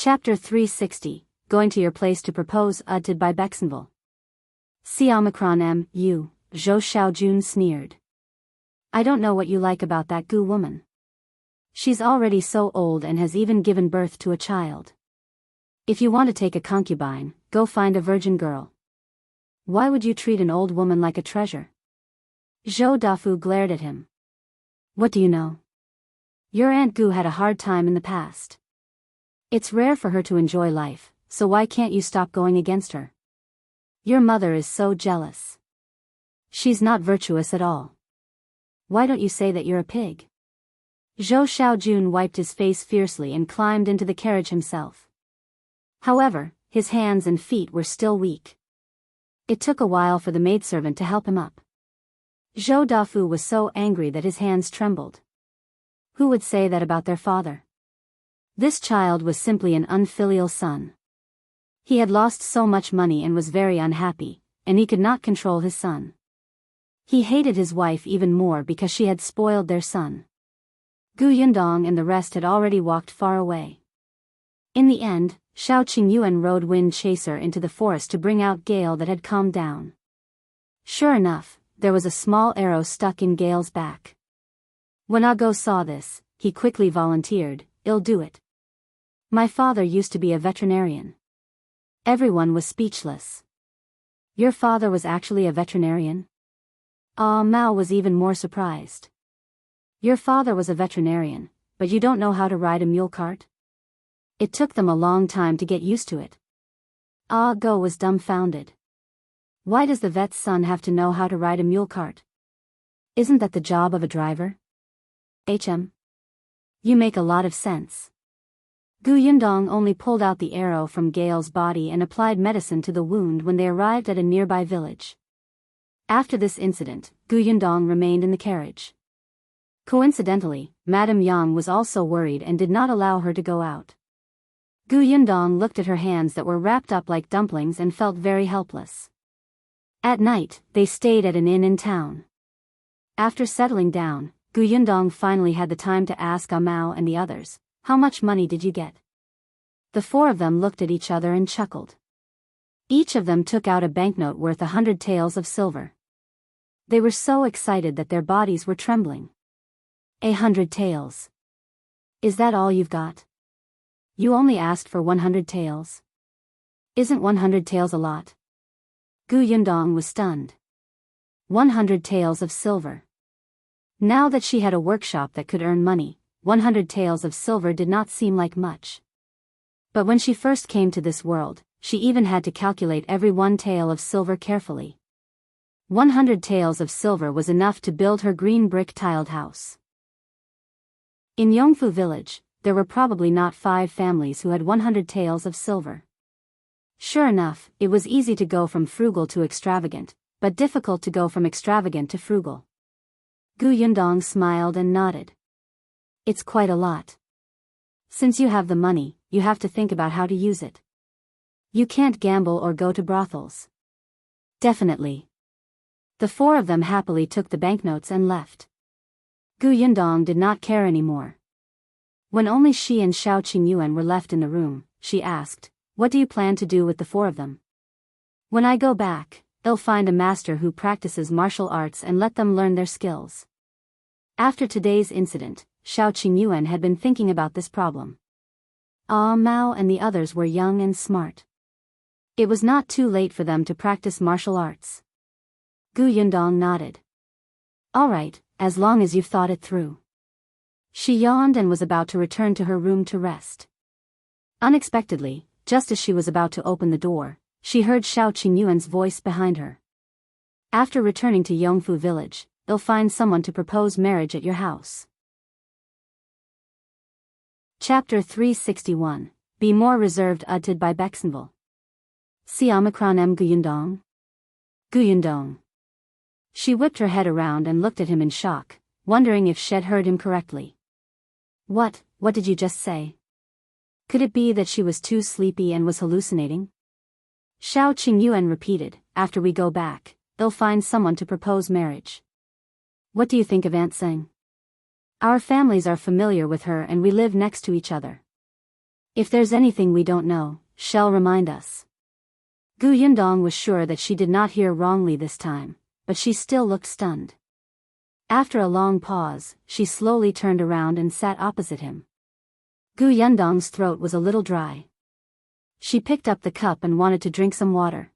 Chapter 360, Going to Your Place to Propose. Audited by Bexenville. C. Omicron M. U. Zhou Xiaojun sneered. I don't know what you like about that Gu woman. She's already so old and has even given birth to a child. If you want to take a concubine, go find a virgin girl. Why would you treat an old woman like a treasure? Zhou Dafu glared at him. What do you know? Your Aunt Gu had a hard time in the past. It's rare for her to enjoy life, so why can't you stop going against her? Your mother is so jealous. She's not virtuous at all. Why don't you say that you're a pig? Zhou Xiaojun wiped his face fiercely and climbed into the carriage himself. However, his hands and feet were still weak. It took a while for the maidservant to help him up. Zhou Dafu was so angry that his hands trembled. Who would say that about their father? This child was simply an unfilial son. He had lost so much money and was very unhappy, and he could not control his son. He hated his wife even more because she had spoiled their son. Gu Yundong and the rest had already walked far away. In the end, Shao Qingyuan rode Wind Chaser into the forest to bring out Gale that had calmed down. Sure enough, there was a small arrow stuck in Gale's back. When Ago saw this, he quickly volunteered, "I'll do it. My father used to be a veterinarian." Everyone was speechless. Your father was actually a veterinarian? Mao was even more surprised. Your father was a veterinarian, but you don't know how to ride a mule cart? It took them a long time to get used to it. Go was dumbfounded. Why does the vet's son have to know how to ride a mule cart? Isn't that the job of a driver? You make a lot of sense. Gu Yundong only pulled out the arrow from Gale's body and applied medicine to the wound when they arrived at a nearby village. After this incident, Gu Yundong remained in the carriage. Coincidentally, Madame Yang was also worried and did not allow her to go out. Gu Yundong looked at her hands that were wrapped up like dumplings and felt very helpless. At night, they stayed at an inn in town. After settling down, Gu Yundong finally had the time to ask Mao and the others, "How much money did you get?" The four of them looked at each other and chuckled. Each of them took out a banknote worth 100 taels of silver. They were so excited that their bodies were trembling. 100 taels. Is that all you've got? You only asked for 100 taels. Isn't 100 taels a lot? Gu Yundong was stunned. 100 taels of silver. Now that she had a workshop that could earn money, 100 taels of silver did not seem like much. But when she first came to this world, she even had to calculate every 1 tael of silver carefully. 100 taels of silver was enough to build her green brick tiled house. In Yongfu village, there were probably not 5 families who had 100 taels of silver. Sure enough, it was easy to go from frugal to extravagant, but difficult to go from extravagant to frugal. Gu Yundong smiled and nodded. It's quite a lot. Since you have the money, you have to think about how to use it. You can't gamble or go to brothels. Definitely. The four of them happily took the banknotes and left. Gu Yundong did not care anymore. When only she and Shao Qingyuan were left in the room, she asked, "What do you plan to do with the four of them?" "When I go back, I'll find a master who practices martial arts and let them learn their skills." After today's incident, Shao Qingyuan had been thinking about this problem. Mao and the others were young and smart. It was not too late for them to practice martial arts. Gu Yundong nodded. "All right, as long as you've thought it through." She yawned and was about to return to her room to rest. Unexpectedly, just as she was about to open the door, she heard Shao Qingyuan's voice behind her. "After returning to Yongfu village, they'll find someone to propose marriage at your house." Chapter 361, Be More Reserved. Audited by Bexenville. See Omicron M. Gu Yundong? Gu Yundong. She whipped her head around and looked at him in shock, wondering if she had heard him correctly. What did you just say? Could it be that she was too sleepy and was hallucinating? Shao Qingyuan repeated, "After we go back, they'll find someone to propose marriage." "What do you think of Aunt Tseng?" "Our families are familiar with her and we live next to each other." If there's anything we don't know, she'll remind us. Gu Yundong was sure that she did not hear wrongly this time, but she still looked stunned. After a long pause, she slowly turned around and sat opposite him. Gu Yundong's throat was a little dry. She picked up the cup and wanted to drink some water.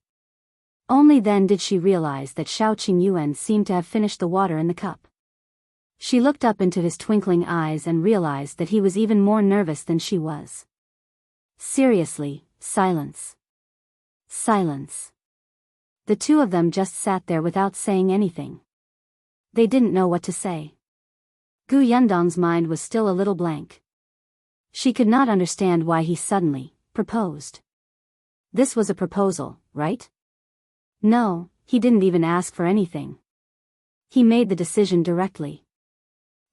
Only then did she realize that Shao Qingyuan seemed to have finished the water in the cup. She looked up into his twinkling eyes and realized that he was even more nervous than she was. Seriously, silence. Silence. The two of them just sat there without saying anything. They didn't know what to say. Gu Yundong's mind was still a little blank. She could not understand why he suddenly proposed. This was a proposal, right? No, he didn't even ask for anything. He made the decision directly.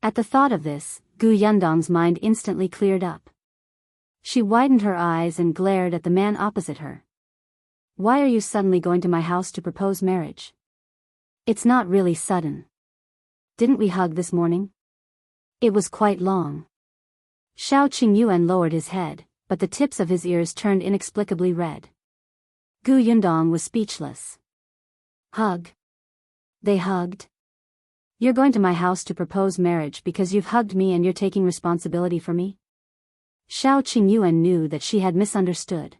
At the thought of this, Gu Yundong's mind instantly cleared up. She widened her eyes and glared at the man opposite her. Why are you suddenly going to my house to propose marriage? It's not really sudden. Didn't we hug this morning? It was quite long. Shao Qingyuan lowered his head, but the tips of his ears turned inexplicably red. Gu Yundong was speechless. Hug? They hugged? You're going to my house to propose marriage because you've hugged me and you're taking responsibility for me? Shao Qingyuan knew that she had misunderstood.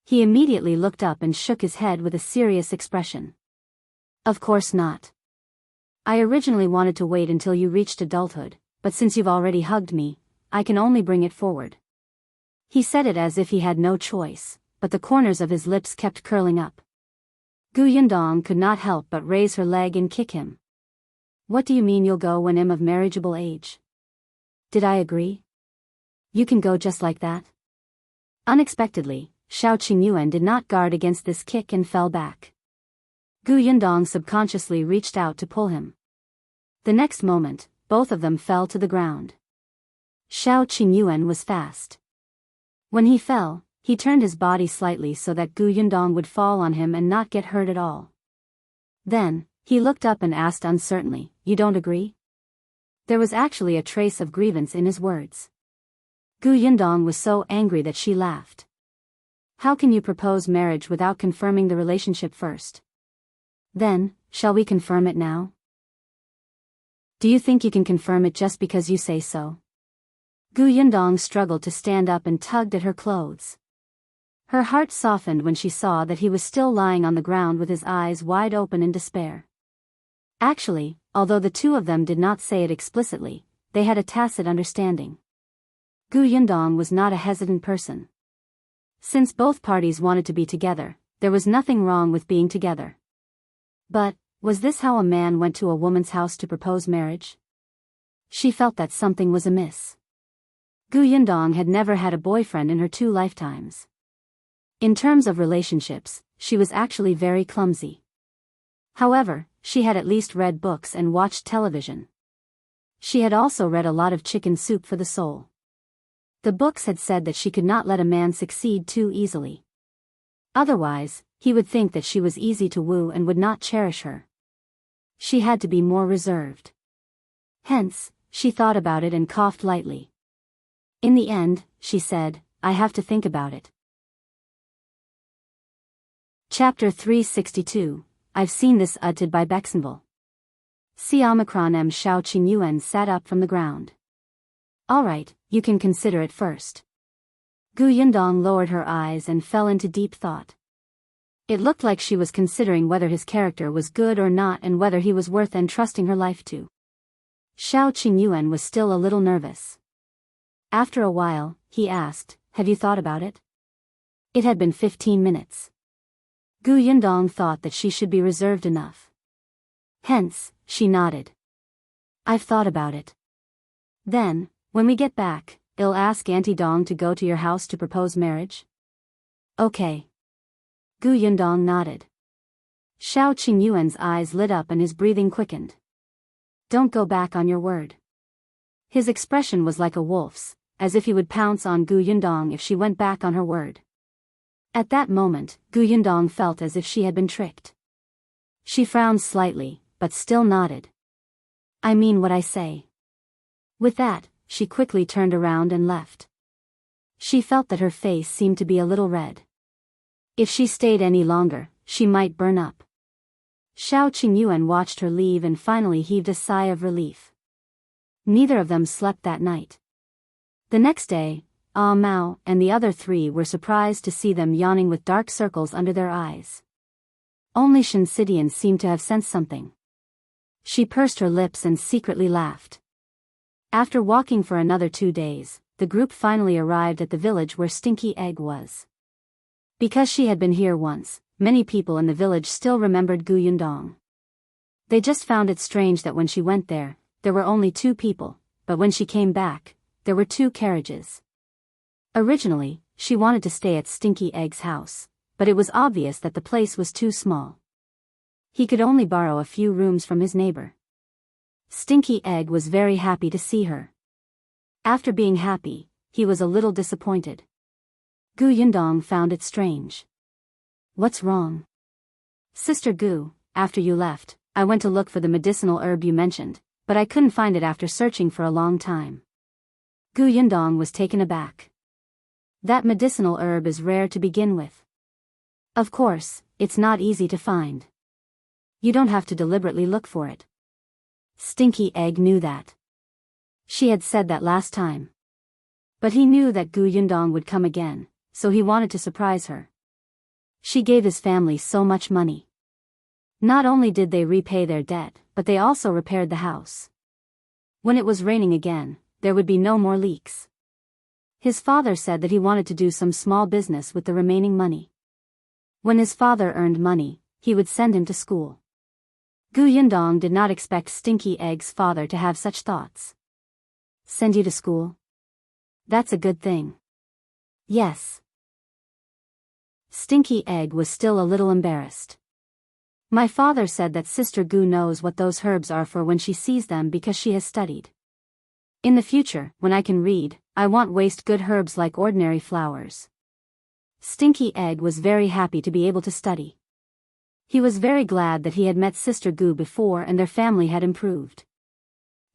He immediately looked up and shook his head with a serious expression. Of course not. I originally wanted to wait until you reached adulthood, but since you've already hugged me, I can only bring it forward. He said it as if he had no choice, but the corners of his lips kept curling up. Gu Yundong could not help but raise her leg and kick him. What do you mean you'll go when I'm of marriageable age? Did I agree? You can go just like that? Unexpectedly, Shao Qingyuan did not guard against this kick and fell back. Gu Yundong subconsciously reached out to pull him. The next moment, both of them fell to the ground. Shao Qingyuan was fast. When he fell, he turned his body slightly so that Gu Yundong would fall on him and not get hurt at all. Then, he looked up and asked uncertainly, "You don't agree?" There was actually a trace of grievance in his words. Gu Yundong was so angry that she laughed. How can you propose marriage without confirming the relationship first? Then, shall we confirm it now? Do you think you can confirm it just because you say so? Gu Yundong struggled to stand up and tugged at her clothes. Her heart softened when she saw that he was still lying on the ground with his eyes wide open in despair. Actually, although the two of them did not say it explicitly, they had a tacit understanding. Gu Yundong was not a hesitant person. Since both parties wanted to be together, there was nothing wrong with being together. But, was this how a man went to a woman's house to propose marriage? She felt that something was amiss. Gu Yundong had never had a boyfriend in her 2 lifetimes. In terms of relationships, she was actually very clumsy. However, she had at least read books and watched television. She had also read a lot of Chicken Soup for the Soul. The books had said that she could not let a man succeed too easily. Otherwise, he would think that she was easy to woo and would not cherish her. She had to be more reserved. Hence, she thought about it and coughed lightly. In the end, she said, I have to think about it. Chapter 362, I've seen this uttered by Bexenville. C. Omicron M. Shao Qingyuan sat up from the ground. All right, you can consider it first. Gu Yundong lowered her eyes and fell into deep thought. It looked like she was considering whether his character was good or not and whether he was worth entrusting her life to. Shao Qingyuan was still a little nervous. After a while, he asked, have you thought about it? It had been 15 minutes. Gu Yundong thought that she should be reserved enough. Hence, she nodded. I've thought about it. Then, when we get back, I'll ask Auntie Dong to go to your house to propose marriage? Okay. Gu Yundong nodded. Shao Qingyuan's eyes lit up and his breathing quickened. Don't go back on your word. His expression was like a wolf's, as if he would pounce on Gu Yundong if she went back on her word. At that moment, Gu Yundong felt as if she had been tricked. She frowned slightly, but still nodded. I mean what I say. With that, she quickly turned around and left. She felt that her face seemed to be a little red. If she stayed any longer, she might burn up. Shao Qingyuan watched her leave and finally heaved a sigh of relief. Neither of them slept that night. The next day, Ah Mao and the other three were surprised to see them yawning with dark circles under their eyes. Only Shen Sidian seemed to have sensed something. She pursed her lips and secretly laughed. After walking for another 2 days, the group finally arrived at the village where Stinky Egg was. Because she had been here once, many people in the village still remembered Yundong. They just found it strange that when she went there were only 2 people, but when she came back, there were 2 carriages. Originally, she wanted to stay at Stinky Egg's house, but it was obvious that the place was too small. He could only borrow a few rooms from his neighbor. Stinky Egg was very happy to see her. After being happy, he was a little disappointed. Yundong found it strange. What's wrong? Sister Gu, after you left, I went to look for the medicinal herb you mentioned, but I couldn't find it after searching for a long time. Yundong was taken aback. That medicinal herb is rare to begin with. Of course, it's not easy to find. You don't have to deliberately look for it. Stinky Egg knew that. She had said that last time. But he knew that Yundong would come again, so he wanted to surprise her. She gave his family so much money. Not only did they repay their debt, but they also repaired the house. When it was raining again, there would be no more leaks. His father said that he wanted to do some small business with the remaining money. When his father earned money, he would send him to school. Yundong did not expect Stinky Egg's father to have such thoughts. Send you to school? That's a good thing. Yes. Stinky Egg was still a little embarrassed. My father said that Sister Gu knows what those herbs are for when she sees them because she has studied. In the future, when I can read, I won't waste good herbs like ordinary flowers. Stinky Egg was very happy to be able to study. He was very glad that he had met Sister Gu before and their family had improved.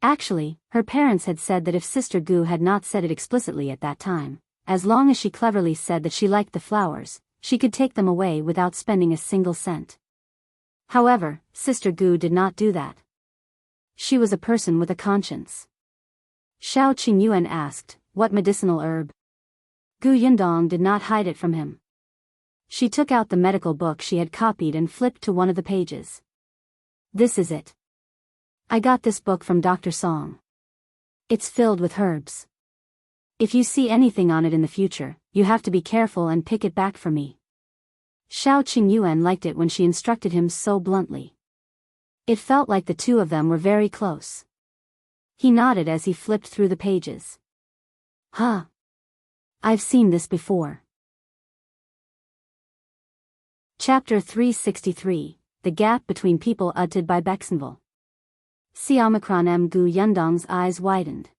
Actually, her parents had said that if Sister Gu had not said it explicitly at that time, as long as she cleverly said that she liked the flowers, she could take them away without spending a single cent. However, Sister Gu did not do that. She was a person with a conscience. Shao Qingyuan asked, "What medicinal herb?" Yundong did not hide it from him. She took out the medical book she had copied and flipped to one of the pages. This is it. I got this book from Dr. Song. It's filled with herbs. If you see anything on it in the future, you have to be careful and pick it back for me. Shao Qingyuan liked it when she instructed him so bluntly. It felt like the two of them were very close. He nodded as he flipped through the pages. Huh. I've seen this before. Chapter 363, The Gap Between People Utted by Bexenville. Xiaomicron M. Yundong's eyes widened.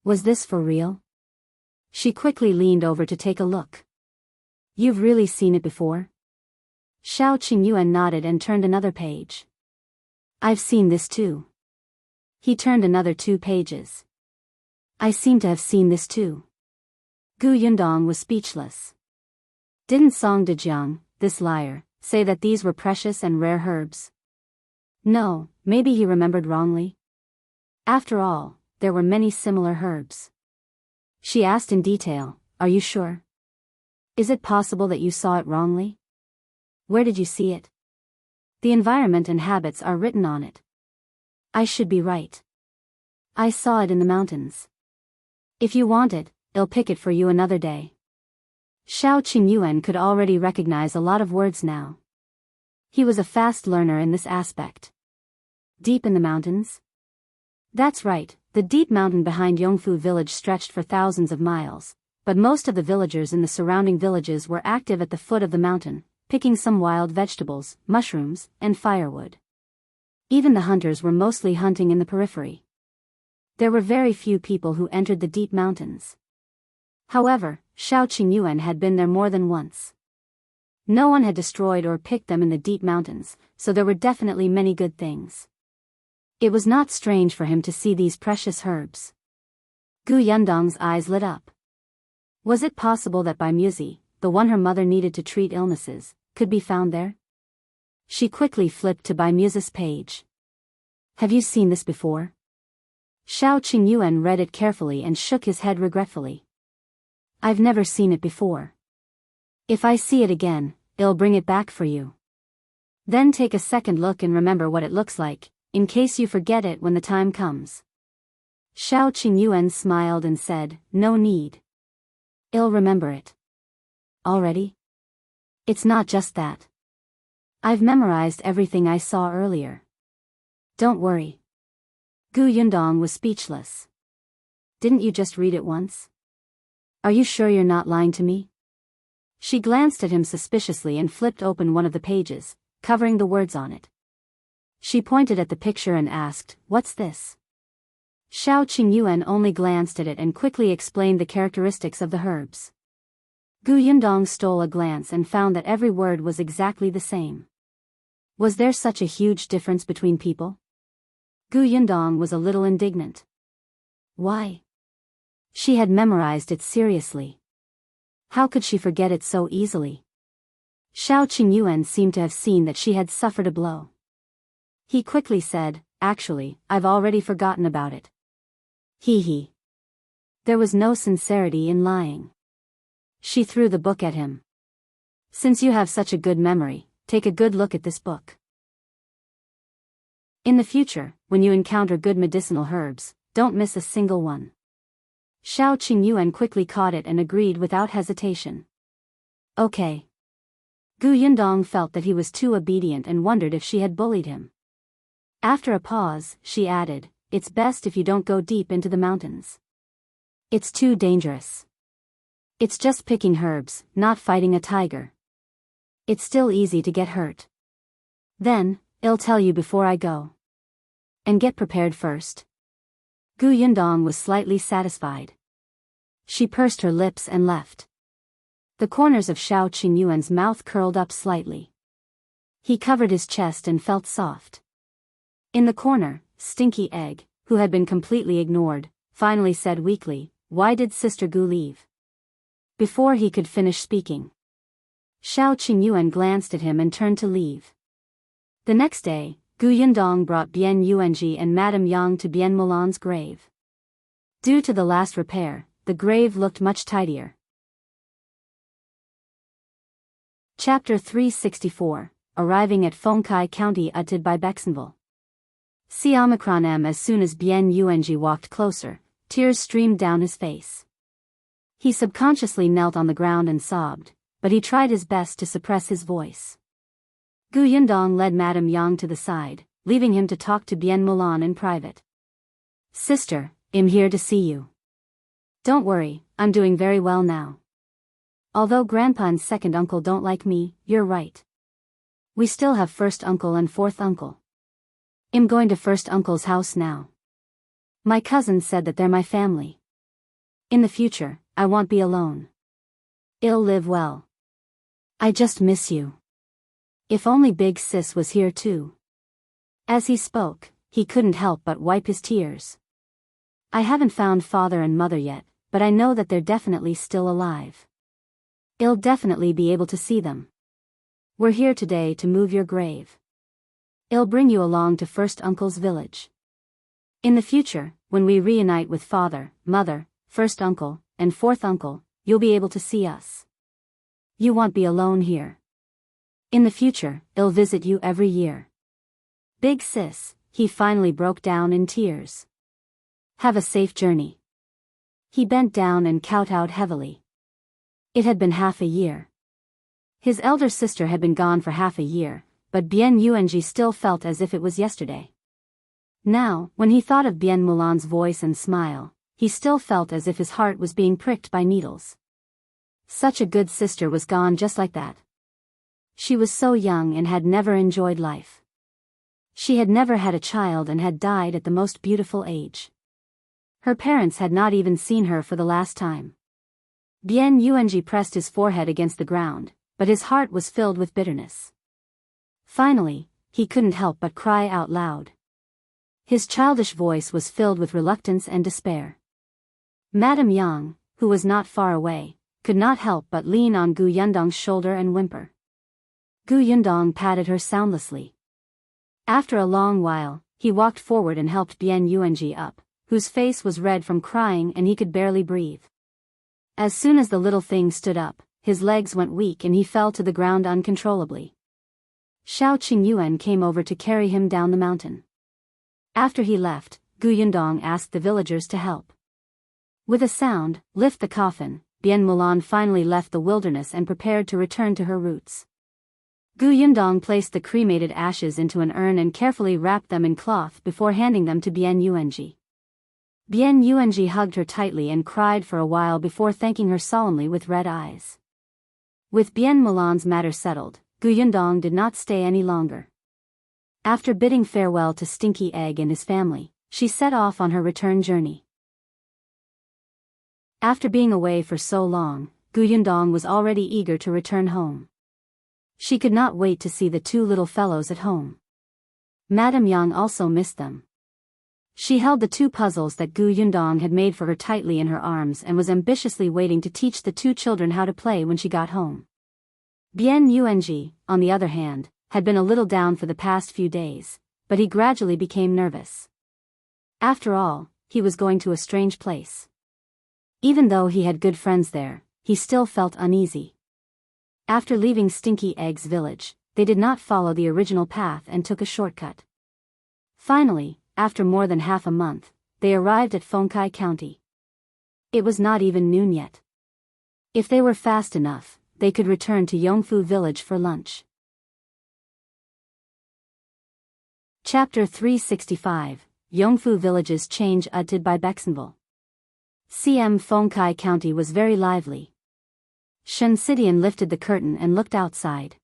Was this for real? She quickly leaned over to take a look. You've really seen it before? Shao Qingyuan nodded and turned another page. I've seen this too. He turned another 2 pages. I seem to have seen this too. Yundong was speechless. Didn't Song de Jiang, this liar, say that these were precious and rare herbs? No, maybe he remembered wrongly. After all, there were many similar herbs. She asked in detail, "Are you sure? Is it possible that you saw it wrongly? Where did you see it? The environment and habits are written on it. I should be right. I saw it in the mountains. If you want it, I'll pick it for you another day." Shao Qingyuan could already recognize a lot of words now. He was a fast learner in this aspect. Deep in the mountains? That's right, the deep mountain behind Yongfu village stretched for thousands of miles, but most of the villagers in the surrounding villages were active at the foot of the mountain, picking some wild vegetables, mushrooms, and firewood. Even the hunters were mostly hunting in the periphery. There were very few people who entered the deep mountains. However, Shao Qingyuan had been there more than once. No one had destroyed or picked them in the deep mountains, so there were definitely many good things. It was not strange for him to see these precious herbs. Yundong's eyes lit up. Was it possible that Bimusi, the one her mother needed to treat illnesses, could be found there? She quickly flipped to Bimusi's page. Have you seen this before? Shao Qingyuan read it carefully and shook his head regretfully. I've never seen it before. If I see it again, I'll bring it back for you. Then take a second look and remember what it looks like, in case you forget it when the time comes. Shao Qingyuan smiled and said, no need. I'll remember it. Already? It's not just that. I've memorized everything I saw earlier. Don't worry. Yundong was speechless. Didn't you just read it once? Are you sure you're not lying to me? She glanced at him suspiciously and flipped open one of the pages, covering the words on it. She pointed at the picture and asked, what's this? Shao Qingyuan only glanced at it and quickly explained the characteristics of the herbs. Yundong stole a glance and found that every word was exactly the same. Was there such a huge difference between people? Yundong was a little indignant. Why? She had memorized it seriously. How could she forget it so easily? Shao Qingyuan seemed to have seen that she had suffered a blow. He quickly said, actually, I've already forgotten about it. Hee. There was no sincerity in lying. She threw the book at him. Since you have such a good memory, take a good look at this book. In the future, when you encounter good medicinal herbs, don't miss a single one. Shao Qingyuan quickly caught it and agreed without hesitation. Okay. Yundong felt that he was too obedient and wondered if she had bullied him. After a pause, she added, it's best if you don't go deep into the mountains. It's too dangerous. It's just picking herbs, not fighting a tiger. It's still easy to get hurt. Then, I'll tell you before I go. And get prepared first. Yundong was slightly satisfied. She pursed her lips and left. The corners of Shao Qingyuan's mouth curled up slightly. He covered his chest and felt soft. In the corner, Stinky Egg, who had been completely ignored, finally said weakly, why did Sister Gu leave? Before he could finish speaking, Shao Qingyuan glanced at him and turned to leave. The next day, Yundong brought Bian Yuanji and Madame Yang to Bian Mulan's grave. Due to the last repair, the grave looked much tidier. Chapter 364, Arriving at Fengkai County utted by Bexenville. See Omicron M. As soon as Bian Yuanji walked closer, tears streamed down his face. He subconsciously knelt on the ground and sobbed, but he tried his best to suppress his voice. Yundong led Madame Yang to the side, leaving him to talk to Bian Mulan in private. Sister, I'm here to see you. Don't worry, I'm doing very well now. Although Grandpa and second uncle don't like me, you're right. We still have first uncle and fourth uncle. I'm going to first uncle's house now. My cousin said that they're my family. In the future, I won't be alone. I'll live well. I just miss you. If only Big Sis was here too. As he spoke, he couldn't help but wipe his tears. I haven't found father and mother yet, but I know that they're definitely still alive. I'll definitely be able to see them. We're here today to move your grave. I'll bring you along to first uncle's village. In the future, when we reunite with father, mother, first uncle, and fourth uncle, you'll be able to see us. You won't be alone here. In the future, I'll visit you every year. Big Sis, he finally broke down in tears. Have a safe journey. He bent down and kowtowed heavily. It had been half a year. His elder sister had been gone for half a year, but Bian Yuanji still felt as if it was yesterday. Now, when he thought of Bian Mulan's voice and smile, he still felt as if his heart was being pricked by needles. Such a good sister was gone just like that. She was so young and had never enjoyed life. She had never had a child and had died at the most beautiful age. Her parents had not even seen her for the last time. Bian Yuanji pressed his forehead against the ground, but his heart was filled with bitterness. Finally, he couldn't help but cry out loud. His childish voice was filled with reluctance and despair. Madame Yang, who was not far away, could not help but lean on Gu Yundong's shoulder and whimper. Gu Yundong patted her soundlessly. After a long while, he walked forward and helped Bian Yuanji up, whose face was red from crying and he could barely breathe. As soon as the little thing stood up, his legs went weak and he fell to the ground uncontrollably. Shao Qingyuan came over to carry him down the mountain. After he left, Gu Yundong asked the villagers to help. With a sound, lift the coffin, Bian Mulan finally left the wilderness and prepared to return to her roots. Gu Yundong placed the cremated ashes into an urn and carefully wrapped them in cloth before handing them to Bian Yuanji. Bian Yuanji hugged her tightly and cried for a while before thanking her solemnly with red eyes. With Bian Mulan's matter settled, Gu Yundong did not stay any longer. After bidding farewell to Stinky Egg and his family, she set off on her return journey. After being away for so long, Gu Yundong was already eager to return home. She could not wait to see the two little fellows at home. Madame Yang also missed them. She held the two puzzles that Gu Yundong had made for her tightly in her arms and was ambitiously waiting to teach the two children how to play when she got home. Bian Yuanji, on the other hand, had been a little down for the past few days, but he gradually became nervous. After all, he was going to a strange place. Even though he had good friends there, he still felt uneasy. After leaving Stinky Egg's village, they did not follow the original path and took a shortcut. Finally, after more than half a month, they arrived at Fengkai County. It was not even noon yet. If they were fast enough, they could return to Yongfu village for lunch. Chapter 365, Yongfu Village's Change Utted by Bexenville. CM Fengkai County was very lively. Shen Sidian lifted the curtain and looked outside.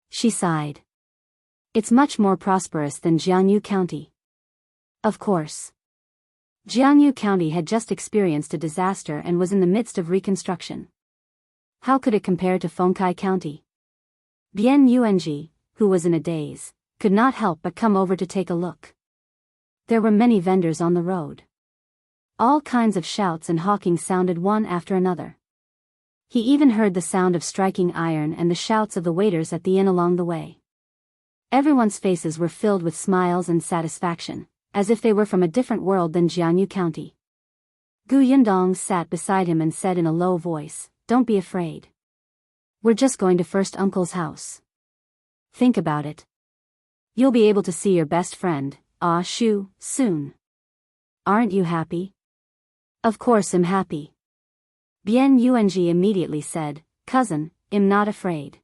She sighed. It's much more prosperous than Jiangyu County. Of course. Jiangyu County had just experienced a disaster and was in the midst of reconstruction. How could it compare to Fengkai County? Bian Yuanji, who was in a daze, could not help but come over to take a look. There were many vendors on the road. All kinds of shouts and hawking sounded one after another. He even heard the sound of striking iron and the shouts of the waiters at the inn along the way. Everyone's faces were filled with smiles and satisfaction, as if they were from a different world than Jiangyu County. Gu Yundong sat beside him and said in a low voice, "Don't be afraid. We're just going to First Uncle's house. Think about it. You'll be able to see your best friend, Ah Shu, soon. Aren't you happy?" "Of course I'm happy." Bian Yuanji immediately said, "Cousin, I'm not afraid.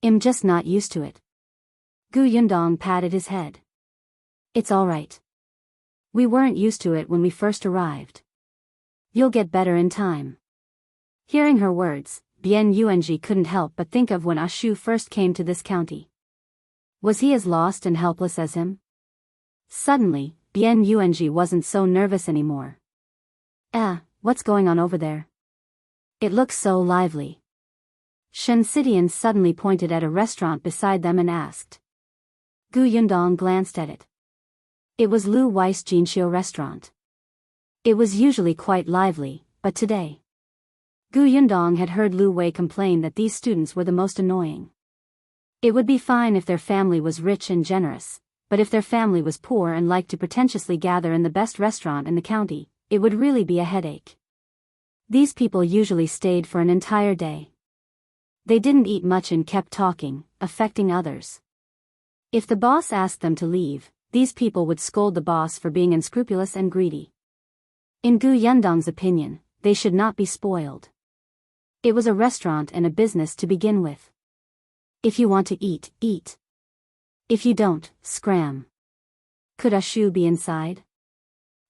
I'm just not used to it." Gu Yundong patted his head. "It's all right. We weren't used to it when we first arrived. You'll get better in time." Hearing her words, Bian Yuanji couldn't help but think of when Ah Shu first came to this county. Was he as lost and helpless as him? Suddenly, Bian Yuanji wasn't so nervous anymore. What's going on over there? It looks so lively." Shen Sidian suddenly pointed at a restaurant beside them and asked. Gu Yundong glanced at it. It was Lu Weiss Jinxiu restaurant. It was usually quite lively, but today. Gu Yundong had heard Lu Wei complain that these students were the most annoying. It would be fine if their family was rich and generous, but if their family was poor and liked to pretentiously gather in the best restaurant in the county, it would really be a headache. These people usually stayed for an entire day. They didn't eat much and kept talking, affecting others. If the boss asked them to leave, these people would scold the boss for being unscrupulous and greedy. In Gu Yundong's opinion, they should not be spoiled. It was a restaurant and a business to begin with. If you want to eat, eat. If you don't, scram. Could Ah Shu be inside?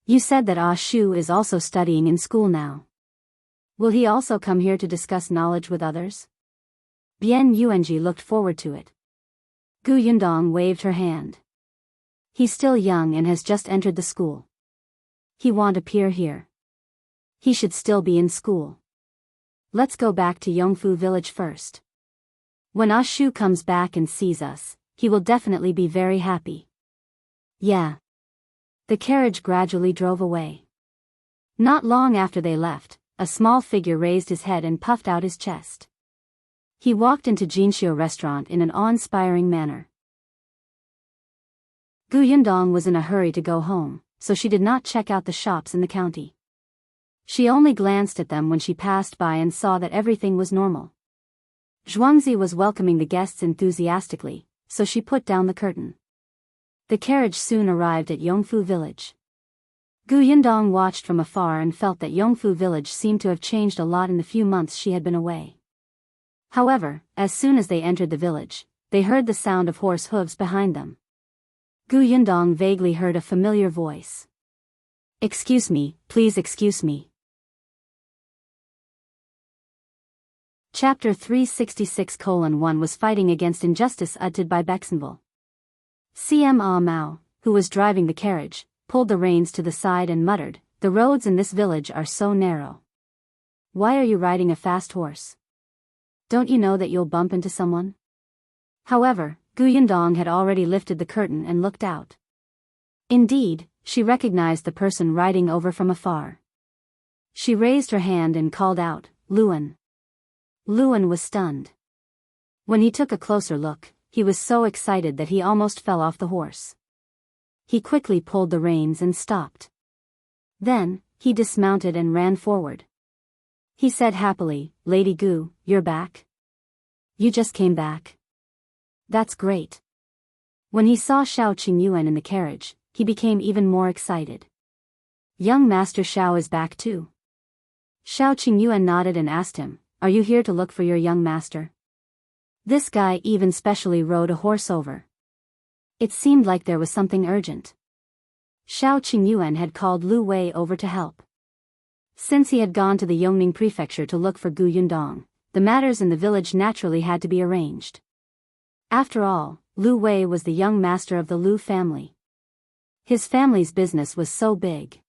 You said that Ah Shu is also studying in school now. Will he also come here to discuss knowledge with others? Bian Yuanji looked forward to it. Gu Yundong waved her hand. He's still young and has just entered the school. He won't appear here. He should still be in school. Let's go back to Yongfu village first. When Ah Shu comes back and sees us, he will definitely be very happy. Yeah. The carriage gradually drove away. Not long after they left, a small figure raised his head and puffed out his chest. He walked into Jinshu restaurant in an awe-inspiring manner. Gu Yundong was in a hurry to go home, so she did not check out the shops in the county. She only glanced at them when she passed by and saw that everything was normal. Zhuangzi was welcoming the guests enthusiastically, so she put down the curtain. The carriage soon arrived at Yongfu village. Gu Yundong watched from afar and felt that Yongfu village seemed to have changed a lot in the few months she had been away. However, as soon as they entered the village, they heard the sound of horse hooves behind them. Gu Yundong vaguely heard a familiar voice. "Excuse me, please excuse me." Chapter 366:1 was fighting against injustice uttered by Bexenville. CMA Mao, who was driving the carriage, pulled the reins to the side and muttered, "The roads in this village are so narrow. Why are you riding a fast horse? Don't you know that you'll bump into someone?" However, Gu Yundong had already lifted the curtain and looked out. Indeed, she recognized the person riding over from afar. She raised her hand and called out, "Luan." Luan was stunned. When he took a closer look, he was so excited that he almost fell off the horse. He quickly pulled the reins and stopped. Then, he dismounted and ran forward. He said happily, "Lady Gu, you're back? You just came back? That's great." When he saw Shao Qingyuan in the carriage, he became even more excited. "Young Master Shao is back too?" Shao Qingyuan nodded and asked him, "Are you here to look for your young master?" This guy even specially rode a horse over. It seemed like there was something urgent. Shao Qingyuan had called Lu Wei over to help. Since he had gone to the Yongning prefecture to look for Gu Yundong, the matters in the village naturally had to be arranged. After all, Lu Wei was the young master of the Lu family. His family's business was so big.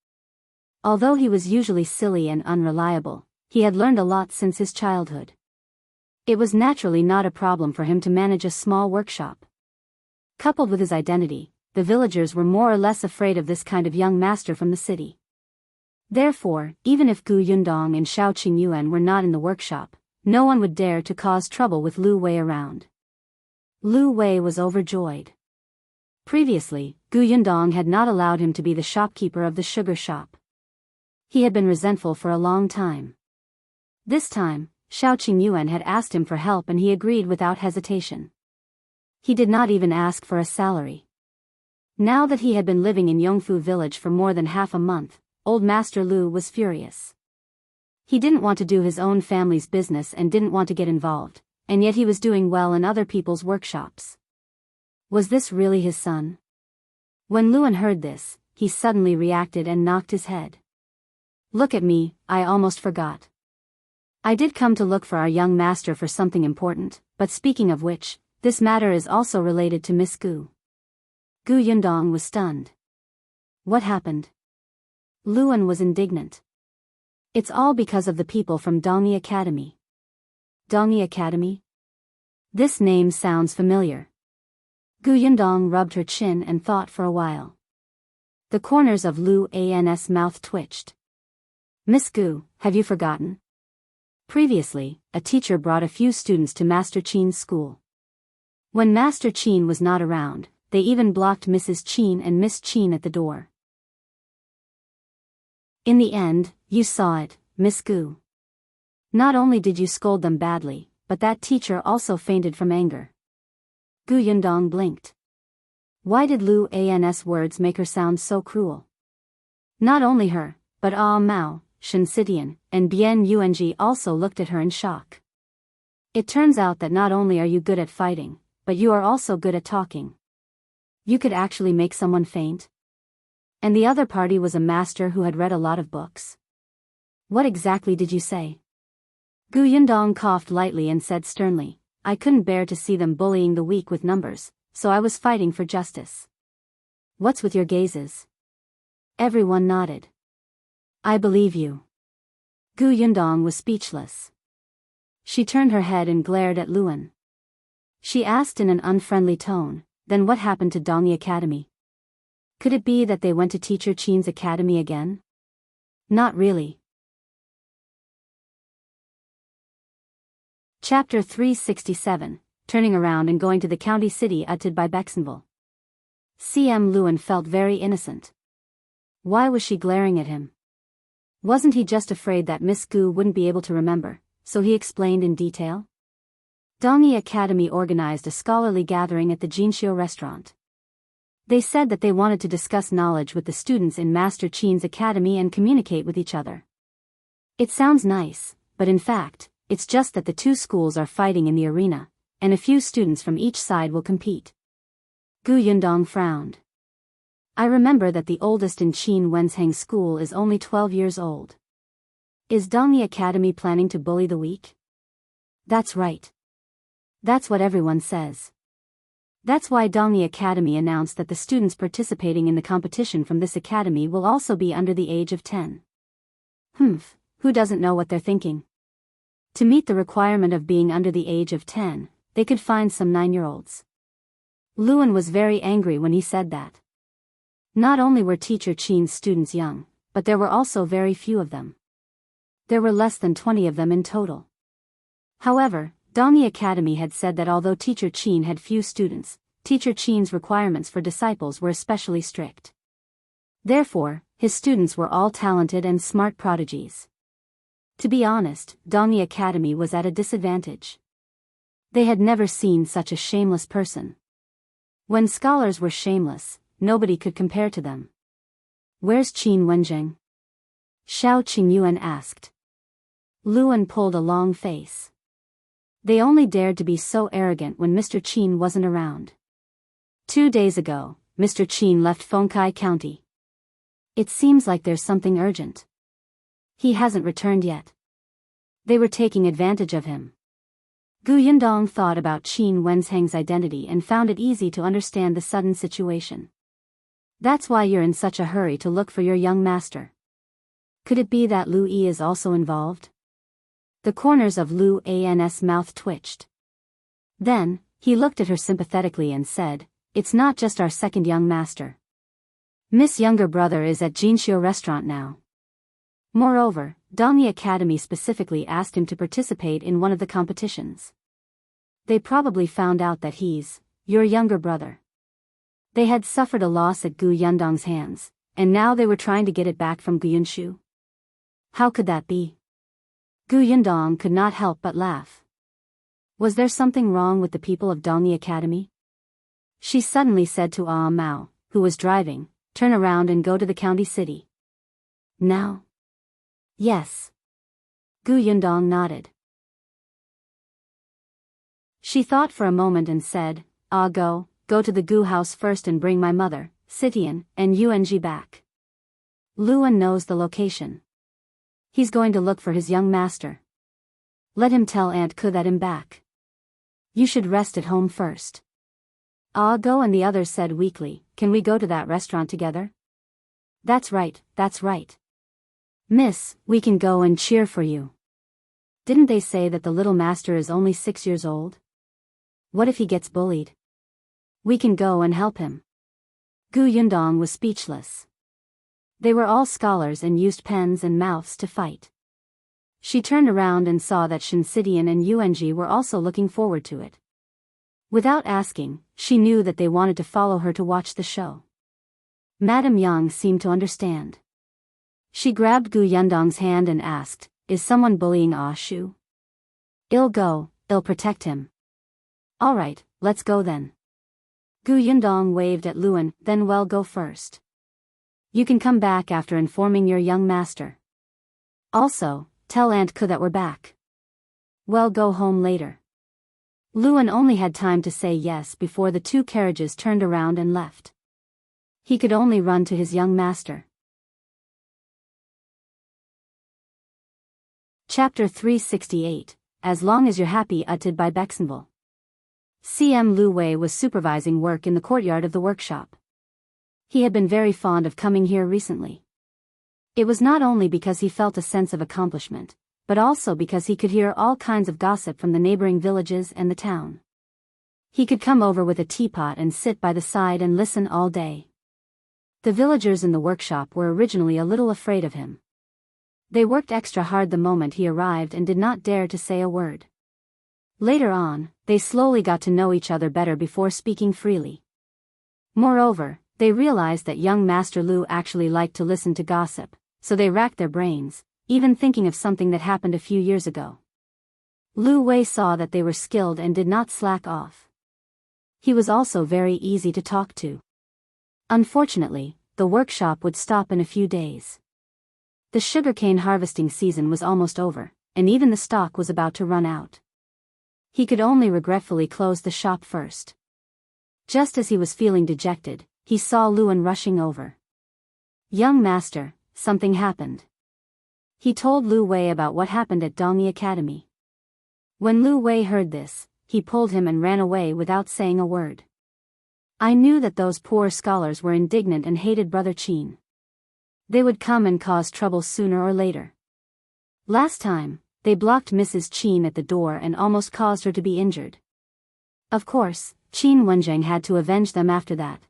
Although he was usually silly and unreliable, he had learned a lot since his childhood. It was naturally not a problem for him to manage a small workshop. Coupled with his identity, the villagers were more or less afraid of this kind of young master from the city. Therefore, even if Gu Yundong and Shao Qingyuan were not in the workshop, no one would dare to cause trouble with Lu Wei around. Lu Wei was overjoyed. Previously, Gu Yundong had not allowed him to be the shopkeeper of the sugar shop. He had been resentful for a long time. This time, Shao Qingyuan had asked him for help and he agreed without hesitation. He did not even ask for a salary. Now that he had been living in Yongfu village for more than half a month, old Master Lu was furious. He didn't want to do his own family's business and didn't want to get involved, and yet he was doing well in other people's workshops. Was this really his son? When Luan heard this, he suddenly reacted and knocked his head. "Look at me, I almost forgot. I did come to look for our young master for something important, but speaking of which, this matter is also related to Miss Gu." Gu Yundong was stunned. What happened? Luan was indignant. "It's all because of the people from Dongyi Academy." Dongyi Academy? This name sounds familiar. Gu Yundong rubbed her chin and thought for a while. The corners of Lu An's mouth twitched. "Miss Gu, have you forgotten? Previously, a teacher brought a few students to Master Qin's school. When Master Qin was not around, they even blocked Mrs. Qin and Miss Qin at the door. In the end, you saw it, Miss Gu. Not only did you scold them badly, but that teacher also fainted from anger." Gu Yundong blinked. Why did Lu An's words make her sound so cruel? Not only her, but Mao, Shen Sidian, and Bian Yuanji also looked at her in shock. It turns out that not only are you good at fighting, but you are also good at talking. You could actually make someone faint? And the other party was a master who had read a lot of books. What exactly did you say? Gu Yundong coughed lightly and said sternly, "I couldn't bear to see them bullying the weak with numbers, so I was fighting for justice." "What's with your gazes?" Everyone nodded. "I believe you." Gu Yundong was speechless. She turned her head and glared at Luan. She asked in an unfriendly tone, "Then what happened to Dongyi Academy? Could it be that they went to Teacher Qin's academy again?" "Not really. Chapter 367, Turning Around and Going to the County City uttered by Bexenville. CM Luan felt very innocent. Why was she glaring at him? Wasn't he just afraid that Miss Gu wouldn't be able to remember, so he explained in detail? Dongyi Academy organized a scholarly gathering at the Jinxiu restaurant. They said that they wanted to discuss knowledge with the students in Master Qin's academy and communicate with each other. It sounds nice, but in fact, it's just that the two schools are fighting in the arena, and a few students from each side will compete. Yundong frowned. I remember that the oldest in Qin Wenzheng school is only 12 years old. Is Dongyi Academy planning to bully the weak? That's right. That's what everyone says. That's why Dongyi Academy announced that the students participating in the competition from this academy will also be under the age of 10. Who doesn't know what they're thinking? To meet the requirement of being under the age of 10, they could find some 9-year-olds. Luan was very angry when he said that. Not only were Teacher Qin's students young, but there were also very few of them. There were less than 20 of them in total. However, Dongyi Academy had said that although Teacher Qin had few students, Teacher Qin's requirements for disciples were especially strict. Therefore, his students were all talented and smart prodigies. To be honest, Dongyi Academy was at a disadvantage. They had never seen such a shameless person. When scholars were shameless, nobody could compare to them. Where's Qin Wenzheng? Shao Qingyuan asked. Luan pulled a long face. They only dared to be so arrogant when Mr. Qin wasn't around. 2 days ago, Mr. Qin left Fengkai County. It seems like there's something urgent. He hasn't returned yet. They were taking advantage of him. Yundong thought about Qin Wenzheng's identity and found it easy to understand the sudden situation. That's why you're in such a hurry to look for your young master. Could it be that Lu Yi is also involved? The corners of Lu An's mouth twitched. Then, he looked at her sympathetically and said, "It's not just our second young master. Miss' younger brother is at Jinxiu restaurant now." Moreover, Dongyi Academy specifically asked him to participate in one of the competitions. They probably found out that he's your younger brother. They had suffered a loss at Gu Yundong's hands, and now they were trying to get it back from Yunshu. How could that be? Gu Yundong could not help but laugh. Was there something wrong with the people of Dongyi Academy? She suddenly said to Mao, who was driving, "Turn around and go to the county city." Now? Yes. Gu Yundong nodded. She thought for a moment and said, Go to the Gu house first and bring my mother, Sitian, and Yung back. Luan knows the location. He's going to look for his young master. Let him tell Aunt Ku that I'm back. You should rest at home first. Go and the others said weakly, "Can we go to that restaurant together?" That's right. Miss, we can go and cheer for you. Didn't they say that the little master is only 6 years old? What if he gets bullied? We can go and help him. Gu Yundong was speechless. They were all scholars and used pens and mouths to fight. She turned around and saw that Shinsidian and Yung were also looking forward to it. Without asking, she knew that they wanted to follow her to watch the show. Madame Yang seemed to understand. She grabbed Gu Yundong's hand and asked, "Is someone bullying Shu?" "I'll go, I'll protect him." "All right, let's go then." Gu Yundong waved at Luan, "Then well, go first. You can come back after informing your young master. Also, tell Aunt Ku that we're back. Well, go home later." Luan only had time to say yes before the two carriages turned around and left. He could only run to his young master. Chapter 368, As Long as You're Happy uttered by Bexenville. CM Lu Wei was supervising work in the courtyard of the workshop. He had been very fond of coming here recently. It was not only because he felt a sense of accomplishment, but also because he could hear all kinds of gossip from the neighboring villages and the town. He could come over with a teapot and sit by the side and listen all day. The villagers in the workshop were originally a little afraid of him. They worked extra hard the moment he arrived and did not dare to say a word. Later on, they slowly got to know each other better before speaking freely. Moreover, they realized that young Master Lu actually liked to listen to gossip, so they racked their brains, even thinking of something that happened a few years ago. Lu Wei saw that they were skilled and did not slack off. He was also very easy to talk to. Unfortunately, the workshop would stop in a few days. The sugarcane harvesting season was almost over, and even the stock was about to run out. He could only regretfully close the shop first. Just as he was feeling dejected, he saw Luan rushing over. "Young master, something happened." He told Lu Wei about what happened at Dongyi Academy. When Lu Wei heard this, he pulled him and ran away without saying a word. "I knew that those poor scholars were indignant and hated Brother Qin. They would come and cause trouble sooner or later. Last time, they blocked Mrs. Qin at the door and almost caused her to be injured. Of course, Qin Wenzheng had to avenge them after that.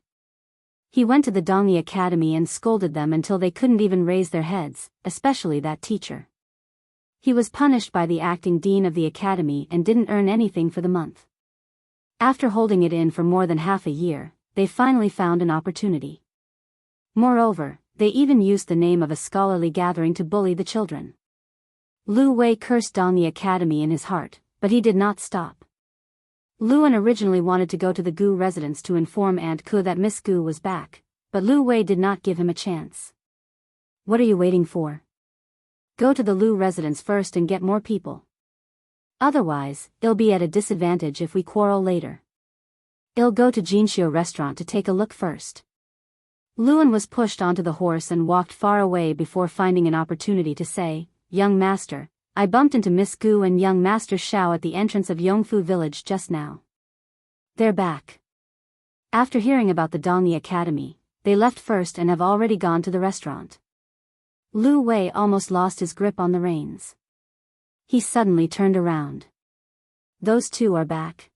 He went to the Dongyi Academy and scolded them until they couldn't even raise their heads, especially that teacher. He was punished by the acting dean of the academy and didn't earn anything for the month. After holding it in for more than half a year, they finally found an opportunity. Moreover, they even used the name of a scholarly gathering to bully the children. Lu Wei cursed Dongyi Academy in his heart, but he did not stop. Luan originally wanted to go to the Gu residence to inform Aunt Ku that Miss Gu was back, but Lu Wei did not give him a chance. "What are you waiting for? Go to the Lu residence first and get more people. Otherwise, it'll be at a disadvantage if we quarrel later. I'll go to Jinshu restaurant to take a look first." Luan was pushed onto the horse and walked far away before finding an opportunity to say, "Young master, I bumped into Miss Gu and young Master Shao at the entrance of Yongfu village just now. They're back." After hearing about the Dongyi Academy, they left first and have already gone to the restaurant. Lu Wei almost lost his grip on the reins. He suddenly turned around. Those two are back.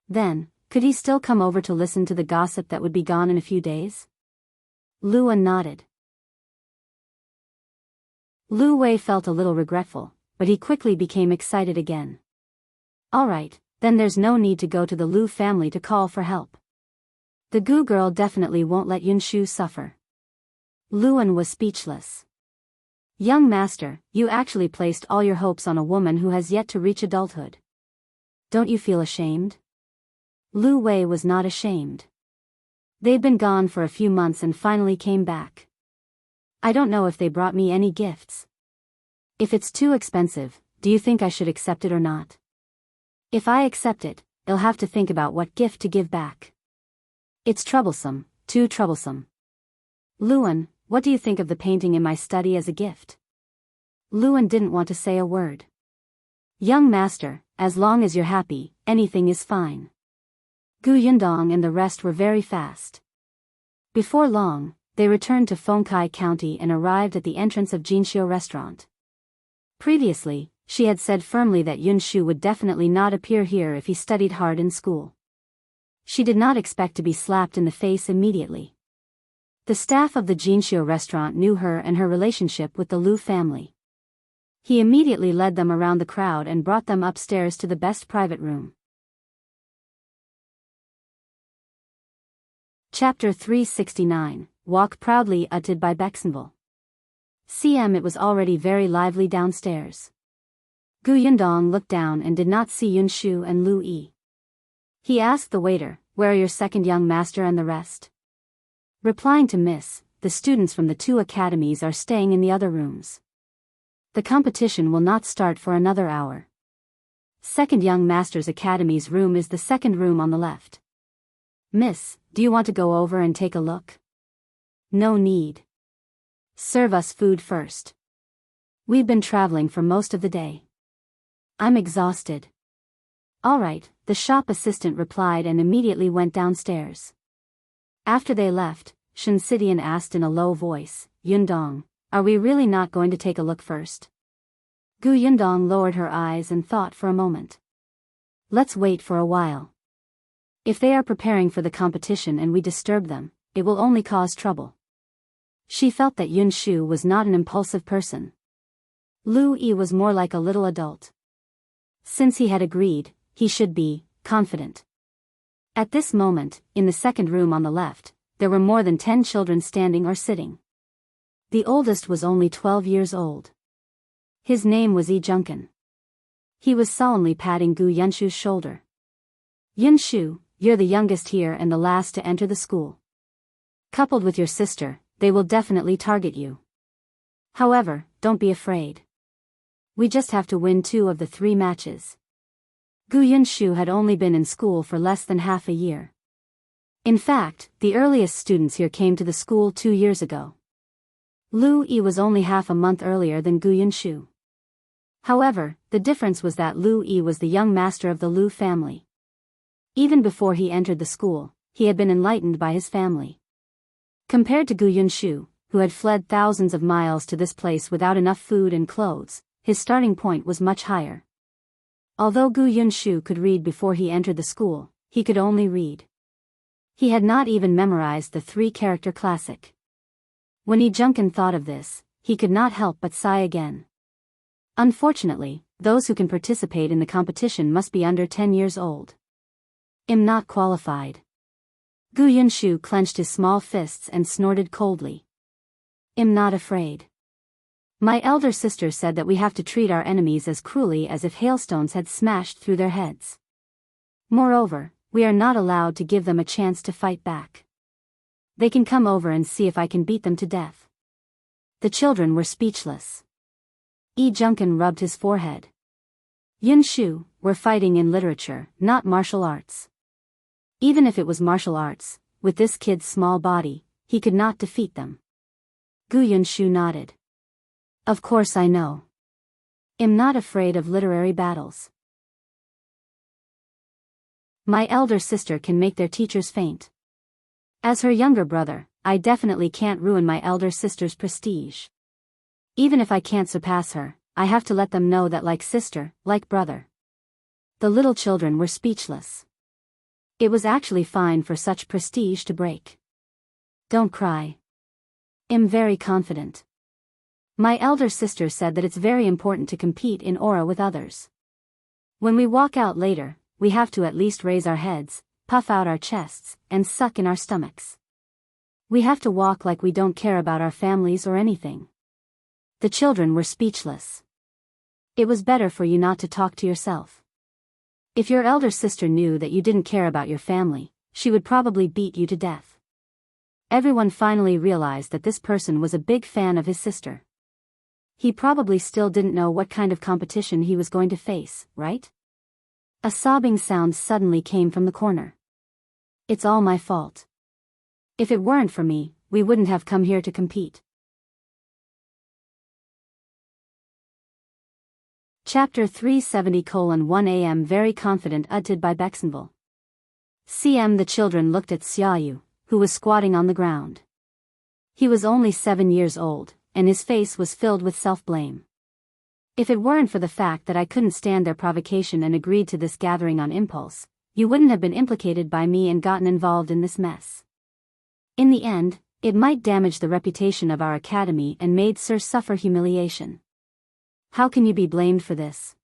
Then, could he still come over to listen to the gossip that would be gone in a few days? Luan nodded. Lu Wei felt a little regretful, but he quickly became excited again. "All right, then there's no need to go to the Lu family to call for help. The Gu girl definitely won't let Yunshu suffer." Luan was speechless. "Young master, you actually placed all your hopes on a woman who has yet to reach adulthood. Don't you feel ashamed?" Lu Wei was not ashamed. They'd been gone for a few months and finally came back. "I don't know if they brought me any gifts. If it's too expensive, do you think I should accept it or not? If I accept it, I'll have to think about what gift to give back. It's troublesome, too troublesome. Luan, what do you think of the painting in my study as a gift?" Luan didn't want to say a word. "Young master, as long as you're happy, anything is fine." Gu Yundong and the rest were very fast. Before long, they returned to Fengkai County and arrived at the entrance of Jinshu restaurant. Previously, she had said firmly that Yunshu would definitely not appear here if he studied hard in school. She did not expect to be slapped in the face immediately. The staff of the Jinshu restaurant knew her and her relationship with the Lu family. He immediately led them around the crowd and brought them upstairs to the best private room. Chapter 369, Walk Proudly uttered by Bexenville. It was already very lively downstairs. Gu Yundong looked down and did not see Yunshu and Lu Yi. He asked the waiter, "Where are your second young master and the rest?" Replying to Miss, "The students from the two academies are staying in the other rooms. The competition will not start for another hour. Second young master's academy's room is the second room on the left. Miss, do you want to go over and take a look?" "No need. Serve us food first. We've been traveling for most of the day. I'm exhausted." "All right," the shop assistant replied and immediately went downstairs. After they left, Shinsidian asked in a low voice, "Yundong, are we really not going to take a look first?" Gu Yundong lowered her eyes and thought for a moment. "Let's wait for a while. If they are preparing for the competition and we disturb them, it will only cause trouble." She felt that Yunshu was not an impulsive person. Lu Yi was more like a little adult. Since he had agreed, he should be confident. At this moment, in the second room on the left, there were more than 10 children standing or sitting. The oldest was only 12 years old. His name was Junken. He was solemnly patting Yunshu's shoulder. Yunshu, you're the youngest here and the last to enter the school. Coupled with your sister, they will definitely target you. However, don't be afraid. We just have to win 2 of the 3 matches. Yunshu had only been in school for less than half a year. In fact, the earliest students here came to the school 2 years ago. Lu Yi was only half a month earlier than Yunshu. However, the difference was that Lu Yi was the young master of the Lu family. Even before he entered the school, he had been enlightened by his family. Compared to Yunshu, who had fled thousands of miles to this place without enough food and clothes, his starting point was much higher. Although Yunshu could read before he entered the school, he could only read. He had not even memorized the 3-character classic. When Junken thought of this, he could not help but sigh again. Unfortunately, those who can participate in the competition must be under 10 years old. I'm not qualified. Yunshu clenched his small fists and snorted coldly. I'm not afraid. My elder sister said that we have to treat our enemies as cruelly as if hailstones had smashed through their heads. Moreover, we are not allowed to give them a chance to fight back. They can come over and see if I can beat them to death. The children were speechless. Junken rubbed his forehead. Yunshu, we're fighting in literature, not martial arts. Even if it was martial arts, with this kid's small body, he could not defeat them. Yunshu nodded. Of course I know. I'm not afraid of literary battles. My elder sister can make their teachers faint. As her younger brother, I definitely can't ruin my elder sister's prestige. Even if I can't surpass her, I have to let them know that like sister, like brother. The little children were speechless. It was actually fine for such prestige to break. Don't cry. I'm very confident. My elder sister said that it's very important to compete in aura with others. When we walk out later, we have to at least raise our heads, puff out our chests, and suck in our stomachs. We have to walk like we don't care about our families or anything. The children were speechless. It was better for you not to talk to yourself. If your elder sister knew that you didn't care about your family, she would probably beat you to death. Everyone finally realized that this person was a big fan of his sister. He probably still didn't know what kind of competition he was going to face, right? A sobbing sound suddenly came from the corner. It's all my fault. If it weren't for me, we wouldn't have come here to compete. Chapter 370:1 AM Very confident uttered by Bexenville. The children looked at Xiaoyu, who was squatting on the ground. He was only 7 years old, and his face was filled with self-blame. If it weren't for the fact that I couldn't stand their provocation and agreed to this gathering on impulse, you wouldn't have been implicated by me and gotten involved in this mess. In the end, it might damage the reputation of our academy and made Sir suffer humiliation. How can you be blamed for this?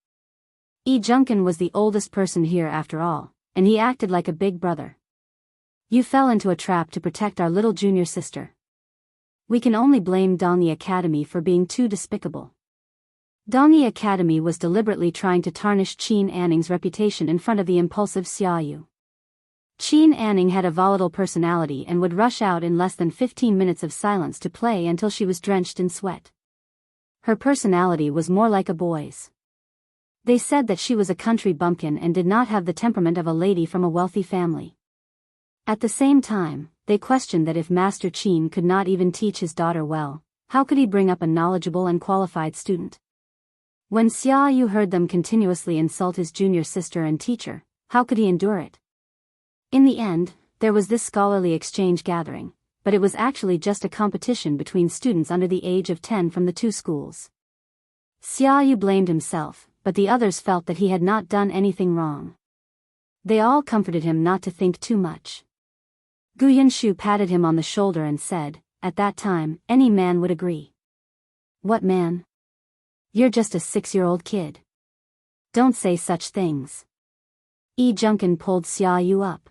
Junken was the oldest person here after all, and he acted like a big brother. You fell into a trap to protect our little junior sister. We can only blame Dongyi Academy for being too despicable. Dongyi Academy was deliberately trying to tarnish Qin Anning's reputation in front of the impulsive Xiaoyu. Qin Anning had a volatile personality and would rush out in less than 15 minutes of silence to play until she was drenched in sweat. Her personality was more like a boy's. They said that she was a country bumpkin and did not have the temperament of a lady from a wealthy family. At the same time, they questioned that if Master Qin could not even teach his daughter well, how could he bring up a knowledgeable and qualified student? When Xiaoyu heard them continuously insult his junior sister and teacher, how could he endure it? In the end, there was this scholarly exchange gathering, but it was actually just a competition between students under the age of 10 from the 2 schools. Xiaoyu blamed himself, but the others felt that he had not done anything wrong. They all comforted him not to think too much. Yunshu patted him on the shoulder and said, "At that time, any man would agree." "What man? You're just a 6-year-old kid." Don't say such things. Yi Junkin pulled Xia Yu up.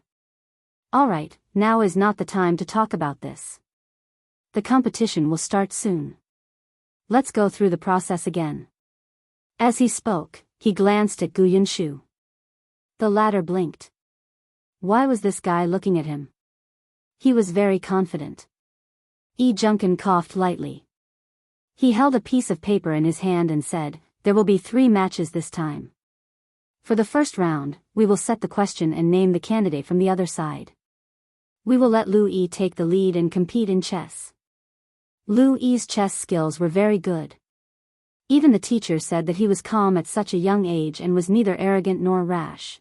Alright, now is not the time to talk about this. The competition will start soon. Let's go through the process again. As he spoke, he glanced at Gu Yunshu. The latter blinked. Why was this guy looking at him? He was very confident. Yi Junkin coughed lightly. He held a piece of paper in his hand and said, there will be 3 matches this time. For the first round, we will set the question and name the candidate from the other side. We will let Lu Yi take the lead and compete in chess. Lu Yi's chess skills were very good. Even the teacher said that he was calm at such a young age and was neither arrogant nor rash.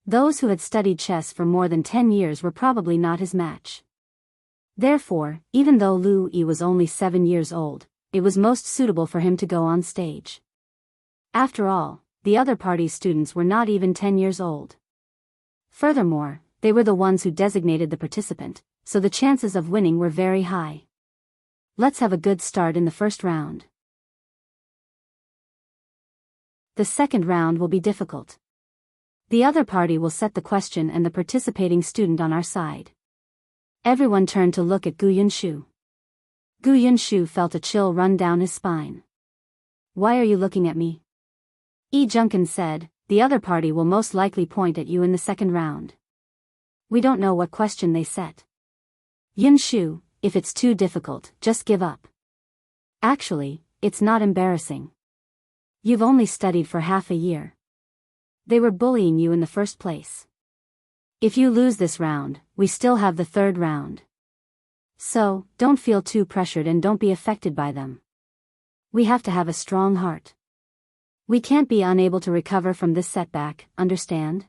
Those who had studied chess for more than 10 years were probably not his match. Therefore, even though Lu Yi was only 7 years old, it was most suitable for him to go on stage. After all, the other party's students were not even 10 years old. Furthermore, they were the ones who designated the participant, so the chances of winning were very high. Let's have a good start in the first round. The second round will be difficult. The other party will set the question and the participating student on our side. Everyone turned to look at Gu Yunshu. Gu Yunshu felt a chill run down his spine. Why are you looking at me? Yi Junkin said, the other party will most likely point at you in the second round. We don't know what question they set. Yunshu, if it's too difficult, just give up. Actually, it's not embarrassing. You've only studied for half a year. They were bullying you in the first place. If you lose this round, we still have the third round. So, don't feel too pressured and don't be affected by them. We have to have a strong heart. We can't be unable to recover from this setback, understand?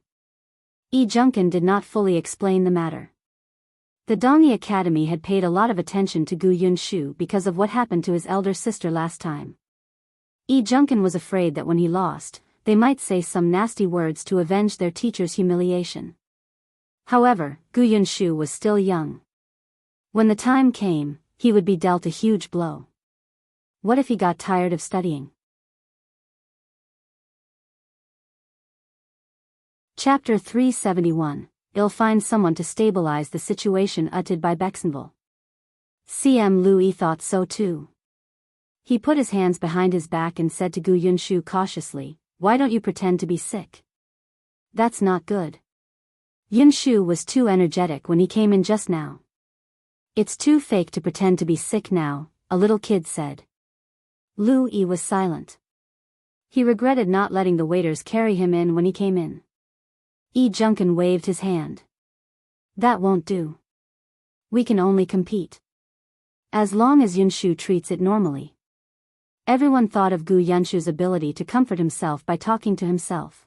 Yi Junkin did not fully explain the matter. The Dongyi Academy had paid a lot of attention to Gu Yunshu because of what happened to his elder sister last time. Yi Junkin was afraid that when he lost, they might say some nasty words to avenge their teacher's humiliation. However, Gu Yunshu was still young. When the time came, he would be dealt a huge blow. What if he got tired of studying? Chapter 371, I'll find someone to stabilize the situation uttered by Bexenville. CM Lu Yi thought so too. He put his hands behind his back and said to Gu Yunshu cautiously, why don't you pretend to be sick? That's not good. Yunshu was too energetic when he came in just now. It's too fake to pretend to be sick now, a little kid said. Lu Yi was silent. He regretted not letting the waiters carry him in when he came in. Yi Junkin waved his hand. That won't do. We can only compete. As long as Yunshu treats it normally. Everyone thought of Gu Yunshu's ability to comfort himself by talking to himself.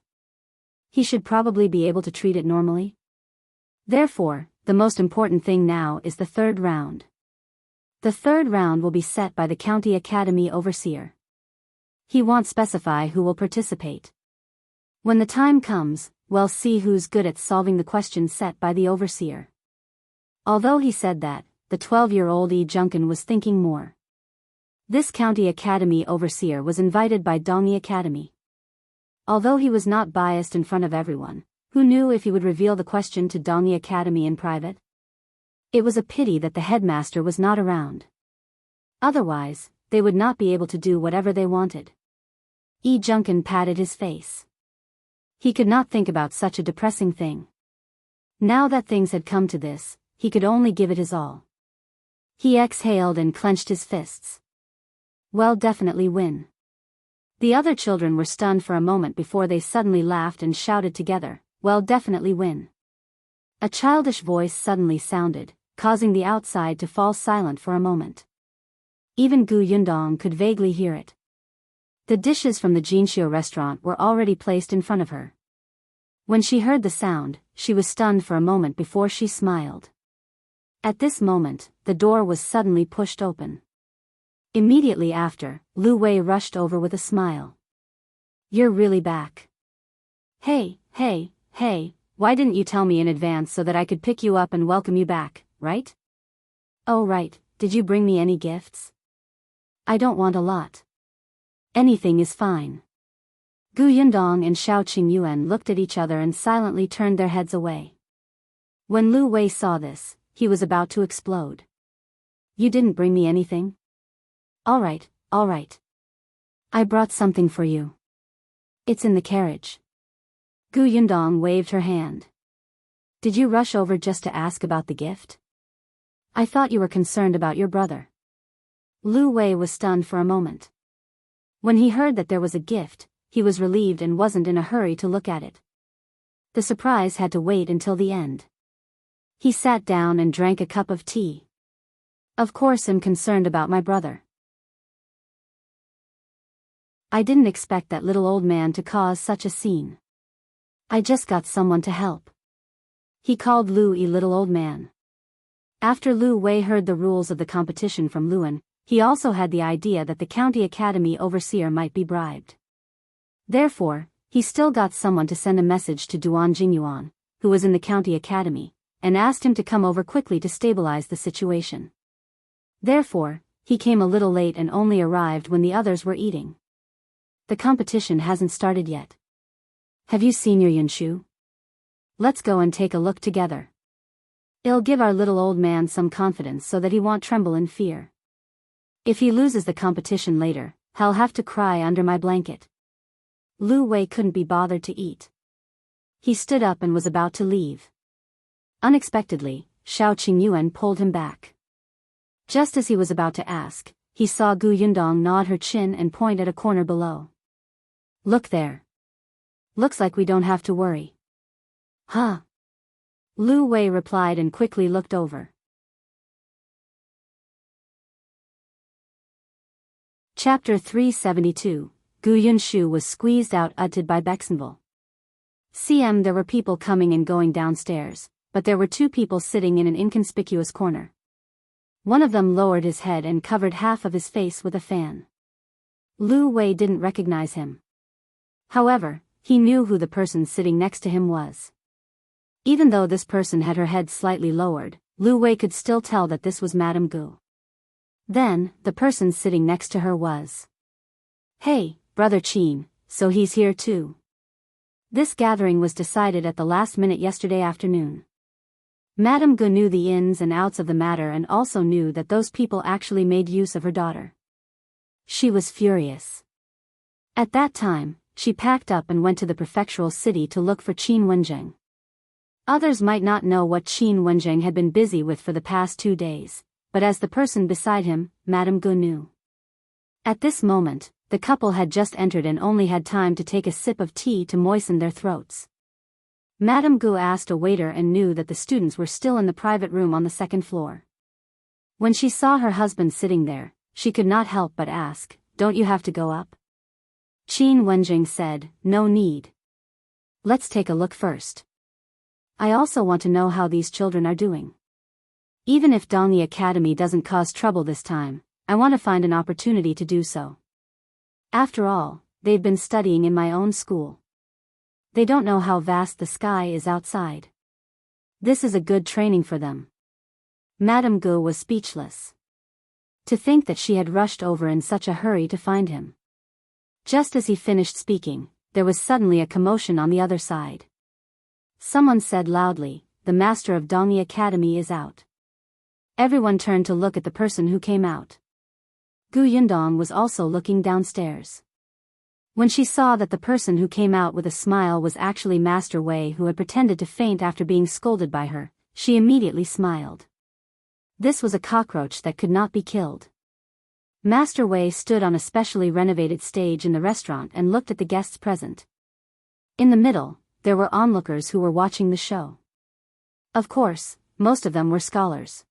He should probably be able to treat it normally. Therefore, the most important thing now is the third round. The third round will be set by the County Academy overseer. He won't specify who will participate. When the time comes, we'll see who's good at solving the questions set by the overseer. Although he said that, the 12-year-old Yi Junkin was thinking more. This County Academy overseer was invited by Dongyi Academy. Although he was not biased in front of everyone, who knew if he would reveal the question to Dongyi Academy in private? It was a pity that the headmaster was not around. Otherwise, they would not be able to do whatever they wanted. Yi Junkin patted his face. He could not think about such a depressing thing. Now that things had come to this, he could only give it his all. He exhaled and clenched his fists. Well, definitely win. The other children were stunned for a moment before they suddenly laughed and shouted together, well, definitely win. A childish voice suddenly sounded, causing the outside to fall silent for a moment. Even Gu Yundong could vaguely hear it. The dishes from the Jinxiu restaurant were already placed in front of her. When she heard the sound, she was stunned for a moment before she smiled. At this moment, the door was suddenly pushed open. Immediately after, Lu Wei rushed over with a smile. You're really back. Hey, why didn't you tell me in advance so that I could pick you up and welcome you back, right? Oh right, did you bring me any gifts? I don't want a lot. Anything is fine. Gu Yundong and Shao Qingyuan looked at each other and silently turned their heads away. When Lu Wei saw this, he was about to explode. You didn't bring me anything? All right. I brought something for you. It's in the carriage. Gu Yundong waved her hand. Did you rush over just to ask about the gift? I thought you were concerned about your brother. Lu Wei was stunned for a moment. When he heard that there was a gift, he was relieved and wasn't in a hurry to look at it. The surprise had to wait until the end. He sat down and drank a cup of tea. Of course I'm concerned about my brother. I didn't expect that little old man to cause such a scene. I just got someone to help. He called Lu Yi little old man. After Lu Wei heard the rules of the competition from Luan, he also had the idea that the county academy overseer might be bribed. Therefore, he still got someone to send a message to Duan Jingyuan, who was in the county academy, and asked him to come over quickly to stabilize the situation. Therefore, he came a little late and only arrived when the others were eating. The competition hasn't started yet. Have you seen your Yunshu? Let's go and take a look together. It'll give our little old man some confidence so that he won't tremble in fear. If he loses the competition later, he'll have to cry under my blanket. Lu Wei couldn't be bothered to eat. He stood up and was about to leave. Unexpectedly, Shao Qingyuan pulled him back. Just as he was about to ask, he saw Gu Yundong nod her chin and point at a corner below. Look there. Looks like we don't have to worry. Huh? Lu Wei replied and quickly looked over. Chapter 372, Gu Yunshu was squeezed out by Bexenville. There were people coming and going downstairs, but there were two people sitting in an inconspicuous corner. One of them lowered his head and covered half of his face with a fan. Lu Wei didn't recognize him. However, he knew who the person sitting next to him was. Even though this person had her head slightly lowered, Lu Wei could still tell that this was Madame Gu. Then, the person sitting next to her was. Hey, Brother Qin, so he's here too. This gathering was decided at the last minute yesterday afternoon. Madame Gu knew the ins and outs of the matter and also knew that those people actually made use of her daughter. She was furious. At that time, she packed up and went to the prefectural city to look for Qin Wenzheng. Others might not know what Qin Wenzheng had been busy with for the past 2 days, but as the person beside him, Madame Gu knew. At this moment, the couple had just entered and only had time to take a sip of tea to moisten their throats. Madame Gu asked a waiter and knew that the students were still in the private room on the second floor. When she saw her husband sitting there, she could not help but ask, "Don't you have to go up?" Qin Wenzheng said, "No need. Let's take a look first. I also want to know how these children are doing. Even if Dongyi Academy doesn't cause trouble this time, I want to find an opportunity to do so. After all, they've been studying in my own school. They don't know how vast the sky is outside. This is a good training for them." Madame Gu was speechless. To think that she had rushed over in such a hurry to find him. Just as he finished speaking, there was suddenly a commotion on the other side. Someone said loudly, "The master of Dongyi Academy is out." Everyone turned to look at the person who came out. Gu Yundong was also looking downstairs. When she saw that the person who came out with a smile was actually Master Wei, who had pretended to faint after being scolded by her, she immediately smiled. This was a cockroach that could not be killed. Master Wei stood on a specially renovated stage in the restaurant and looked at the guests present. In the middle, there were onlookers who were watching the show. Of course, most of them were scholars.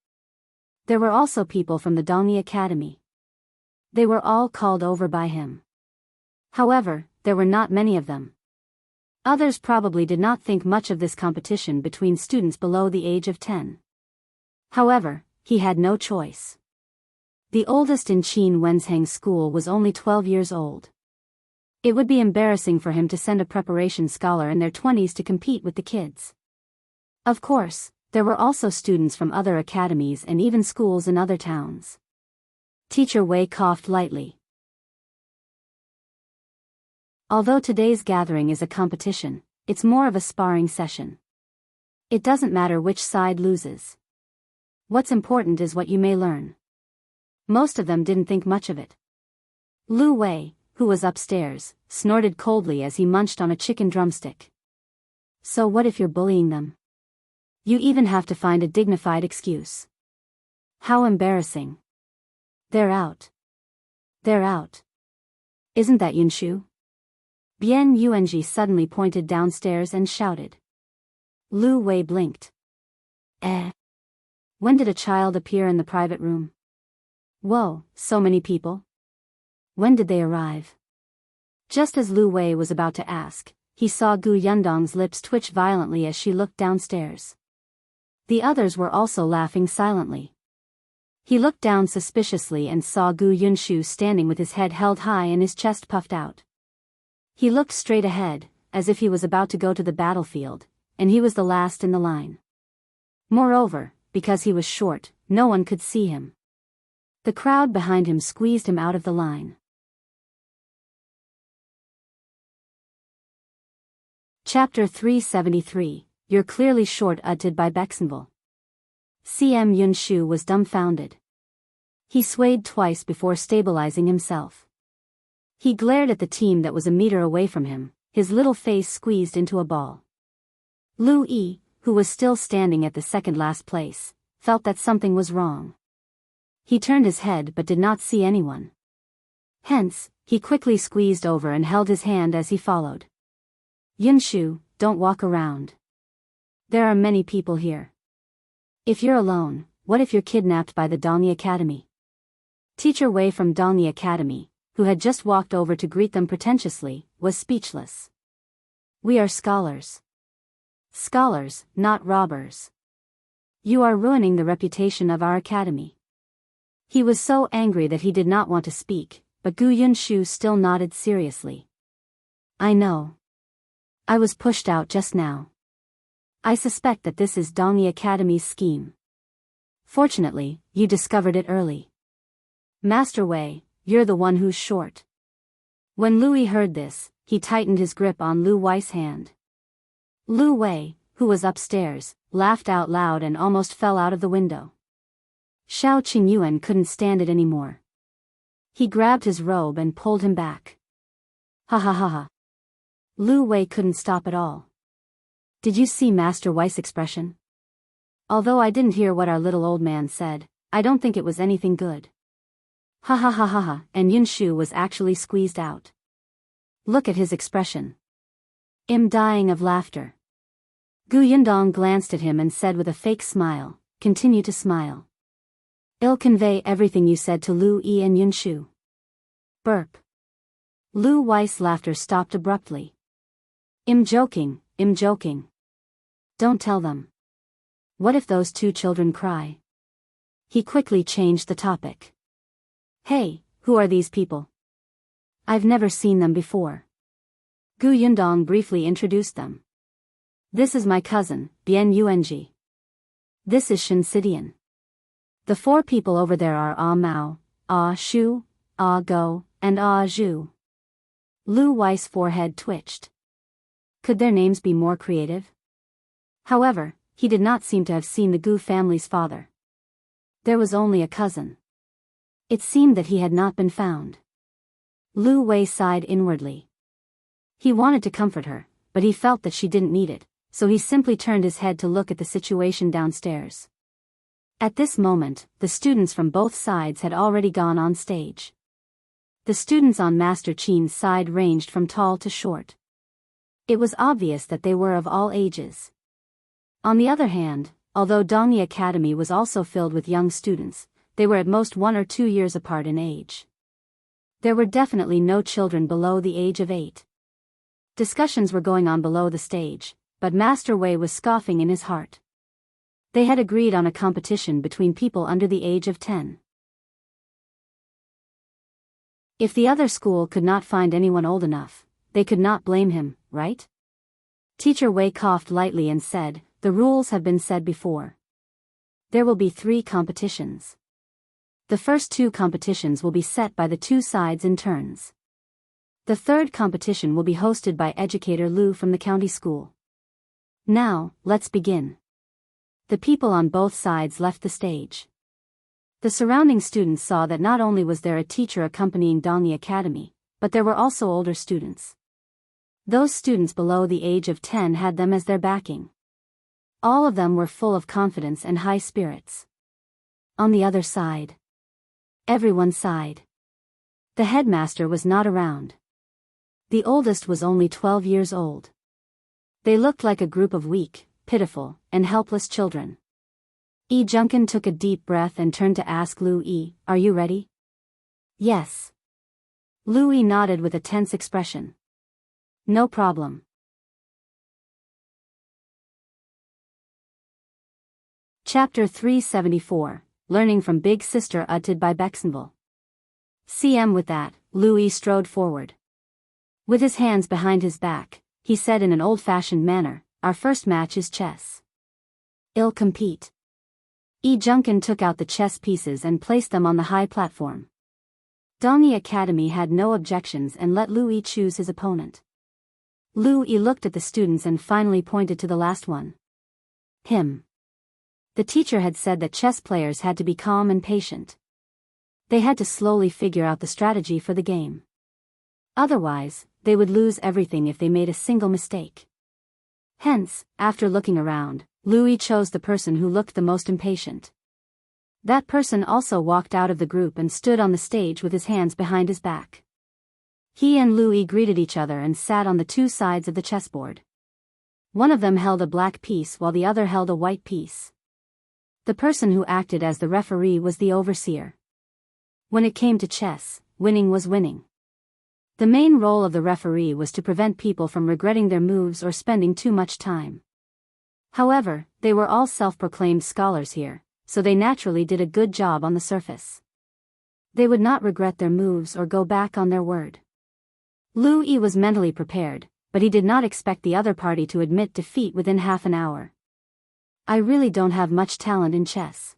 There were also people from the Dongyi Academy. They were all called over by him. However, there were not many of them. Others probably did not think much of this competition between students below the age of 10. However, he had no choice. The oldest in Qin Wenzheng school was only 12 years old. It would be embarrassing for him to send a preparation scholar in their 20s to compete with the kids. Of course, there were also students from other academies and even schools in other towns. Teacher Wei coughed lightly. Although today's gathering is a competition, it's more of a sparring session. It doesn't matter which side loses. What's important is what you may learn. Most of them didn't think much of it. Lu Wei, who was upstairs, snorted coldly as he munched on a chicken drumstick. So what if you're bullying them? You even have to find a dignified excuse. How embarrassing. They're out. They're out. Isn't that Yunshu? Bian Yuanji suddenly pointed downstairs and shouted. Lu Wei blinked. When did a child appear in the private room? Whoa, so many people? When did they arrive? Just as Lu Wei was about to ask, he saw Gu Yundong's lips twitch violently as she looked downstairs. The others were also laughing silently. He looked down suspiciously and saw Gu Yunshu standing with his head held high and his chest puffed out. He looked straight ahead, as if he was about to go to the battlefield, and he was the last in the line. Moreover, because he was short, no one could see him. The crowd behind him squeezed him out of the line. Chapter 373, You're clearly short-utted by Bexenville. CM Yunshu was dumbfounded. He swayed twice before stabilizing himself. He glared at the team that was a meter away from him, his little face squeezed into a ball. Lu Yi, who was still standing at the second-last place, felt that something was wrong. He turned his head but did not see anyone. Hence, he quickly squeezed over and held his hand as he followed. Yunshu, don't walk around. There are many people here. If you're alone, what if you're kidnapped by the Dongyi Academy? Teacher Wei from Dongyi Academy, who had just walked over to greet them pretentiously, was speechless. We are scholars. Scholars, not robbers. You are ruining the reputation of our academy. He was so angry that he did not want to speak, but Gu Yunshu still nodded seriously. I know. I was pushed out just now. I suspect that this is Dongyi Academy's scheme. Fortunately, you discovered it early. Master Wei, you're the one who's short. When Louis heard this, he tightened his grip on Lu Wei's hand. Lu Wei, who was upstairs, laughed out loud and almost fell out of the window. Shao Qingyuan couldn't stand it anymore. He grabbed his robe and pulled him back. Ha ha ha ha. Lu Wei couldn't stop at all. Did you see Master Wei's expression? Although I didn't hear what our little old man said, I don't think it was anything good. Ha ha ha ha ha, and Yunshu was actually squeezed out. Look at his expression. I'm dying of laughter. Gu Yundong glanced at him and said with a fake smile, continue to smile. I'll convey everything you said to Lu Yi and Yunshu. Burp. Lu Wei's laughter stopped abruptly. I'm joking, I'm joking. Don't tell them. What if those two children cry? He quickly changed the topic. Hey, who are these people? I've never seen them before. Gu Yundong briefly introduced them. This is my cousin, Bian Yuanji. This is Shinsidian. The four people over there are Ah Mao, Ah Shu, Ah Go, and Ah Zhu. Lu Wei's forehead twitched. Could their names be more creative? However, he did not seem to have seen the Gu family's father. There was only a cousin. It seemed that he had not been found. Lu Wei sighed inwardly. He wanted to comfort her, but he felt that she didn't need it, so he simply turned his head to look at the situation downstairs. At this moment, the students from both sides had already gone on stage. The students on Master Qin's side ranged from tall to short. It was obvious that they were of all ages. On the other hand, although Dongyi Academy was also filled with young students, they were at most 1 or 2 years apart in age. There were definitely no children below the age of 8. Discussions were going on below the stage, but Master Wei was scoffing in his heart. They had agreed on a competition between people under the age of 10. If the other school could not find anyone old enough, they could not blame him, right? Teacher Wei coughed lightly and said, the rules have been said before. There will be 3 competitions. The first 2 competitions will be set by the 2 sides in turns. The third competition will be hosted by educator Lu from the county school. Now, let's begin. The people on both sides left the stage. The surrounding students saw that not only was there a teacher accompanying Dong the academy, but there were also older students. Those students below the age of 10 had them as their backing. All of them were full of confidence and high spirits. On the other side, everyone sighed. The headmaster was not around. The oldest was only 12 years old. They looked like a group of weak, pitiful, and helpless children. Junkin took a deep breath and turned to ask Lu Yi, "Are you ready?" "Yes." Lu Yi nodded with a tense expression. "No problem." Chapter 374, Learning from Big Sister, edited by Bexenville. CM. With that, Lu Yi strode forward. With his hands behind his back, he said in an old-fashioned manner, "Our first match is chess. I'll compete." Junkin took out the chess pieces and placed them on the high platform. Dongyi Academy had no objections and let Lu Yi choose his opponent. Lu Yi looked at the students and finally pointed to the last one. Him. The teacher had said that chess players had to be calm and patient. They had to slowly figure out the strategy for the game. Otherwise, they would lose everything if they made a single mistake. Hence, after looking around, Lu Yi chose the person who looked the most impatient. That person also walked out of the group and stood on the stage with his hands behind his back. He and Lu Yi greeted each other and sat on the two sides of the chessboard. One of them held a black piece while the other held a white piece. The person who acted as the referee was the overseer. When it came to chess, winning was winning. The main role of the referee was to prevent people from regretting their moves or spending too much time. However, they were all self-proclaimed scholars here, so they naturally did a good job on the surface. They would not regret their moves or go back on their word. Lu Yi was mentally prepared, but he did not expect the other party to admit defeat within half an hour. "I really don't have much talent in chess.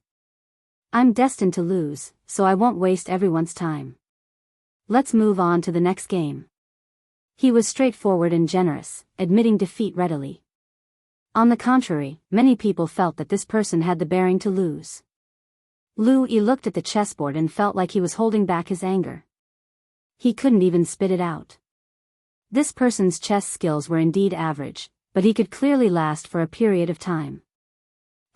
I'm destined to lose, so I won't waste everyone's time. Let's move on to the next game." He was straightforward and generous, admitting defeat readily. On the contrary, many people felt that this person had the bearing to lose. Lu Yi looked at the chessboard and felt like he was holding back his anger. He couldn't even spit it out. This person's chess skills were indeed average, but he could clearly last for a period of time.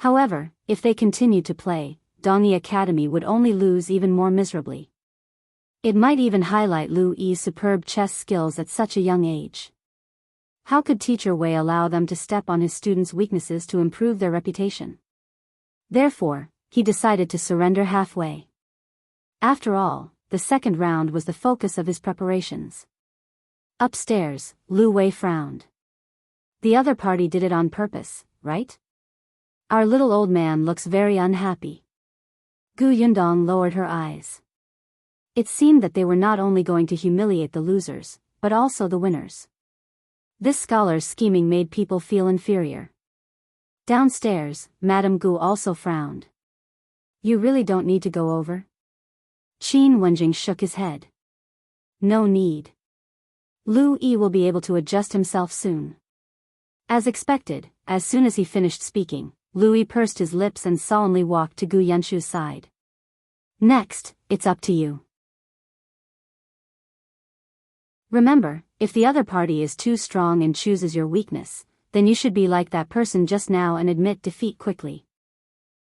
However, if they continued to play, Dongyi Academy would only lose even more miserably. It might even highlight Lu Yi's superb chess skills at such a young age. How could Teacher Wei allow them to step on his students' weaknesses to improve their reputation? Therefore, he decided to surrender halfway. After all, the second round was the focus of his preparations. Upstairs, Lu Wei frowned. The other party did it on purpose, right? Our little old man looks very unhappy. Yundong lowered her eyes. It seemed that they were not only going to humiliate the losers, but also the winners. This scholar's scheming made people feel inferior. Downstairs, Madame Gu also frowned. "You really don't need to go over?" Wenzheng shook his head. "No need. Lu Yi will be able to adjust himself soon." As expected, as soon as he finished speaking, Lu Yi pursed his lips and solemnly walked to Yunshu's side. "Next, it's up to you. Remember, if the other party is too strong and chooses your weakness, then you should be like that person just now and admit defeat quickly."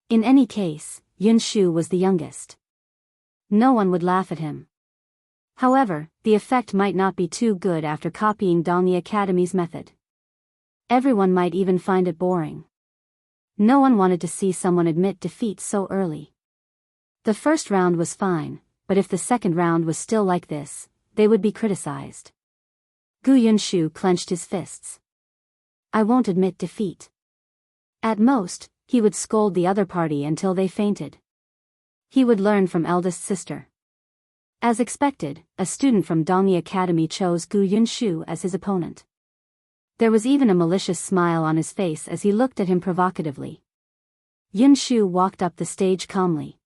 In any case, Yunshu was the youngest. No one would laugh at him. However, the effect might not be too good after copying Dongyi Academy's method. Everyone might even find it boring. No one wanted to see someone admit defeat so early. The first round was fine, but if the second round was still like this, they would be criticized. Yunshu clenched his fists. "I won't admit defeat." At most, he would scold the other party until they fainted. He would learn from eldest sister. As expected, a student from Dongyi Academy chose Yunshu as his opponent. There was even a malicious smile on his face as he looked at him provocatively. Yunshu walked up the stage calmly.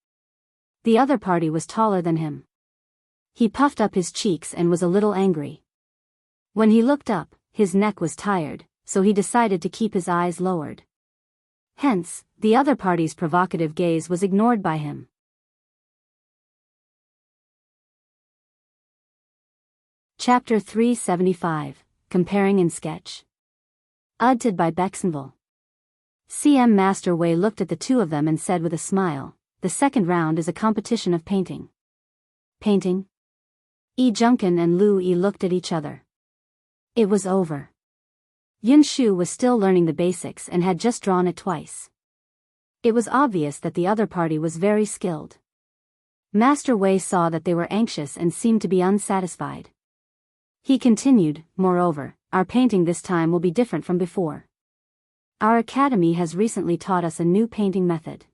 The other party was taller than him. He puffed up his cheeks and was a little angry. When he looked up, his neck was tired, so he decided to keep his eyes lowered. Hence, the other party's provocative gaze was ignored by him. Chapter 375, Comparing in Sketch. Audited by Bexenville. CM Master Wei looked at the two of them and said with a smile, "The second round is a competition of painting." Painting? Yi Junkin and Lu Yi looked at each other. It was over. Yunshu was still learning the basics and had just drawn it twice. It was obvious that the other party was very skilled. Master Wei saw that they were anxious and seemed to be unsatisfied. He continued, "Moreover, our painting this time will be different from before. Our academy has recently taught us a new painting method.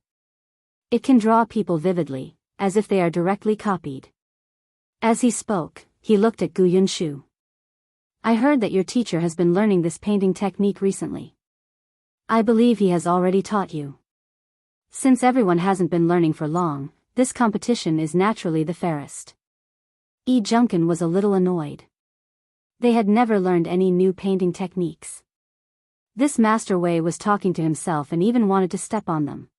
It can draw people vividly, as if they are directly copied." As he spoke, he looked at Yunshu. "I heard that your teacher has been learning this painting technique recently. I believe he has already taught you. Since everyone hasn't been learning for long, this competition is naturally the fairest." Yi Junkin was a little annoyed. They had never learned any new painting techniques. This Master Wei was talking to himself and even wanted to step on them.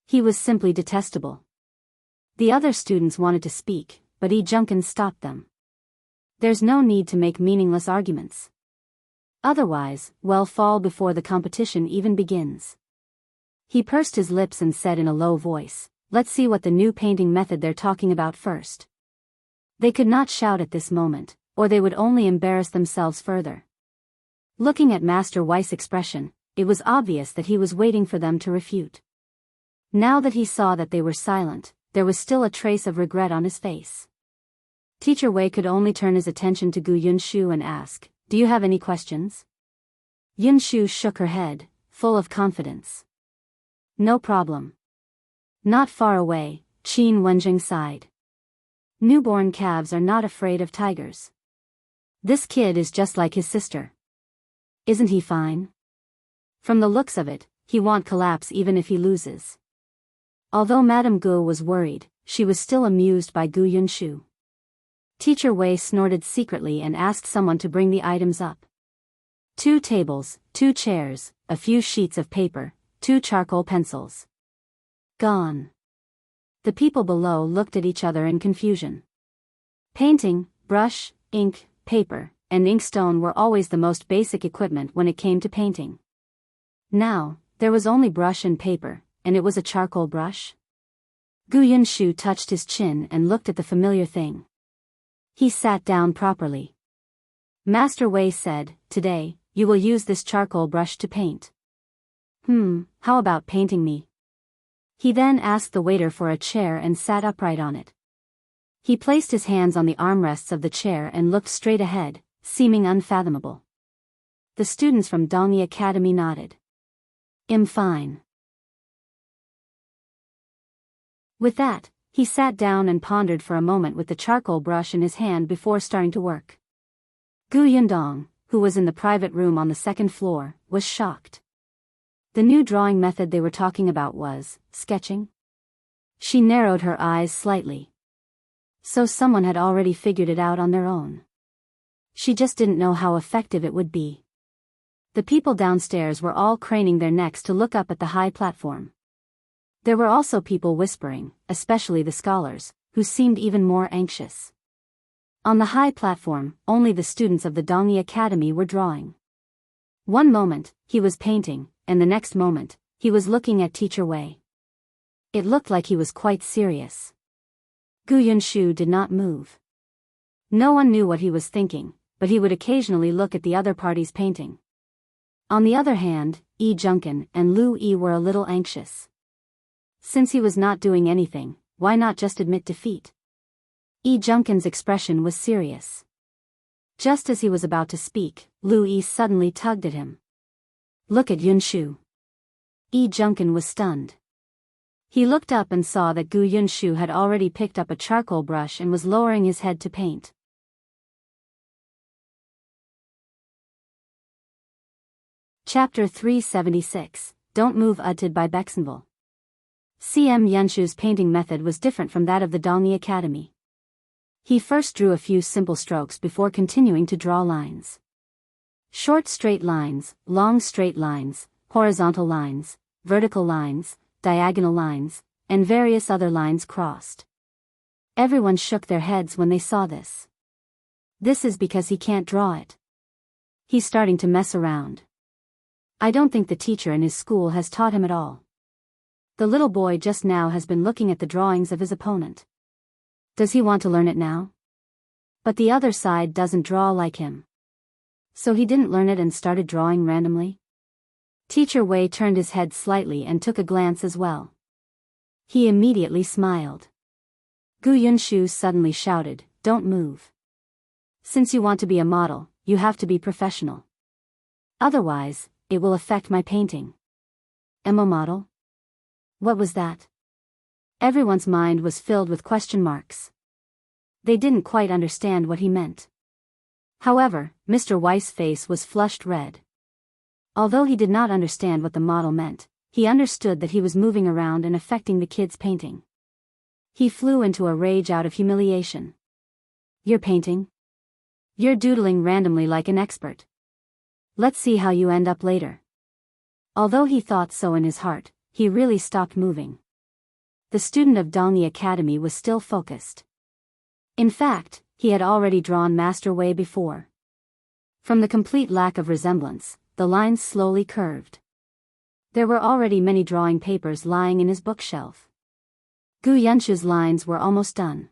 He was simply detestable. The other students wanted to speak, but Yi Junkin stopped them. There's no need to make meaningless arguments. Otherwise, we'll fall before the competition even begins. He pursed his lips and said in a low voice, "Let's see what the new painting method they're talking about first." They could not shout at this moment, or they would only embarrass themselves further. Looking at Master Wei's expression, it was obvious that he was waiting for them to refute. Now that he saw that they were silent, there was still a trace of regret on his face. Teacher Wei could only turn his attention to Yunshu and ask, "Do you have any questions?" Yunshu shook her head, full of confidence. "No problem." Not far away, Wenzheng sighed. "Newborn calves are not afraid of tigers. This kid is just like his sister. Isn't he fine? From the looks of it, he won't collapse even if he loses." Although Madame Gu was worried, she was still amused by Yunshu. Teacher Wei snorted secretly and asked someone to bring the items up. 2 tables, 2 chairs, a few sheets of paper, 2 charcoal pencils. Gone. The people below looked at each other in confusion. Painting, brush, ink, paper, and inkstone were always the most basic equipment when it came to painting. Now, there was only brush and paper, and it was a charcoal brush? Yunshu touched his chin and looked at the familiar thing. He sat down properly. Master Wei said, "Today, you will use this charcoal brush to paint. How about painting me?" He then asked the waiter for a chair and sat upright on it. He placed his hands on the armrests of the chair and looked straight ahead, seeming unfathomable. The students from Dongyi Academy nodded. Fine." With that, he sat down and pondered for a moment with the charcoal brush in his hand before starting to work. Yundong, who was in the private room on the second floor, was shocked. The new drawing method they were talking about was sketching. She narrowed her eyes slightly. So someone had already figured it out on their own. She just didn't know how effective it would be. The people downstairs were all craning their necks to look up at the high platform. There were also people whispering, especially the scholars, who seemed even more anxious. On the high platform, only the students of the Dongyi Academy were drawing. One moment, he was painting, and the next moment, he was looking at Teacher Wei. It looked like he was quite serious. Yunshu did not move. No one knew what he was thinking, but he would occasionally look at the other party's painting. On the other hand, Yi Junkin and Lu Yi were a little anxious. Since he was not doing anything, why not just admit defeat? Yi Junkin's expression was serious. Just as he was about to speak, Lu Yi suddenly tugged at him. "Look at Yunshu." Yi Junkin was stunned. He looked up and saw that Yunshu had already picked up a charcoal brush and was lowering his head to paint. Chapter 376, Don't Move. Audited by Bexenville. CM Yunshu's painting method was different from that of the Dongyi Academy. He first drew a few simple strokes before continuing to draw lines. Short straight lines, long straight lines, horizontal lines, vertical lines, diagonal lines, and various other lines crossed. Everyone shook their heads when they saw this. This is because he can't draw it. He's starting to mess around. I don't think the teacher in his school has taught him at all. The little boy just now has been looking at the drawings of his opponent. Does he want to learn it now? But the other side doesn't draw like him. So he didn't learn it and started drawing randomly? Teacher Wei turned his head slightly and took a glance as well. He immediately smiled. Yunshu suddenly shouted, "Don't move. Since you want to be a model, you have to be professional. Otherwise, it will affect my painting." Am a model? What was that? Everyone's mind was filled with question marks. They didn't quite understand what he meant. However, Mr. Weiss' face was flushed red. Although he did not understand what the model meant, he understood that he was moving around and affecting the kid's painting. He flew into a rage out of humiliation. "You're painting? You're doodling randomly like an expert. Let's see how you end up later." Although he thought so in his heart, he really stopped moving. The student of Dongyi Academy was still focused. In fact, he had already drawn Master Wei before. From the complete lack of resemblance, the lines slowly curved. There were already many drawing papers lying in his bookshelf. Yunshu's lines were almost done.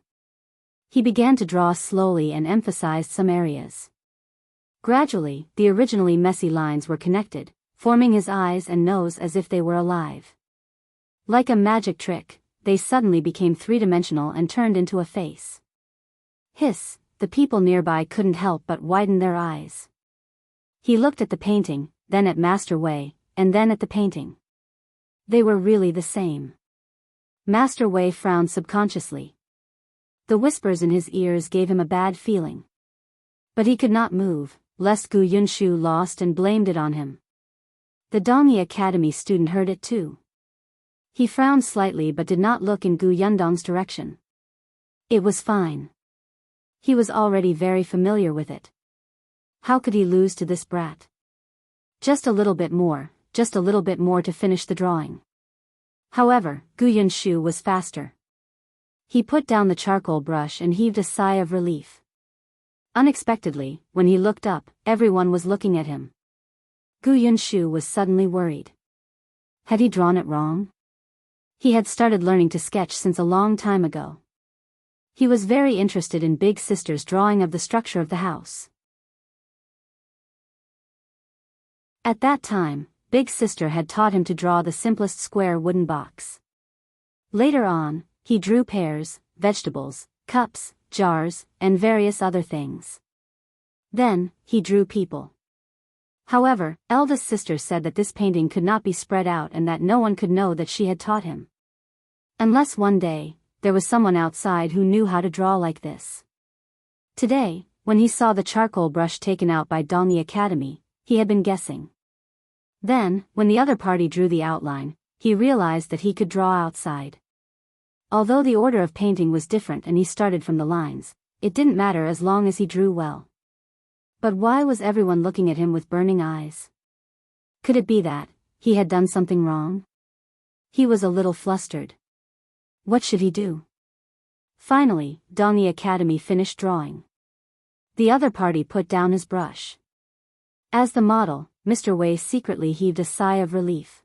He began to draw slowly and emphasized some areas. Gradually, the originally messy lines were connected, forming his eyes and nose as if they were alive. Like a magic trick, they suddenly became three-dimensional and turned into a face. Hiss, the people nearby couldn't help but widen their eyes. He looked at the painting, then at Master Wei, and then at the painting. They were really the same. Master Wei frowned subconsciously. The whispers in his ears gave him a bad feeling. But he could not move, lest Yunshu lost and blamed it on him. The Dongyi Academy student heard it too. He frowned slightly but did not look in Yundong's direction. It was fine. He was already very familiar with it. How could he lose to this brat? Just a little bit more to finish the drawing. However, Yunshu was faster. He put down the charcoal brush and heaved a sigh of relief. Unexpectedly, when he looked up, everyone was looking at him. Yunshu was suddenly worried. Had he drawn it wrong? He had started learning to sketch since a long time ago. He was very interested in Big Sister's drawing of the structure of the house. At that time, Big Sister had taught him to draw the simplest square wooden box. Later on, he drew pears, vegetables, cups, jars, and various other things. Then, he drew people. However, eldest sister said that this painting could not be spread out and that no one could know that she had taught him. Unless one day, there was someone outside who knew how to draw like this. Today, when he saw the charcoal brush taken out by Dongyi Academy, he had been guessing. Then, when the other party drew the outline, he realized that he could draw outside. Although the order of painting was different and he started from the lines, it didn't matter as long as he drew well. But why was everyone looking at him with burning eyes? Could it be that he had done something wrong? He was a little flustered. What should he do? Finally, Dongyi Academy finished drawing. The other party put down his brush. As the model, Mr. Wei secretly heaved a sigh of relief.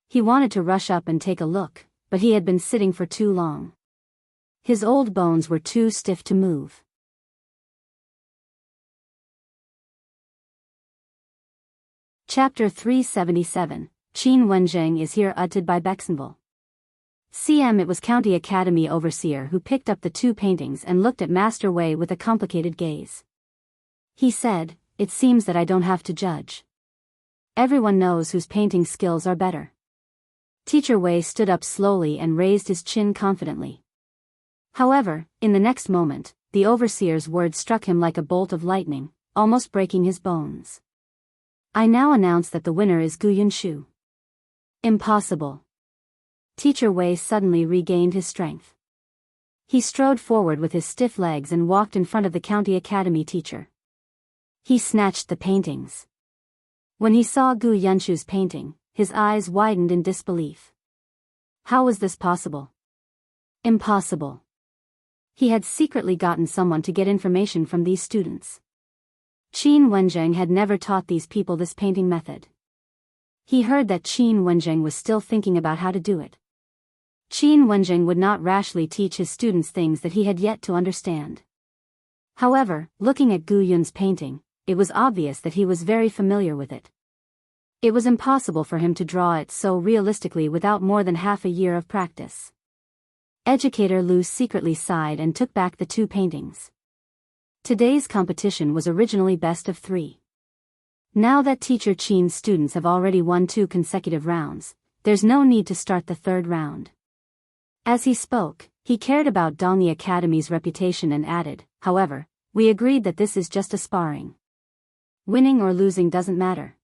He wanted to rush up and take a look, but he had been sitting for too long. His old bones were too stiff to move. Chapter 377, Qin Wenzheng is here uttered by Bexenville. It was County Academy overseer who picked up the two paintings and looked at Master Wei with a complicated gaze. He said, "It seems that I don't have to judge. Everyone knows whose painting skills are better." Teacher Wei stood up slowly and raised his chin confidently. However, in the next moment, the overseer's words struck him like a bolt of lightning, almost breaking his bones. "I now announce that the winner is Yunshu." Impossible. Teacher Wei suddenly regained his strength. He strode forward with his stiff legs and walked in front of the county academy teacher. He snatched the paintings. When he saw Yunshu's painting, his eyes widened in disbelief. How was this possible? Impossible. He had secretly gotten someone to get information from these students. Wenzheng had never taught these people this painting method. He heard that Wenzheng was still thinking about how to do it. Wenzheng would not rashly teach his students things that he had yet to understand. However, looking at Yun's painting, it was obvious that he was very familiar with it. It was impossible for him to draw it so realistically without more than half a year of practice. Educator Lu secretly sighed and took back the 2 paintings. Today's competition was originally best of 3. Now that teacher Qin's students have already won 2 consecutive rounds, there's no need to start the 3rd round. As he spoke, he cared about Dongyi Academy's reputation and added, however, we agreed that this is just a sparring. Winning or losing doesn't matter.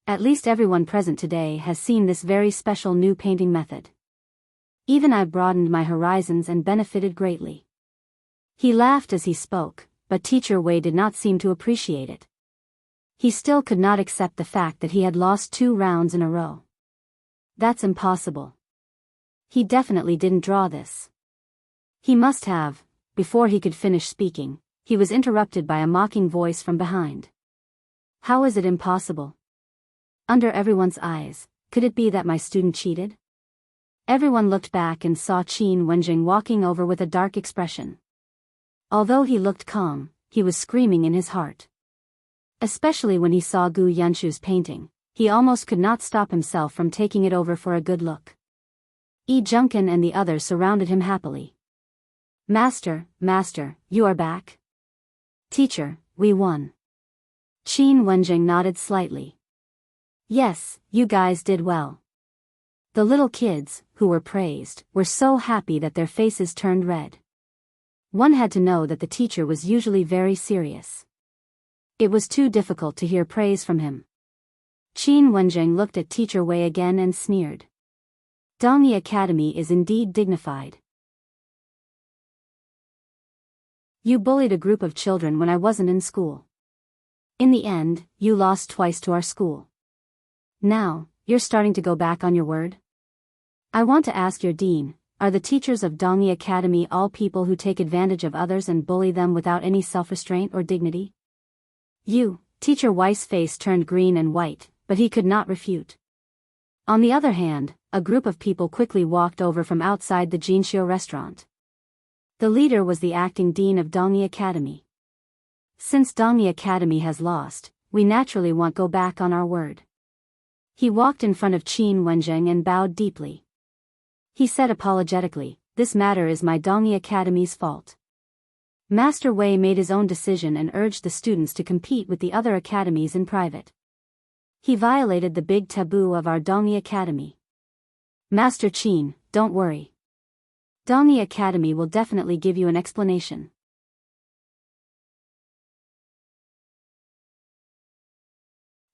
At least everyone present today has seen this very special new painting method. Even I've broadened my horizons and benefited greatly. He laughed as he spoke, but Teacher Wei did not seem to appreciate it. He still could not accept the fact that he had lost 2 rounds in a row. That's impossible. He definitely didn't draw this. He must have. Before he could finish speaking, he was interrupted by a mocking voice from behind. How is it impossible? Under everyone's eyes, could it be that my student cheated? Everyone looked back and saw Wenzheng walking over with a dark expression. Although he looked calm, he was screaming in his heart. Especially when he saw Yunshu's painting, he almost could not stop himself from taking it over for a good look. Junkin and the others surrounded him happily. Master, you are back? Teacher, we won. Wenzheng nodded slightly. Yes, you guys did well. The little kids, who were praised, were so happy that their faces turned red. One had to know that the teacher was usually very serious. It was too difficult to hear praise from him. Wenzheng looked at Teacher Wei again and sneered. Dongyi Academy is indeed dignified. You bullied a group of children when I wasn't in school. In the end, you lost twice to our school. Now, you're starting to go back on your word? I want to ask your dean, are the teachers of Dongyi Academy all people who take advantage of others and bully them without any self-restraint or dignity? Teacher Wei's face turned green and white, but he could not refute. On the other hand, a group of people quickly walked over from outside the Jinshu restaurant. The leader was the acting dean of Dongyi Academy. Since Dongyi Academy has lost, we naturally want go back on our word. He walked in front of Wenzheng and bowed deeply. He said apologetically, this matter is my Dongyi Academy's fault. Master Wei made his own decision and urged the students to compete with the other academies in private. He violated the big taboo of our Dongyi Academy. Master Qin, don't worry. Dongyi Academy will definitely give you an explanation.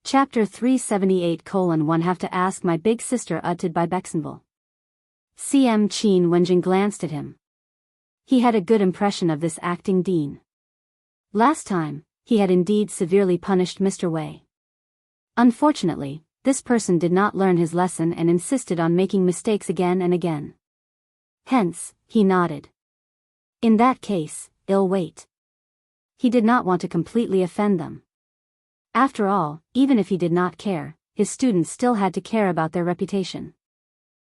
Chapter 378:1 Have to ask my big sister Eloped by Bexenville. CM Wenzheng glanced at him. He had a good impression of this acting dean. Last time, he had indeed severely punished Mr. Wei. Unfortunately, this person did not learn his lesson and insisted on making mistakes again and again. Hence, he nodded. In that case, ill wait. He did not want to completely offend them. After all, even if he did not care, his students still had to care about their reputation.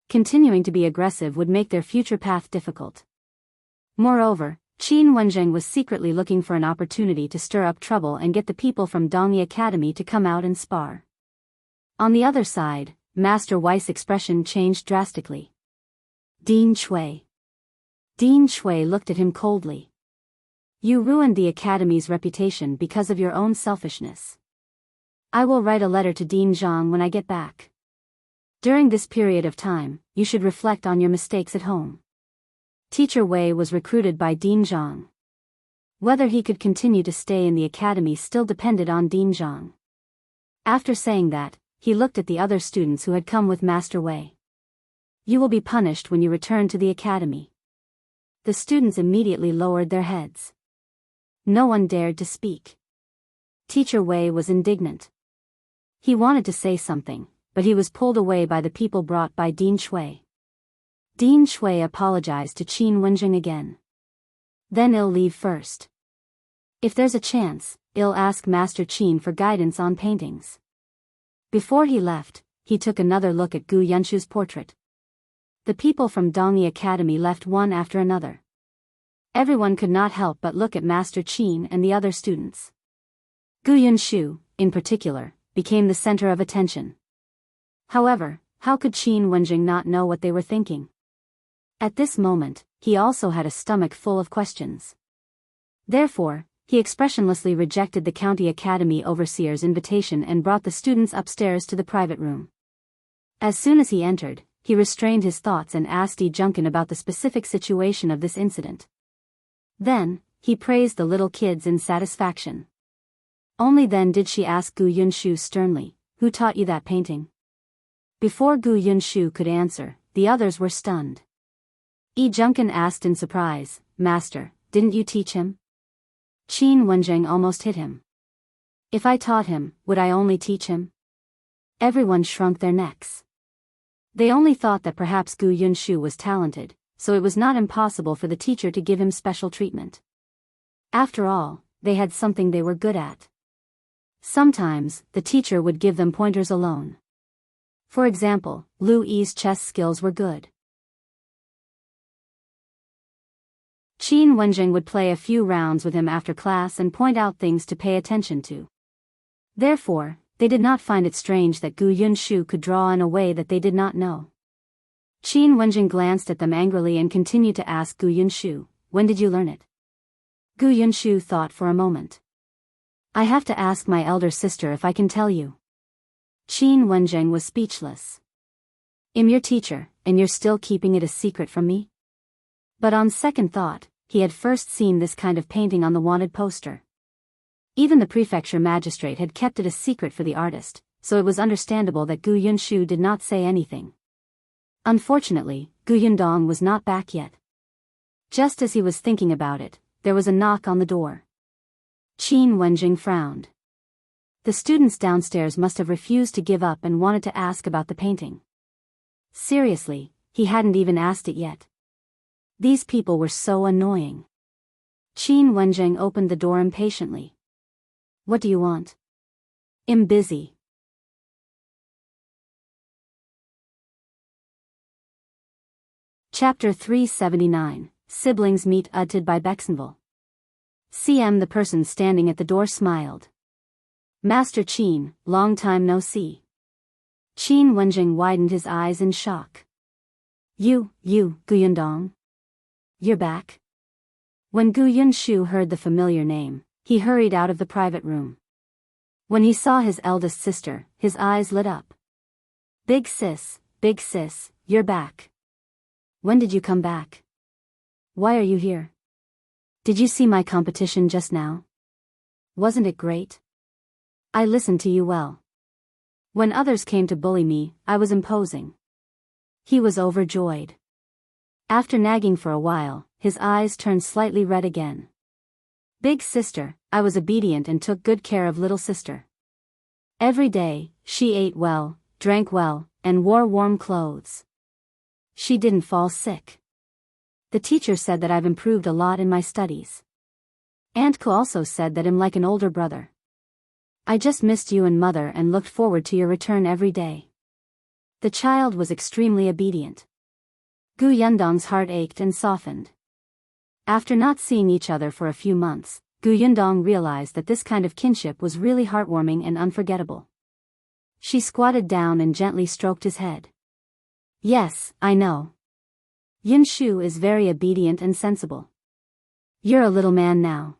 Continuing to be aggressive would make their future path difficult. Moreover, Wenzheng was secretly looking for an opportunity to stir up trouble and get the people from Dongyi Academy to come out and spar. On the other side, Master Wei's expression changed drastically. Dean Shui. Dean Shui looked at him coldly. You ruined the Academy's reputation because of your own selfishness. I will write a letter to Dean Jiang when I get back. During this period of time, you should reflect on your mistakes at home. Teacher Wei was recruited by Dean Jiang. Whether he could continue to stay in the academy still depended on Dean Jiang. After saying that, he looked at the other students who had come with Master Wei. You will be punished when you return to the academy. The students immediately lowered their heads. No one dared to speak. Teacher Wei was indignant. He wanted to say something, but he was pulled away by the people brought by Dean Shui. Dean Shui apologized to Qin Wenzheng again. Then I'll leave first. If there's a chance, I'll ask Master Qin for guidance on paintings. Before he left, he took another look at Gu Yunshu's portrait. The people from Dongyi Academy left one after another. Everyone could not help but look at Master Qin and the other students. Gu Yunshu, in particular, became the center of attention. However, how could Qin Wenzheng not know what they were thinking? At this moment, he also had a stomach full of questions. Therefore, he expressionlessly rejected the County Academy overseer's invitation and brought the students upstairs to the private room. As soon as he entered, he restrained his thoughts and asked Yi Junkin about the specific situation of this incident. Then, he praised the little kids in satisfaction. Only then did she ask Gu Yunshu sternly, "Who taught you that painting?" Before Gu Yunshu could answer, the others were stunned. Yi Junkin asked in surprise, "Master, didn't you teach him?" Qin Wenzheng almost hit him. "If I taught him, would I only teach him?" Everyone shrunk their necks. They only thought that perhaps Gu Yunshu was talented, so it was not impossible for the teacher to give him special treatment. After all, they had something they were good at. Sometimes, the teacher would give them pointers alone. For example, Lu Yi's chess skills were good. Qin Wenzheng would play a few rounds with him after class and point out things to pay attention to. Therefore, they did not find it strange that Gu Yunshu could draw in a way that they did not know. Qin Wenzheng glanced at them angrily and continued to ask Gu Yunshu, "When did you learn it?" Gu Yunshu thought for a moment. "I have to ask my elder sister if I can tell you." Qin Wenzheng was speechless. "I'm your teacher, and you're still keeping it a secret from me?" But on second thought, he had first seen this kind of painting on the wanted poster. Even the prefecture magistrate had kept it a secret for the artist, so it was understandable that Gu Yunshu did not say anything. Unfortunately, Gu Yundong was not back yet. Just as he was thinking about it, there was a knock on the door. Qin Wenzheng frowned. The students downstairs must have refused to give up and wanted to ask about the painting. Seriously, he hadn't even asked it yet. These people were so annoying. Qin Wenzheng opened the door impatiently. "What do you want?" "I'm busy." Chapter 379, Siblings Meet Udted by Bexenville. CM The person standing at the door smiled. "Master Qin, long time no see." Qin Wenzheng widened his eyes in shock. You, Gu Yundong? You're back?" When Gu Yunshu heard the familiar name, he hurried out of the private room. When he saw his eldest sister, his eyes lit up. Big sis, you're back. When did you come back? Why are you here? Did you see my competition just now? Wasn't it great? I listened to you well. When others came to bully me, I was imposing." He was overjoyed. After nagging for a while, his eyes turned slightly red again. "Big sister, I was obedient and took good care of little sister. Every day, she ate well, drank well, and wore warm clothes. She didn't fall sick. The teacher said that I've improved a lot in my studies. Aunt Ko also said that I'm like an older brother. I just missed you and mother and looked forward to your return every day." The child was extremely obedient. Gu Yundong's heart ached and softened. After not seeing each other for a few months, Gu Yundong realized that this kind of kinship was really heartwarming and unforgettable. She squatted down and gently stroked his head. "Yes, I know. Yunshu is very obedient and sensible. You're a little man now."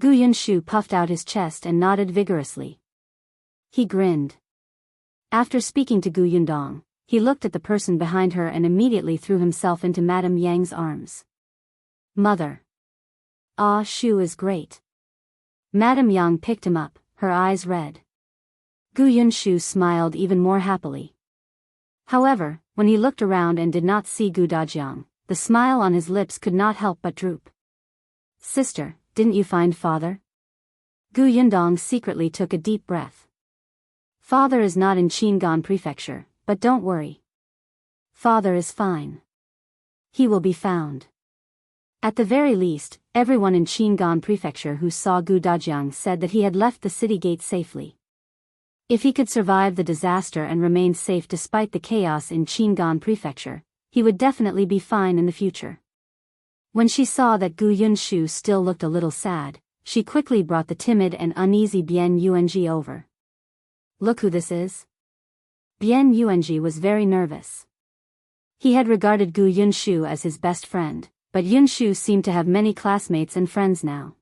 Gu Yunshu puffed out his chest and nodded vigorously. He grinned. After speaking to Gu Yundong, he looked at the person behind her and immediately threw himself into Madame Yang's arms. "Mother. Ah, Shu is great." Madame Yang picked him up, her eyes red. Gu Yunshu smiled even more happily. However, when he looked around and did not see Gu Dajiang, the smile on his lips could not help but droop. Sister, didn't you find father? Gu Yundong secretly took a deep breath. Father is not in Qingyuan Prefecture, but don't worry. Father is fine. He will be found. At the very least, everyone in Qingyuan Prefecture who saw Gu Dajiang said that he had left the city gate safely. If he could survive the disaster and remain safe despite the chaos in Qingyuan Prefecture, he would definitely be fine in the future. When she saw that Gu Yunshu still looked a little sad, she quickly brought the timid and uneasy Bian Yuanji over. Look who this is. Bian Yuanji was very nervous. He had regarded Gu Yunshu as his best friend, but Yunshu seemed to have many classmates and friends now.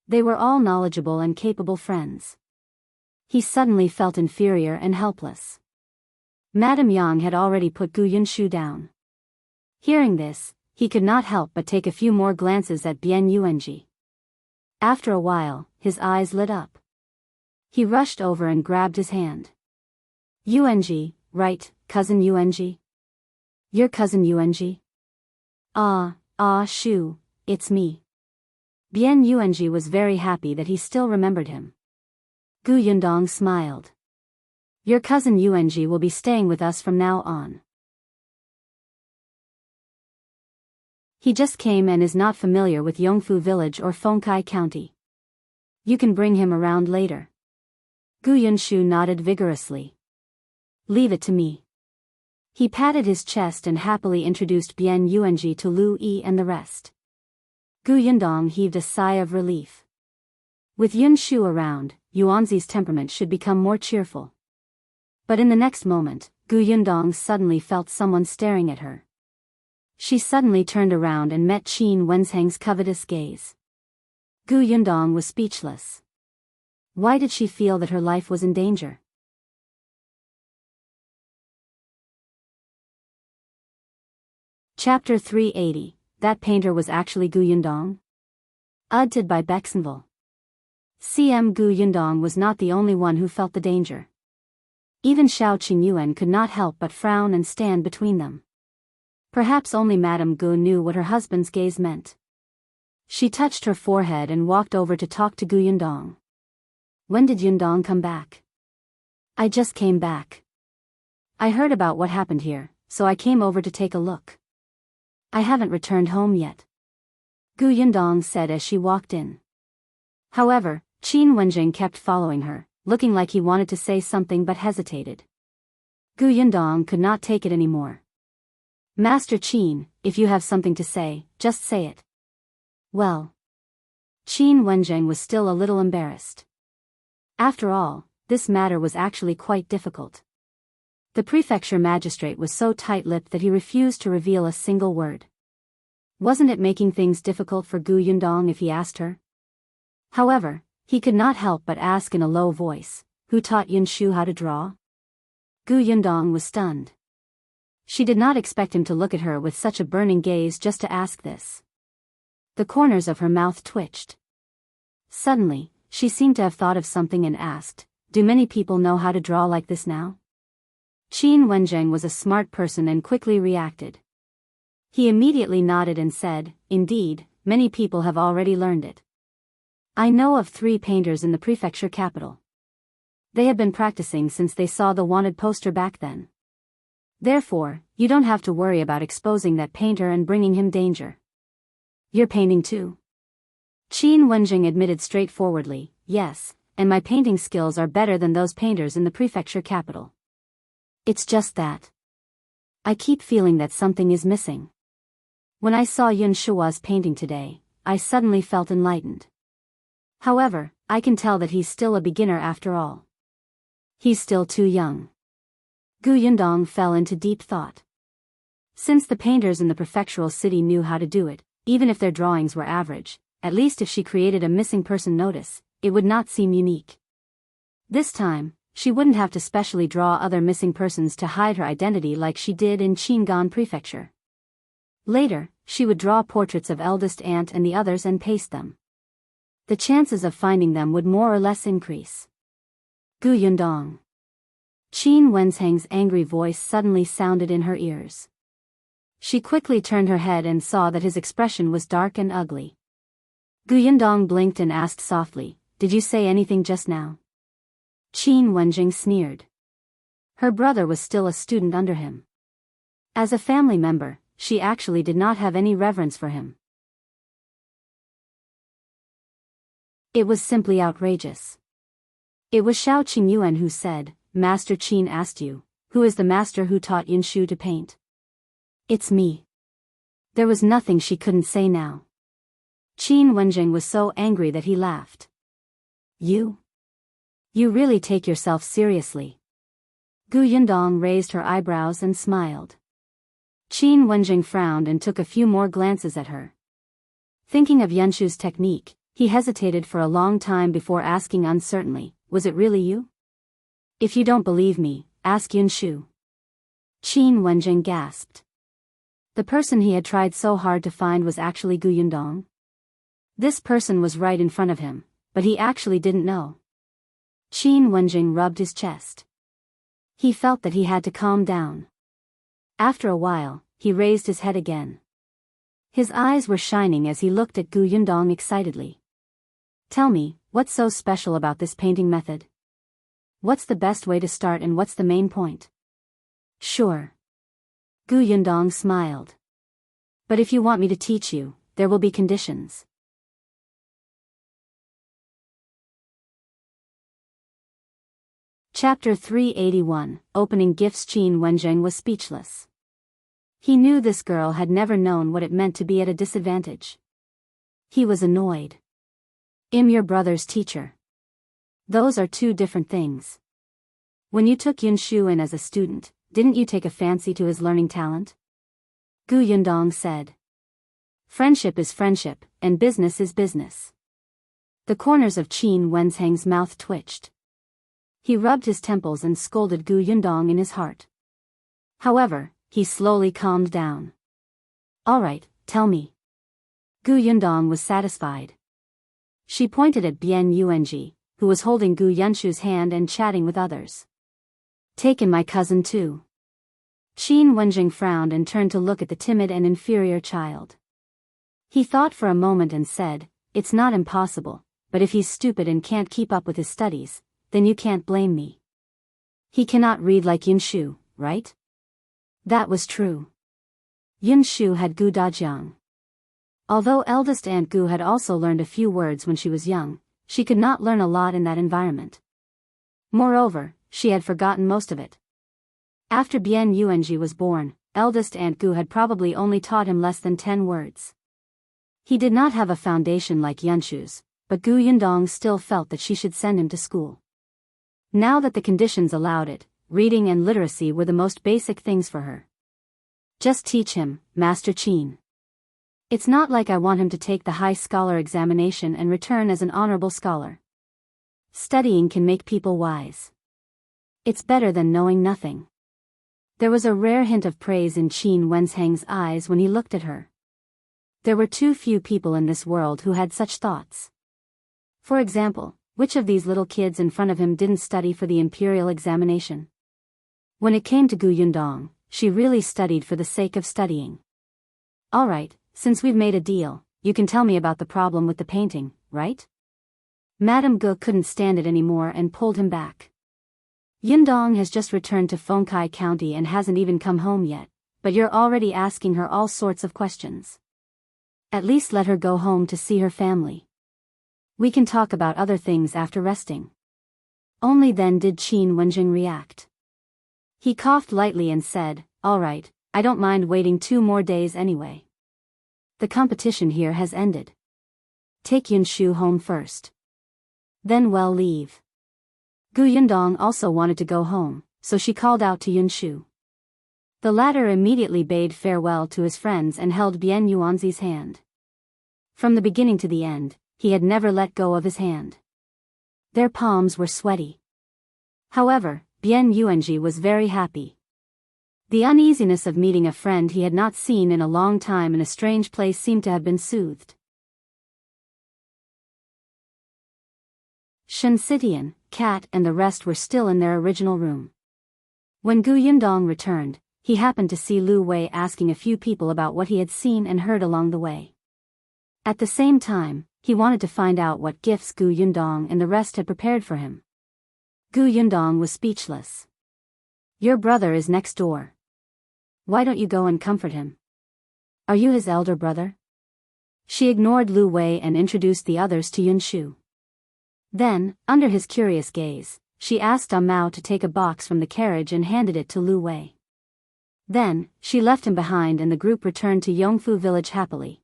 They were all knowledgeable and capable friends. He suddenly felt inferior and helpless. Madame Yang had already put Gu Yunshu down. Hearing this, he could not help but take a few more glances at Bian Yuanji. After a while, his eyes lit up. He rushed over and grabbed his hand. Yuanji, right, cousin Yuanji? Your cousin Yuanji? Shu, it's me. Bian Yuanji was very happy that he still remembered him. Gu Yundong smiled. Your cousin Yuanji will be staying with us from now on. He just came and is not familiar with Yongfu village or Fengkai county. You can bring him around later. Gu Yunshu nodded vigorously. Leave it to me. He patted his chest and happily introduced Bian Yuanji to Lu Yi and the rest. Gu Yundong heaved a sigh of relief. With Yunshu around, Yuanzi's temperament should become more cheerful. But in the next moment, Gu Yundong suddenly felt someone staring at her. She suddenly turned around and met Qin Wenzheng's covetous gaze. Gu Yundong was speechless. Why did she feel that her life was in danger? Chapter 380, That painter was actually Gu Yundong? Edited by Bexenville. CM Gu Yundong was not the only one who felt the danger. Even Shao Qingyuan could not help but frown and stand between them. Perhaps only Madame Gu knew what her husband's gaze meant. She touched her forehead and walked over to talk to Gu Yundong. When did Yundong come back? I just came back. I heard about what happened here, so I came over to take a look. I haven't returned home yet. Gu Yundong said as she walked in. However, Qin Wenzheng kept following her, looking like he wanted to say something but hesitated. Gu Yundong could not take it anymore. Master Qin, if you have something to say, just say it. Well. Qin Wenzheng was still a little embarrassed. After all, this matter was actually quite difficult. The prefecture magistrate was so tight-lipped that he refused to reveal a single word. Wasn't it making things difficult for Gu Yundong if he asked her? However, he could not help but ask in a low voice, who taught Yunshu how to draw? Gu Yundong was stunned. She did not expect him to look at her with such a burning gaze just to ask this. The corners of her mouth twitched. Suddenly, she seemed to have thought of something and asked, do many people know how to draw like this now? Qin Wenzheng was a smart person and quickly reacted. He immediately nodded and said, indeed, many people have already learned it. I know of 3 painters in the prefecture capital. They have been practicing since they saw the wanted poster back then. Therefore, you don't have to worry about exposing that painter and bringing him danger. You're painting too? Qin Wenzheng admitted straightforwardly, yes, and my painting skills are better than those painters in the prefecture capital. It's just that I keep feeling that something is missing. When I saw Yunshu's painting today, I suddenly felt enlightened. However, I can tell that he's still a beginner after all. He's still too young. Gu Yundong fell into deep thought. Since the painters in the prefectural city knew how to do it, even if their drawings were average, at least if she created a missing person notice, it would not seem unique. This time, she wouldn't have to specially draw other missing persons to hide her identity like she did in Qingyuan Prefecture. Later, she would draw portraits of eldest aunt and the others and paste them. The chances of finding them would more or less increase. Gu Yundong. Qin Wenzheng's angry voice suddenly sounded in her ears. She quickly turned her head and saw that his expression was dark and ugly. Yundong blinked and asked softly, "Did you say anything just now?" Wenzheng sneered. Her brother was still a student under him. As a family member, she actually did not have any reverence for him. It was simply outrageous. It was Shao Qingyuan who said, "Master Qin asked you, who is the master who taught Yunshu to paint?" "It's me." There was nothing she couldn't say now. Wenzheng was so angry that he laughed. You really take yourself seriously." Yundong raised her eyebrows and smiled. Wenzheng frowned and took a few more glances at her. Thinking of Yunshu's technique, he hesitated for a long time before asking uncertainly, "Was it really you?" "If you don't believe me, ask Yunshu." Wenzheng gasped. The person he had tried so hard to find was actually Yundong. This person was right in front of him, but he actually didn't know. Wenzheng rubbed his chest. He felt that he had to calm down. After a while, he raised his head again. His eyes were shining as he looked at Yundong excitedly. "Tell me, what's so special about this painting method? What's the best way to start and what's the main point?" "Sure." Yundong smiled. "But if you want me to teach you, there will be conditions." Chapter 381, Opening Gifts. Wenzheng was speechless. He knew this girl had never known what it meant to be at a disadvantage. He was annoyed. "I'm your brother's teacher. Those are two different things. When you took Yunshu in as a student, didn't you take a fancy to his learning talent?" Yundong said. "Friendship is friendship, and business is business." The corners of Wenzheng's mouth twitched. He rubbed his temples and scolded Yundong in his heart. However, he slowly calmed down. "All right, tell me." Yundong was satisfied. She pointed at Yuanji, who was holding Yunshu's hand and chatting with others. "Taken my cousin too." Wenzheng frowned and turned to look at the timid and inferior child. He thought for a moment and said, "It's not impossible, but if he's stupid and can't keep up with his studies, then you can't blame me. He cannot read like Yunshu, right?" That was true. Yunshu had Jiang. Although eldest Aunt Gu had also learned a few words when she was young, she could not learn a lot in that environment. Moreover, she had forgotten most of it. After Yuanji was born, eldest Aunt Gu had probably only taught him less than 10 words. He did not have a foundation like Yunshu's, but Yundong still felt that she should send him to school. Now that the conditions allowed it, reading and literacy were the most basic things for her. "Just teach him, Master Qin. It's not like I want him to take the high scholar examination and return as an honorable scholar. Studying can make people wise. It's better than knowing nothing." There was a rare hint of praise in Wenzheng's eyes when he looked at her. There were too few people in this world who had such thoughts. For example, which of these little kids in front of him didn't study for the imperial examination? When it came to Yundong, she really studied for the sake of studying. "All right, since we've made a deal, you can tell me about the problem with the painting, right?" Madame Gu couldn't stand it anymore and pulled him back. "Yundong has just returned to Fengkai County and hasn't even come home yet, but you're already asking her all sorts of questions. At least let her go home to see her family. We can talk about other things after resting." Only then did Wenzheng react. He coughed lightly and said, "All right, I don't mind waiting 2 more days anyway. The competition here has ended. Take Yunshu home first. Then well leave." Yundong also wanted to go home, so she called out to Yunshu. The latter immediately bade farewell to his friends and held Yuanzi's hand. From the beginning to the end, he had never let go of his hand. Their palms were sweaty. However, Yuanji was very happy. The uneasiness of meeting a friend he had not seen in a long time in a strange place seemed to have been soothed. Shenxitian, Cat and the rest were still in their original room. When Yundong returned, he happened to see Lu Wei asking a few people about what he had seen and heard along the way. At the same time, he wanted to find out what gifts Gu Yundong and the rest had prepared for him. Gu Yundong was speechless. "Your brother is next door. Why don't you go and comfort him? Are you his elder brother?" She ignored Lu Wei and introduced the others to Yunshu. Then, under his curious gaze, she asked Mao to take a box from the carriage and handed it to Lu Wei. Then, she left him behind and the group returned to Yongfu village happily.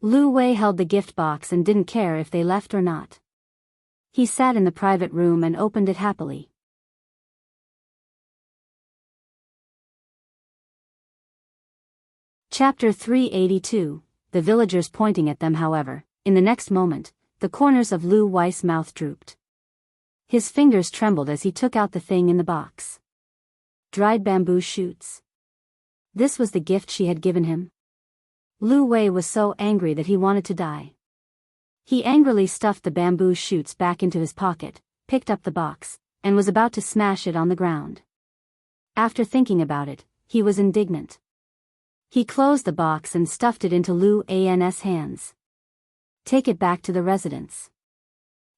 Lu Wei held the gift box and didn't care if they left or not. He sat in the private room and opened it happily. Chapter 382, the villagers pointing at them. However, in the next moment, the corners of Lu Wei's mouth drooped. His fingers trembled as he took out the thing in the box. Dried bamboo shoots. This was the gift she had given him. Lu Wei was so angry that he wanted to die. He angrily stuffed the bamboo shoots back into his pocket, picked up the box, and was about to smash it on the ground. After thinking about it, he was indignant. He closed the box and stuffed it into Lu An's hands. "Take it back to the residence.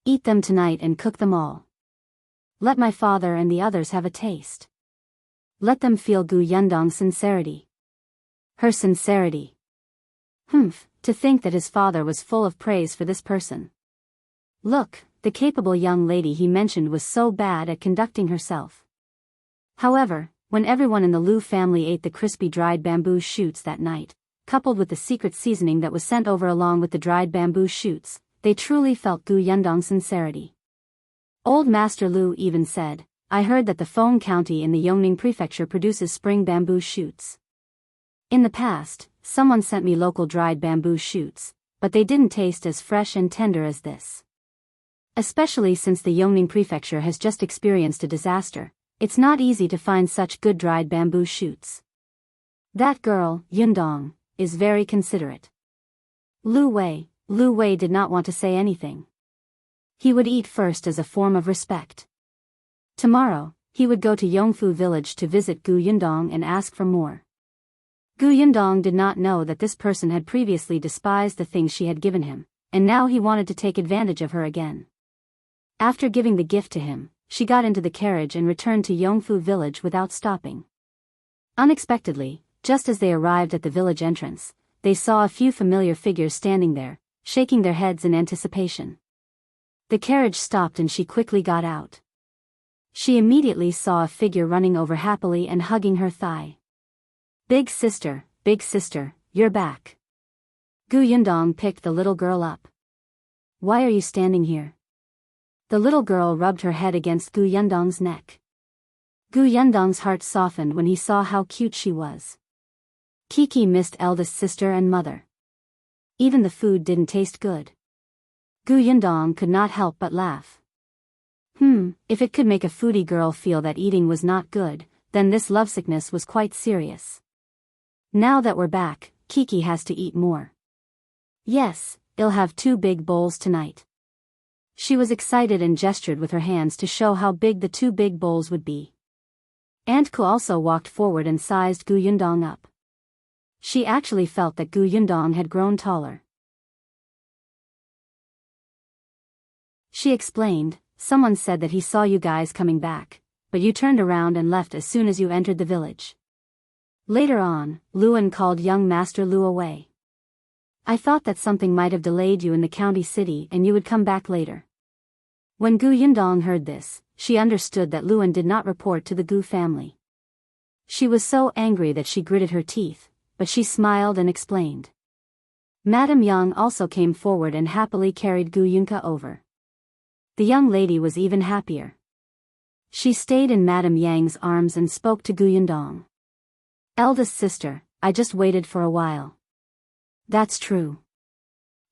Eat them tonight and cook them all. Let my father and the others have a taste. Let them feel Gu Yundong's sincerity. Her sincerity. To think that his father was full of praise for this person. Look, the capable young lady he mentioned was so bad at conducting herself." However, when everyone in the Lu family ate the crispy dried bamboo shoots that night, coupled with the secret seasoning that was sent over along with the dried bamboo shoots, they truly felt Gu Yundong's sincerity. Old Master Lu even said, "I heard that the Feng County in the Yongning Prefecture produces spring bamboo shoots. In the past, someone sent me local dried bamboo shoots, but they didn't taste as fresh and tender as this. Especially since the Yongning Prefecture has just experienced a disaster, it's not easy to find such good dried bamboo shoots. That girl, Yundong, is very considerate." Lu Wei did not want to say anything. He would eat first as a form of respect. Tomorrow, he would go to Yongfu village to visit Gu Yundong and ask for more. Gu Yundong did not know that this person had previously despised the things she had given him, and now he wanted to take advantage of her again. After giving the gift to him, she got into the carriage and returned to Yongfu village without stopping. Unexpectedly, just as they arrived at the village entrance, they saw a few familiar figures standing there, shaking their heads in anticipation. The carriage stopped and she quickly got out. She immediately saw a figure running over happily and hugging her thigh. Big sister, you're back." Gu Yundong picked the little girl up. "Why are you standing here?" The little girl rubbed her head against Gu Yundong's neck. Gu Yundong's heart softened when he saw how cute she was. Kiki missed eldest sister and mother. Even the food didn't taste good. Gu Yundong could not help but laugh. If it could make a foodie girl feel that eating was not good, then this lovesickness was quite serious. Now that we're back, Kiki has to eat more. Yes, I'll have 2 big bowls tonight. She was excited and gestured with her hands to show how big the 2 big bowls would be. Aunt Ku also walked forward and sized Gu Yundong up. She actually felt that Gu Yundong had grown taller. She explained, "Someone said that he saw you guys coming back, but you turned around and left as soon as you entered the village." Later on, Luan called young Master Lu away. "I thought that something might have delayed you in the county city and you would come back later." When Gu Yundong heard this, she understood that Luan did not report to the Gu family. She was so angry that she gritted her teeth, but she smiled and explained. Madame Yang also came forward and happily carried Gu Yunka over. The young lady was even happier. She stayed in Madame Yang's arms and spoke to Gu Yundong. "Eldest sister, I just waited for a while." "That's true.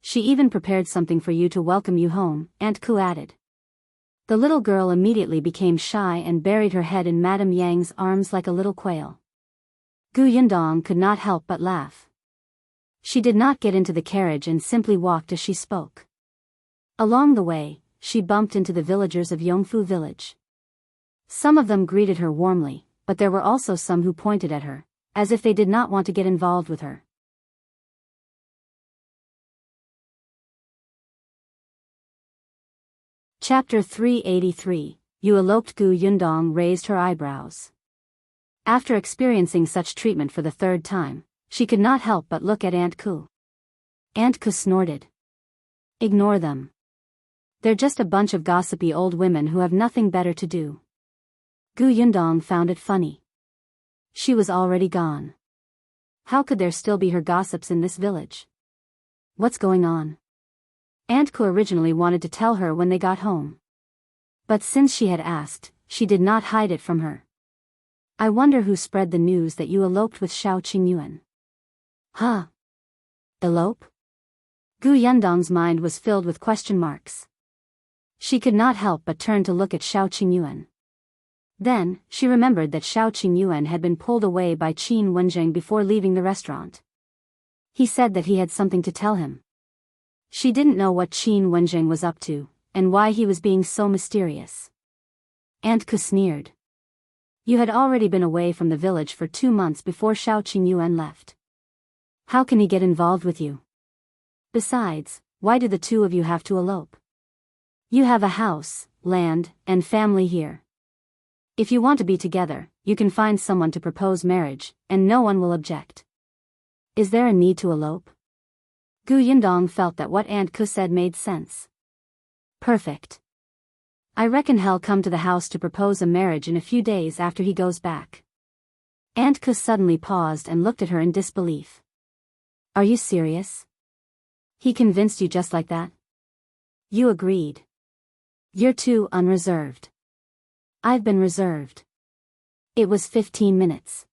She even prepared something for you to welcome you home," Aunt Ku added. The little girl immediately became shy and buried her head in Madame Yang's arms like a little quail. Gu Yundong could not help but laugh. She did not get into the carriage and simply walked as she spoke. Along the way, she bumped into the villagers of Yongfu village. Some of them greeted her warmly, but there were also some who pointed at her, as if they did not want to get involved with her. Chapter 383, You Eloped. Yundong raised her eyebrows. After experiencing such treatment for the third time, she could not help but look at Aunt Ku. Aunt Ku snorted. Ignore them. They're just a bunch of gossipy old women who have nothing better to do. Yundong found it funny. She was already gone. How could there still be her gossips in this village? What's going on? Aunt Ku originally wanted to tell her when they got home. But since she had asked, she did not hide it from her. I wonder who spread the news that you eloped with Shao Qingyuan. Huh? Elope? Yundong's mind was filled with question marks. She could not help but turn to look at Shao Qingyuan. Then, she remembered that Shao Qingyuan had been pulled away by Wenzheng before leaving the restaurant. He said that he had something to tell him. She didn't know what Wenzheng was up to, and why he was being so mysterious. Aunt Ku sneered. You had already been away from the village for 2 months before Shao Qingyuan left. How can he get involved with you? Besides, why do the two of you have to elope? You have a house, land, and family here. If you want to be together, you can find someone to propose marriage, and no one will object. Is there a need to elope? Yundong felt that what Aunt Ku said made sense. Perfect. I reckon he'll come to the house to propose a marriage in a few days after he goes back. Aunt Ku suddenly paused and looked at her in disbelief. Are you serious? He convinced you just like that? You agreed. You're too unreserved. I've been reserved. It was 15 minutes.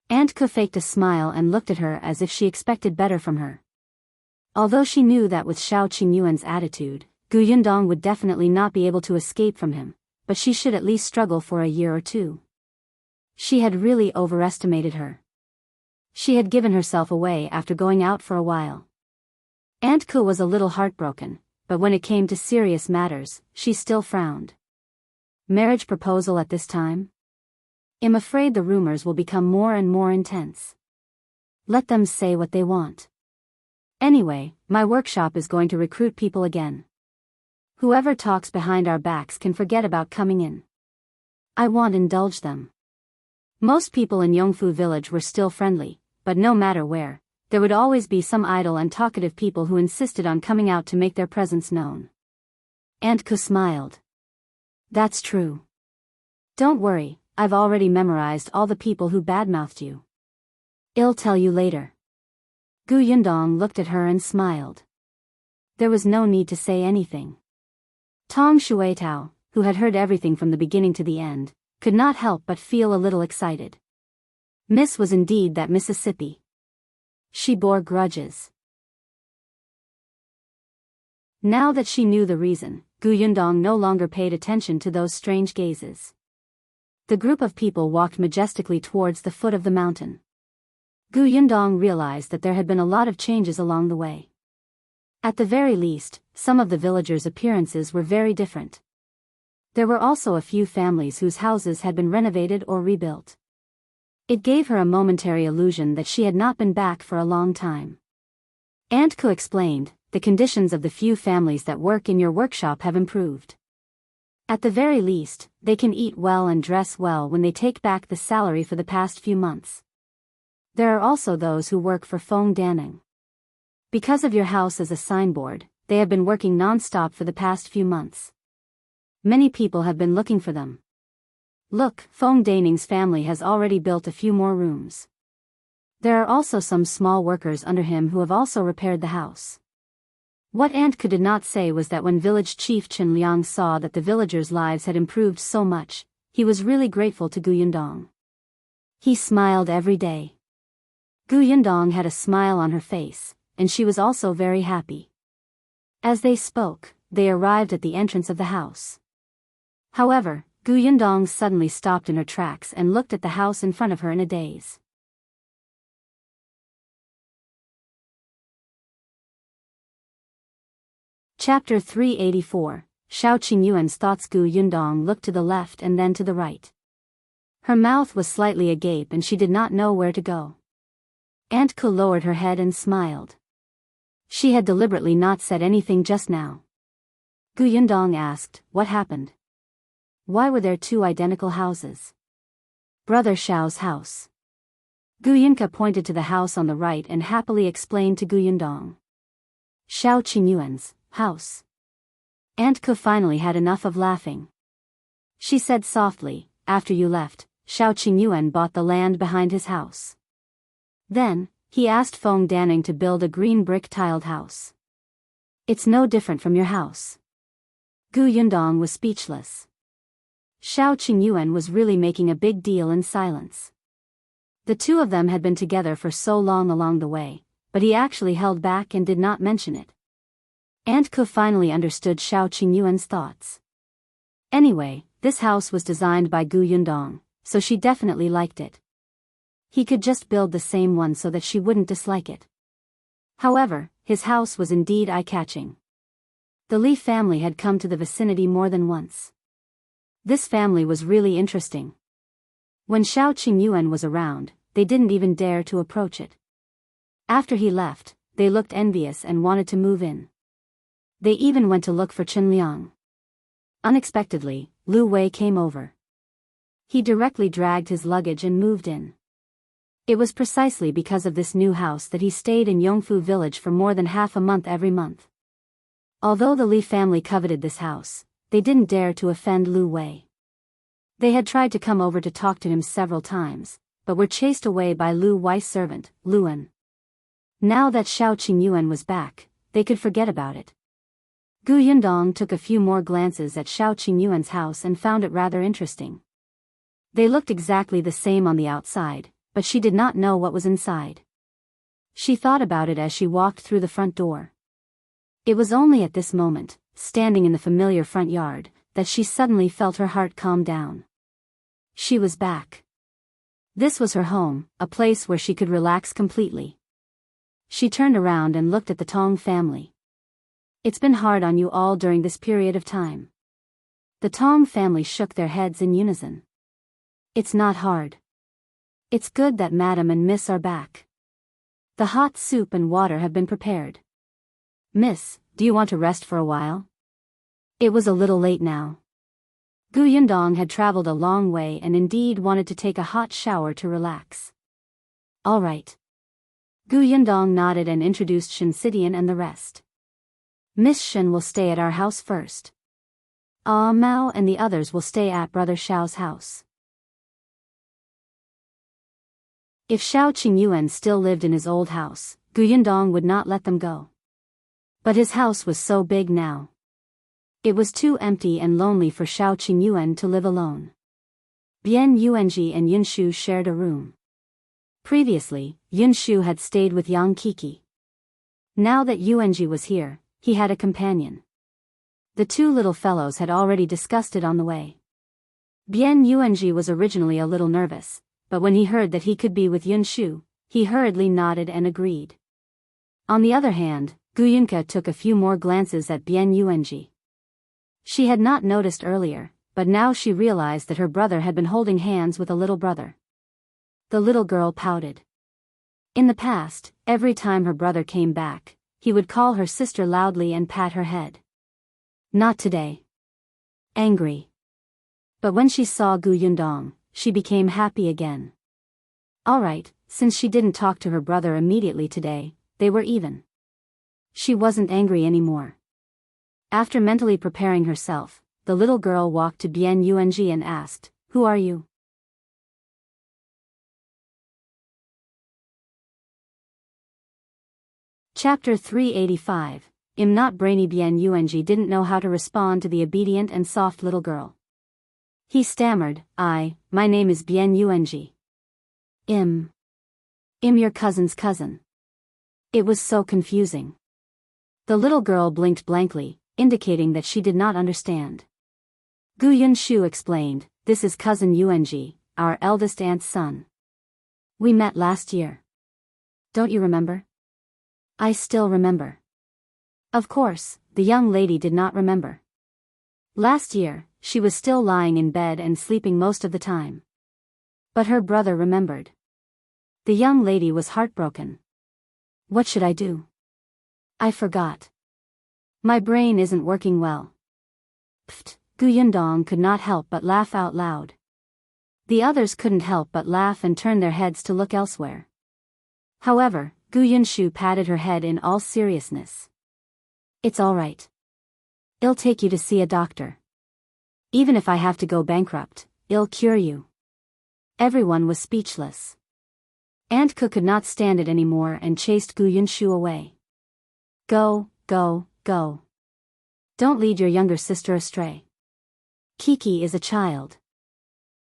Aunt Ku faked a smile and looked at her as if she expected better from her. Although she knew that with Shao Qingyuan's attitude, Yundong would definitely not be able to escape from him, but she should at least struggle for a year or two. She had really overestimated her. She had given herself away after going out for a while. Aunt Ku was a little heartbroken, but when it came to serious matters, she still frowned. Marriage proposal at this time? I'm afraid the rumors will become more and more intense. Let them say what they want. Anyway, my workshop is going to recruit people again. Whoever talks behind our backs can forget about coming in. I won't indulge them. Most people in Yongfu village were still friendly, but no matter where, there would always be some idle and talkative people who insisted on coming out to make their presence known. Aunt Ku smiled. That's true. Don't worry, I've already memorized all the people who badmouthed you. I'll tell you later. Yundong looked at her and smiled. There was no need to say anything. Tong Shuitao, who had heard everything from the beginning to the end, could not help but feel a little excited. Miss was indeed that Mississippi. She bore grudges. Now that she knew the reason, Yundong no longer paid attention to those strange gazes. The group of people walked majestically towards the foot of the mountain. Yundong realized that there had been a lot of changes along the way. At the very least, some of the villagers' appearances were very different. There were also a few families whose houses had been renovated or rebuilt. It gave her a momentary illusion that she had not been back for a long time. Aunt Ku explained, the conditions of the few families that work in your workshop have improved. At the very least, they can eat well and dress well when they take back the salary for the past few months. There are also those who work for Feng Danning. Because of your house as a signboard, they have been working non-stop for the past few months. Many people have been looking for them. Look, Feng Danning's family has already built a few more rooms. There are also some small workers under him who have also repaired the house. What Aunt Ku did not say was that when village chief Chen Liang saw that the villagers' lives had improved so much, he was really grateful to Yundong. He smiled every day. Yundong had a smile on her face, and she was also very happy. As they spoke, they arrived at the entrance of the house. However, Yundong suddenly stopped in her tracks and looked at the house in front of her in a daze. Chapter 384, Shao Qingyuan's thoughts. Yundong looked to the left and then to the right. Her mouth was slightly agape and she did not know where to go. Aunt Ku lowered her head and smiled. She had deliberately not said anything just now. Yundong asked, what happened? Why were there two identical houses? Brother Shao's house. Yunka pointed to the house on the right and happily explained to Yundong. Shao Qingyuan's house. Aunt Ku finally had enough of laughing. She said softly, after you left, Shao Qingyuan bought the land behind his house. Then, he asked Feng Danning to build a green brick-tiled house. It's no different from your house. Yundong was speechless. Shao Qingyuan was really making a big deal in silence. The two of them had been together for so long along the way, but he actually held back and did not mention it. Aunt Ku finally understood Shao Qingyuan's thoughts. Anyway, this house was designed by Yundong, so she definitely liked it. He could just build the same one so that she wouldn't dislike it. However, his house was indeed eye-catching. The Li family had come to the vicinity more than once. This family was really interesting. When Shao Qingyuan was around, they didn't even dare to approach it. After he left, they looked envious and wanted to move in. They even went to look for Chen Liang. Unexpectedly, Lu Wei came over. He directly dragged his luggage and moved in. It was precisely because of this new house that he stayed in Yongfu village for more than half a month every month. Although the Li family coveted this house, they didn't dare to offend Lu Wei. They had tried to come over to talk to him several times, but were chased away by Lu Wei's servant, Luan. Now that Shao Qingyuan was back, they could forget about it. Yundong took a few more glances at Shao Qingyuan's house and found it rather interesting. They looked exactly the same on the outside, but she did not know what was inside. She thought about it as she walked through the front door. It was only at this moment, standing in the familiar front yard, that she suddenly felt her heart calm down. She was back. This was her home, a place where she could relax completely. She turned around and looked at the Tong family. It's been hard on you all during this period of time. The Tong family shook their heads in unison. It's not hard. It's good that Madam and Miss are back. The hot soup and water have been prepared. Miss, do you want to rest for a while? It was a little late now. Yundong had traveled a long way and indeed wanted to take a hot shower to relax. All right. Yundong nodded and introduced Shinsidian and the rest. Miss Shen will stay at our house first. Mao and the others will stay at Brother Shao's house. If Shao Qingyuan still lived in his old house, Yundong would not let them go. But his house was so big now. It was too empty and lonely for Shao Qingyuan to live alone. Bian Yuanji and Yunshu shared a room. Previously, Yunshu had stayed with Yang Kiki. Now that Yuanji was here, he had a companion. The two little fellows had already discussed it on the way. Bian Yuanji was originally a little nervous, but when he heard that he could be with Yunshu, he hurriedly nodded and agreed. On the other hand, Yunka took a few more glances at Bian Yuanji. She had not noticed earlier, but now she realized that her brother had been holding hands with a little brother. The little girl pouted. In the past, every time her brother came back, he would call her sister loudly and pat her head. Not today. Angry. But when she saw Yundong, she became happy again. All right, since she didn't talk to her brother immediately today, they were even. She wasn't angry anymore. After mentally preparing herself, the little girl walked to Bian Yuanji and asked, "Who are you?" Chapter 385. Not Brainy. Bian Yuanji didn't know how to respond to the obedient and soft little girl. He stammered, My name is Bian Yuanji. I'm your cousin's cousin. It was so confusing. The little girl blinked blankly, indicating that she did not understand. Yunshu explained, "This is cousin Yuanji, our eldest aunt's son. We met last year. Don't you remember?" I still remember. Of course, the young lady did not remember. Last year, she was still lying in bed and sleeping most of the time. But her brother remembered. The young lady was heartbroken. What should I do? I forgot. My brain isn't working well. Pfft, Yundong could not help but laugh out loud. The others couldn't help but laugh and turn their heads to look elsewhere. However, Yunshu patted her head in all seriousness. It's all right. I'll take you to see a doctor. Even if I have to go bankrupt, I'll cure you. Everyone was speechless. Aunt Ke could not stand it anymore and chased Yunshu away. Go, go, go. Don't lead your younger sister astray. Kiki is a child.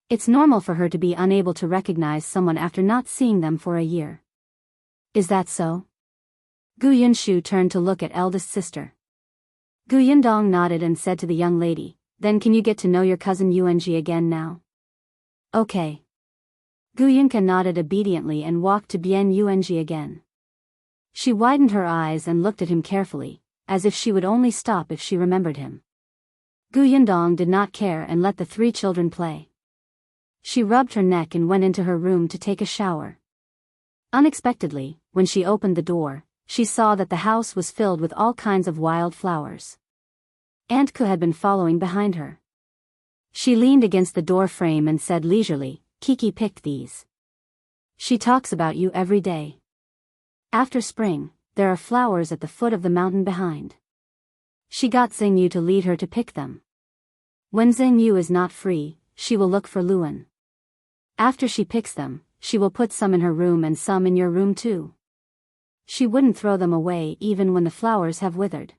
It's normal for her to be unable to recognize someone after not seeing them for a year. Is that so? Yunshu turned to look at eldest sister. Yundong nodded and said to the young lady, then can you get to know your cousin Yuanji again now? Okay. Yunke nodded obediently and walked to Bien Yuanji again. She widened her eyes and looked at him carefully, as if she would only stop if she remembered him. Yundong did not care and let the three children play. She rubbed her neck and went into her room to take a shower. Unexpectedly, when she opened the door, she saw that the house was filled with all kinds of wild flowers. Aunt Ke had been following behind her. She leaned against the door frame and said leisurely, Kiki picked these. She talks about you every day. After spring, there are flowers at the foot of the mountain behind. She got Xingyu to lead her to pick them. When Xingyu is not free, she will look for Luan. After she picks them, she will put some in her room and some in your room too. She wouldn't throw them away even when the flowers have withered.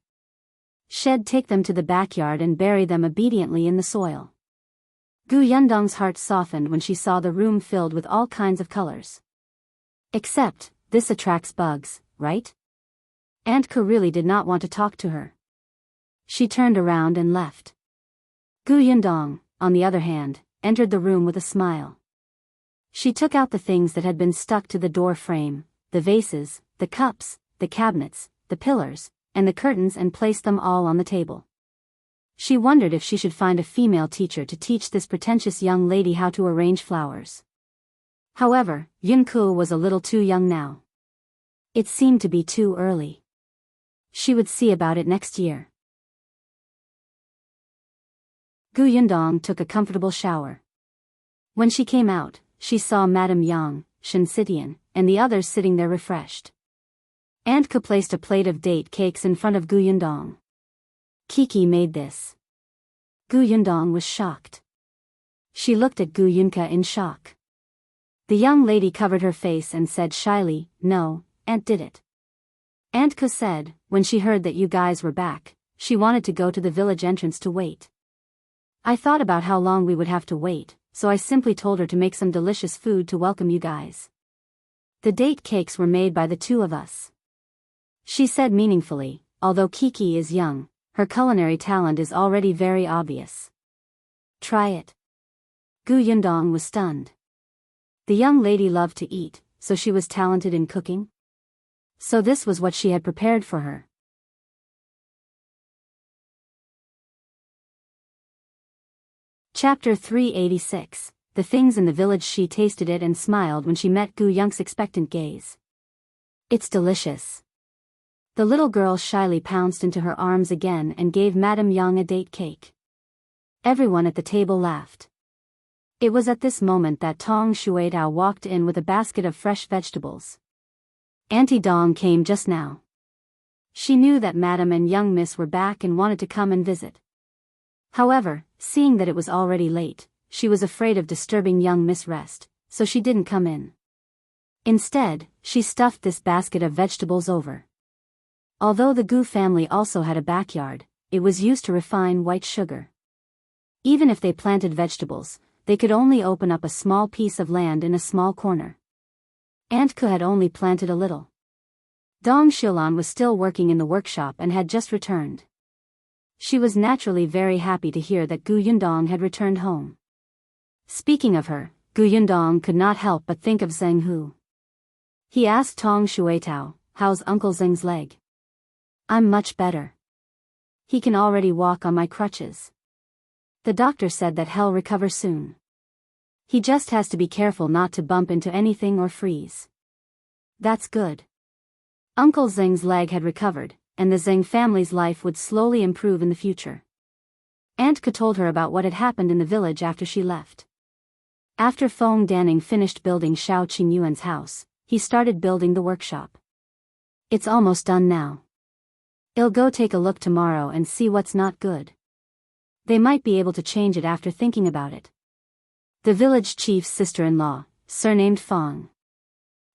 She'd take them to the backyard and bury them obediently in the soil. Yundong's heart softened when she saw the room filled with all kinds of colors. Except, this attracts bugs, right? Aunt Ke really did not want to talk to her. She turned around and left. Yundong, on the other hand, entered the room with a smile. She took out the things that had been stuck to the door frame, the vases, the cups, the cabinets, the pillars, and the curtains and placed them all on the table. She wondered if she should find a female teacher to teach this pretentious young lady how to arrange flowers. However, Yunku was a little too young now. It seemed to be too early. She would see about it next year. Yundong took a comfortable shower. When she came out, she saw Madame Yang, Shen and the others sitting there refreshed. Aunt Ke placed a plate of date cakes in front of Yundong. Kiki made this. Yundong was shocked. She looked at Yunke in shock. The young lady covered her face and said shyly, no, Aunt did it. Aunt Ke said, when she heard that you guys were back, she wanted to go to the village entrance to wait. I thought about how long we would have to wait, so I simply told her to make some delicious food to welcome you guys. The date cakes were made by the two of us. She said meaningfully, although Kiki is young, her culinary talent is already very obvious. Try it. Yundong was stunned. The young lady loved to eat, so she was talented in cooking? So this was what she had prepared for her. Chapter 386. The things in the village. She tasted it and smiled when she met Young's expectant gaze. It's delicious. The little girl shyly pounced into her arms again and gave Madame Yang a date cake. Everyone at the table laughed. It was at this moment that Tong Shuetao walked in with a basket of fresh vegetables. Auntie Dong came just now. She knew that Madame and young Miss were back and wanted to come and visit. However, seeing that it was already late, she was afraid of disturbing young Miss' rest, so she didn't come in. Instead, she stuffed this basket of vegetables over. Although the Gu family also had a backyard, it was used to refine white sugar. Even if they planted vegetables, they could only open up a small piece of land in a small corner. Aunt Ke had only planted a little. Dong Xilan was still working in the workshop and had just returned. She was naturally very happy to hear that Yundong had returned home. Speaking of her, Yundong could not help but think of Zheng Hu. He asked Tong Shuetao, how's Uncle Zheng's leg? I'm much better. He can already walk on my crutches. The doctor said that he'll recover soon. He just has to be careful not to bump into anything or freeze. That's good. Uncle Zheng's leg had recovered, and the Zheng family's life would slowly improve in the future. Aunt Ke told her about what had happened in the village after she left. After Feng Danning finished building Shao Qingyuan's house, he started building the workshop. It's almost done now. I'll go take a look tomorrow and see what's not good. They might be able to change it after thinking about it. The village chief's sister-in-law, surnamed Feng.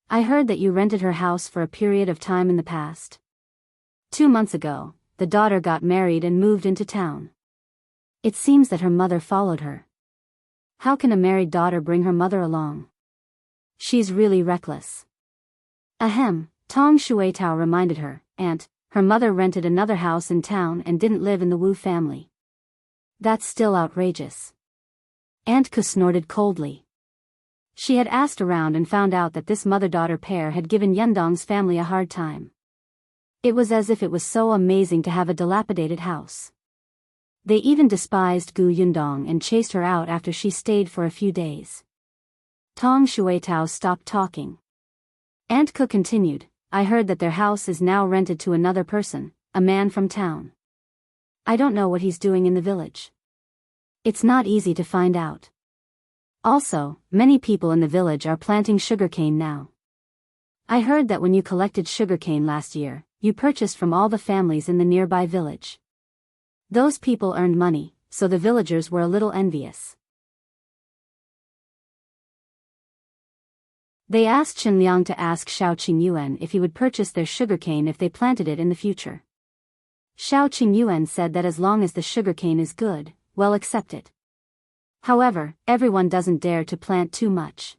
I heard that you rented her house for a period of time in the past. 2 months ago, the daughter got married and moved into town. It seems that her mother followed her. How can a married daughter bring her mother along? She's really reckless. Ahem, Tong Shuitao reminded her, Aunt, her mother rented another house in town and didn't live in the Wu family. That's still outrageous. Aunt Ke snorted coldly. She had asked around and found out that this mother-daughter pair had given Yundong's family a hard time. It was as if it was so amazing to have a dilapidated house. They even despised Gu Yundong and chased her out after she stayed for a few days. Tong Shuitao stopped talking. Aunt Ke continued, I heard that their house is now rented to another person, a man from town. I don't know what he's doing in the village. It's not easy to find out. Also, many people in the village are planting sugarcane now. I heard that when you collected sugarcane last year, you purchased from all the families in the nearby village. Those people earned money, so the villagers were a little envious. They asked Chen Liang to ask Shao Qingyuan if he would purchase their sugarcane if they planted it in the future. Shao Qingyuan said that as long as the sugarcane is good, well, accept it. However, everyone doesn't dare to plant too much.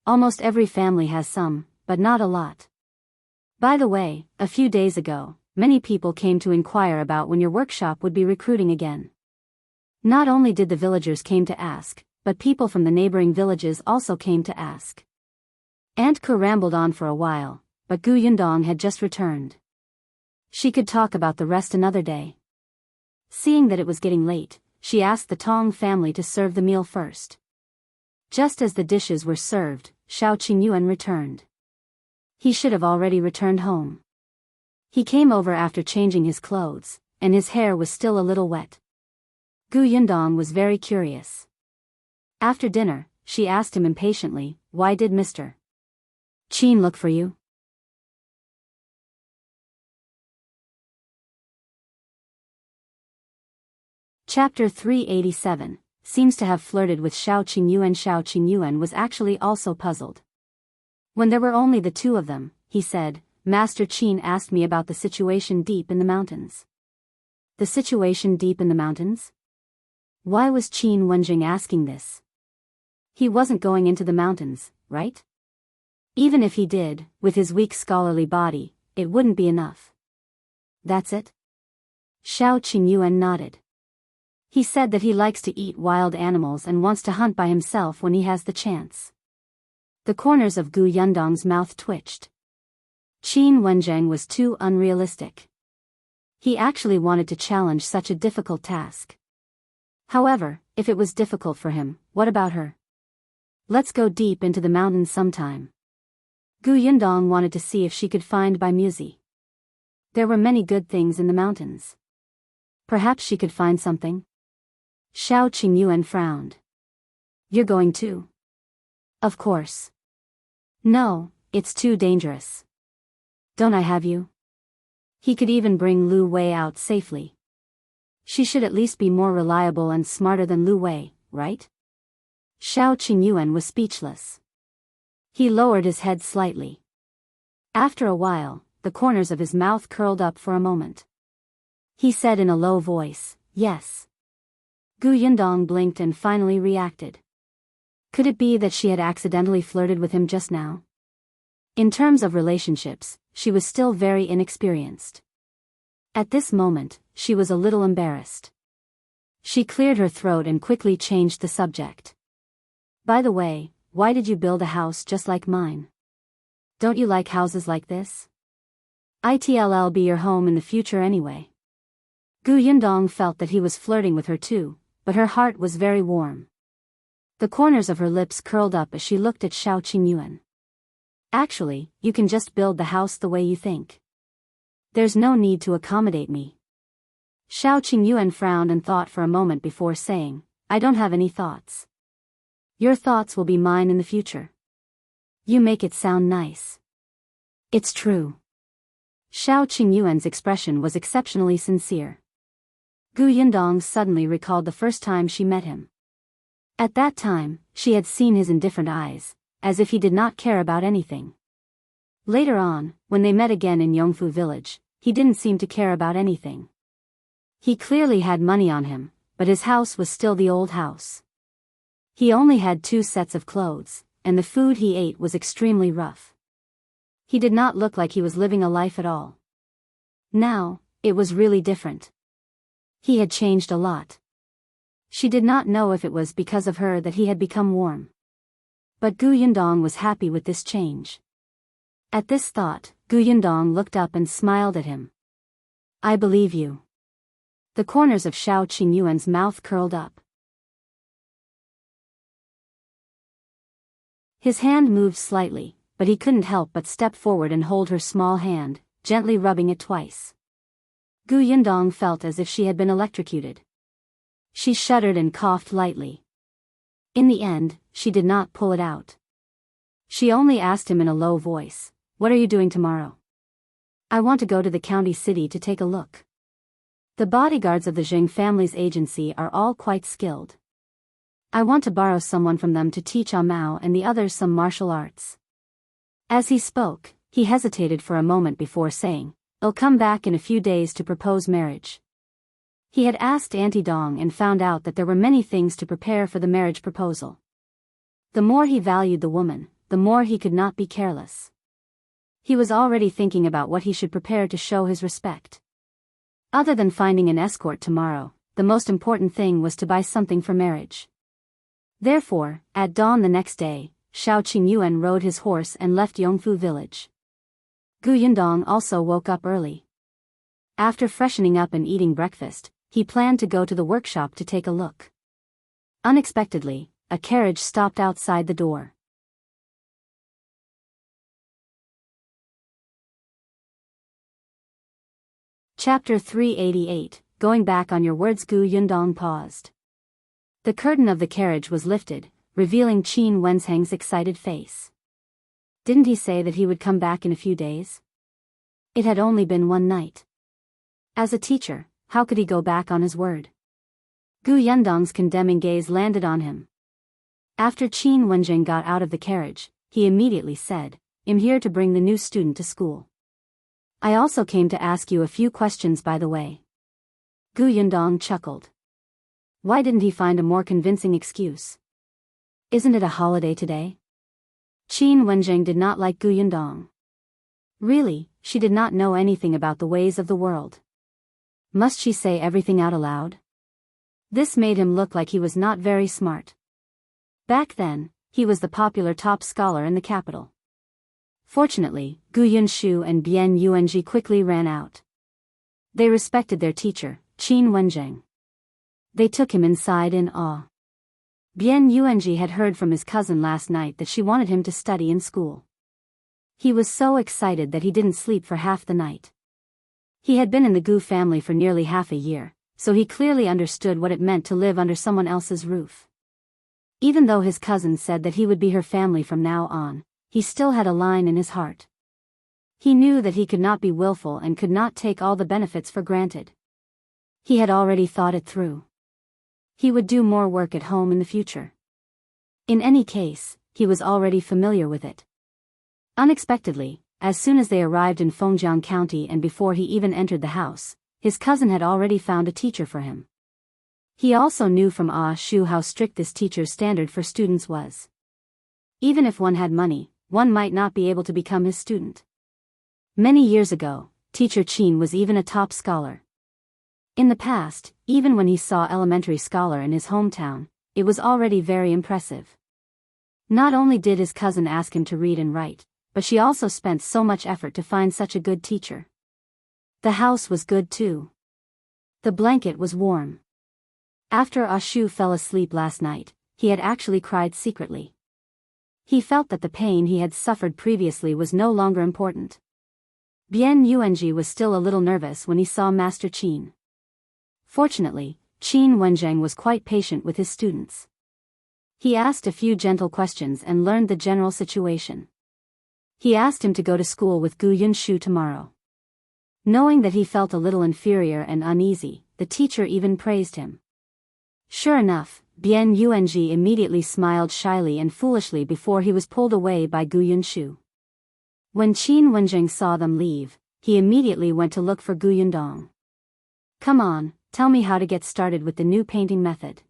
Almost every family has some, but not a lot. By the way, a few days ago, many people came to inquire about when your workshop would be recruiting again. Not only did the villagers came to ask, but people from the neighboring villages also came to ask. Aunt Ke rambled on for a while, but Gu Yundong had just returned. She could talk about the rest another day. Seeing that it was getting late, she asked the Tong family to serve the meal first. Just as the dishes were served, Shao Qingyuan returned. He should have already returned home. He came over after changing his clothes, and his hair was still a little wet. Gu Yundong was very curious. After dinner, she asked him impatiently, why did Mr. Qin look for you? Chapter 387, seems to have flirted with Shao Qingyuan. Shao Qingyuan was actually also puzzled. When there were only the two of them, he said, Master Qin asked me about the situation deep in the mountains. The situation deep in the mountains? Why was Qin Wenzheng asking this? He wasn't going into the mountains, right? Even if he did, with his weak scholarly body, it wouldn't be enough. That's it? Shao Qingyuan nodded. He said that he likes to eat wild animals and wants to hunt by himself when he has the chance. The corners of Gu Yundong's mouth twitched. Qin Wenzheng was too unrealistic. He actually wanted to challenge such a difficult task. However, if it was difficult for him, what about her? Let's go deep into the mountains sometime. Gu Yundong wanted to see if she could find Bai Muzi. There were many good things in the mountains. Perhaps she could find something. Shao Qingyuan frowned. You're going too? Of course. No, it's too dangerous. Don't I have you? He could even bring Lu Wei out safely. She should at least be more reliable and smarter than Lu Wei, right? Shao Qingyuan was speechless. He lowered his head slightly. After a while, the corners of his mouth curled up for a moment. He said in a low voice, yes. Gu Yundong blinked and finally reacted. Could it be that she had accidentally flirted with him just now? In terms of relationships, she was still very inexperienced. At this moment, she was a little embarrassed. She cleared her throat and quickly changed the subject. By the way, why did you build a house just like mine? Don't you like houses like this? It'll be your home in the future anyway. Gu Yundong felt that he was flirting with her too, but her heart was very warm. The corners of her lips curled up as she looked at Shao Qingyuan. Actually, you can just build the house the way you think. There's no need to accommodate me. Shao Qingyuan frowned and thought for a moment before saying, I don't have any thoughts. Your thoughts will be mine in the future. You make it sound nice. It's true. Shao Qingyuan's expression was exceptionally sincere. Yundong suddenly recalled the first time she met him. At that time, she had seen his indifferent eyes, as if he did not care about anything. Later on, when they met again in Yongfu village, he didn't seem to care about anything. He clearly had money on him, but his house was still the old house. He only had 2 sets of clothes, and the food he ate was extremely rough. He did not look like he was living a life at all. Now, it was really different. He had changed a lot. She did not know if it was because of her that he had become warm. But Yundong was happy with this change. At this thought, Yundong looked up and smiled at him. I believe you. The corners of Shao Qingyuan's mouth curled up. His hand moved slightly, but he couldn't help but step forward and hold her small hand, gently rubbing it twice. Yundong felt as if she had been electrocuted. She shuddered and coughed lightly. In the end, she did not pull it out. She only asked him in a low voice, What are you doing tomorrow? I want to go to the county city to take a look. The bodyguards of the Jiang family's agency are all quite skilled. I want to borrow someone from them to teach Amao and the others some martial arts. As he spoke, he hesitated for a moment before saying, I'll come back in a few days to propose marriage. He had asked Auntie Dong and found out that there were many things to prepare for the marriage proposal. The more he valued the woman, the more he could not be careless. He was already thinking about what he should prepare to show his respect. Other than finding an escort tomorrow, the most important thing was to buy something for marriage. Therefore, at dawn the next day, Shao Qingyuan rode his horse and left Yongfu village. Yundong also woke up early. After freshening up and eating breakfast, he planned to go to the workshop to take a look. Unexpectedly, a carriage stopped outside the door. Chapter 388, Going Back on Your Words. Yundong paused. The curtain of the carriage was lifted, revealing Qin Wenzheng's excited face. Didn't he say that he would come back in a few days? It had only been one night. As a teacher, how could he go back on his word? Yundong's condemning gaze landed on him. After Qin Wenzheng got out of the carriage, he immediately said, I'm here to bring the new student to school. I also came to ask you a few questions by the way. Yundong chuckled. Why didn't he find a more convincing excuse? Isn't it a holiday today? Qin Wenzheng did not like Yundong. Really, she did not know anything about the ways of the world. Must she say everything out aloud? This made him look like he was not very smart. Back then, he was the popular top scholar in the capital. Fortunately, Yunshu and Bian Yuanji quickly ran out. They respected their teacher, Qin Wenzheng. They took him inside in awe. Bian Yuanji had heard from his cousin last night that she wanted him to study in school. He was so excited that he didn't sleep for half the night. He had been in the Gu family for nearly half a year, so he clearly understood what it meant to live under someone else's roof. Even though his cousin said that he would be her family from now on, he still had a line in his heart. He knew that he could not be willful and could not take all the benefits for granted. He had already thought it through. He would do more work at home in the future. In any case, he was already familiar with it. Unexpectedly, as soon as they arrived in Fengkai County and before he even entered the house, his cousin had already found a teacher for him. He also knew from Shu how strict this teacher's standard for students was. Even if one had money, one might not be able to become his student. Many years ago, teacher Qin was even a top scholar. In the past, even when he saw elementary scholar in his hometown, it was already very impressive. Not only did his cousin ask him to read and write, but she also spent so much effort to find such a good teacher. The house was good too. The blanket was warm. After Shu fell asleep last night, he had actually cried secretly. He felt that the pain he had suffered previously was no longer important. Bian Yuanji was still a little nervous when he saw Master Qin. Fortunately, Qin Wenzheng was quite patient with his students. He asked a few gentle questions and learned the general situation. He asked him to go to school with Yunshu tomorrow. Knowing that he felt a little inferior and uneasy, the teacher even praised him. Sure enough, Bian Yuanji immediately smiled shyly and foolishly before he was pulled away by Yunshu. When Qin Wenzheng saw them leave, he immediately went to look for Yundong. Come on, tell me how to get started with the new painting method.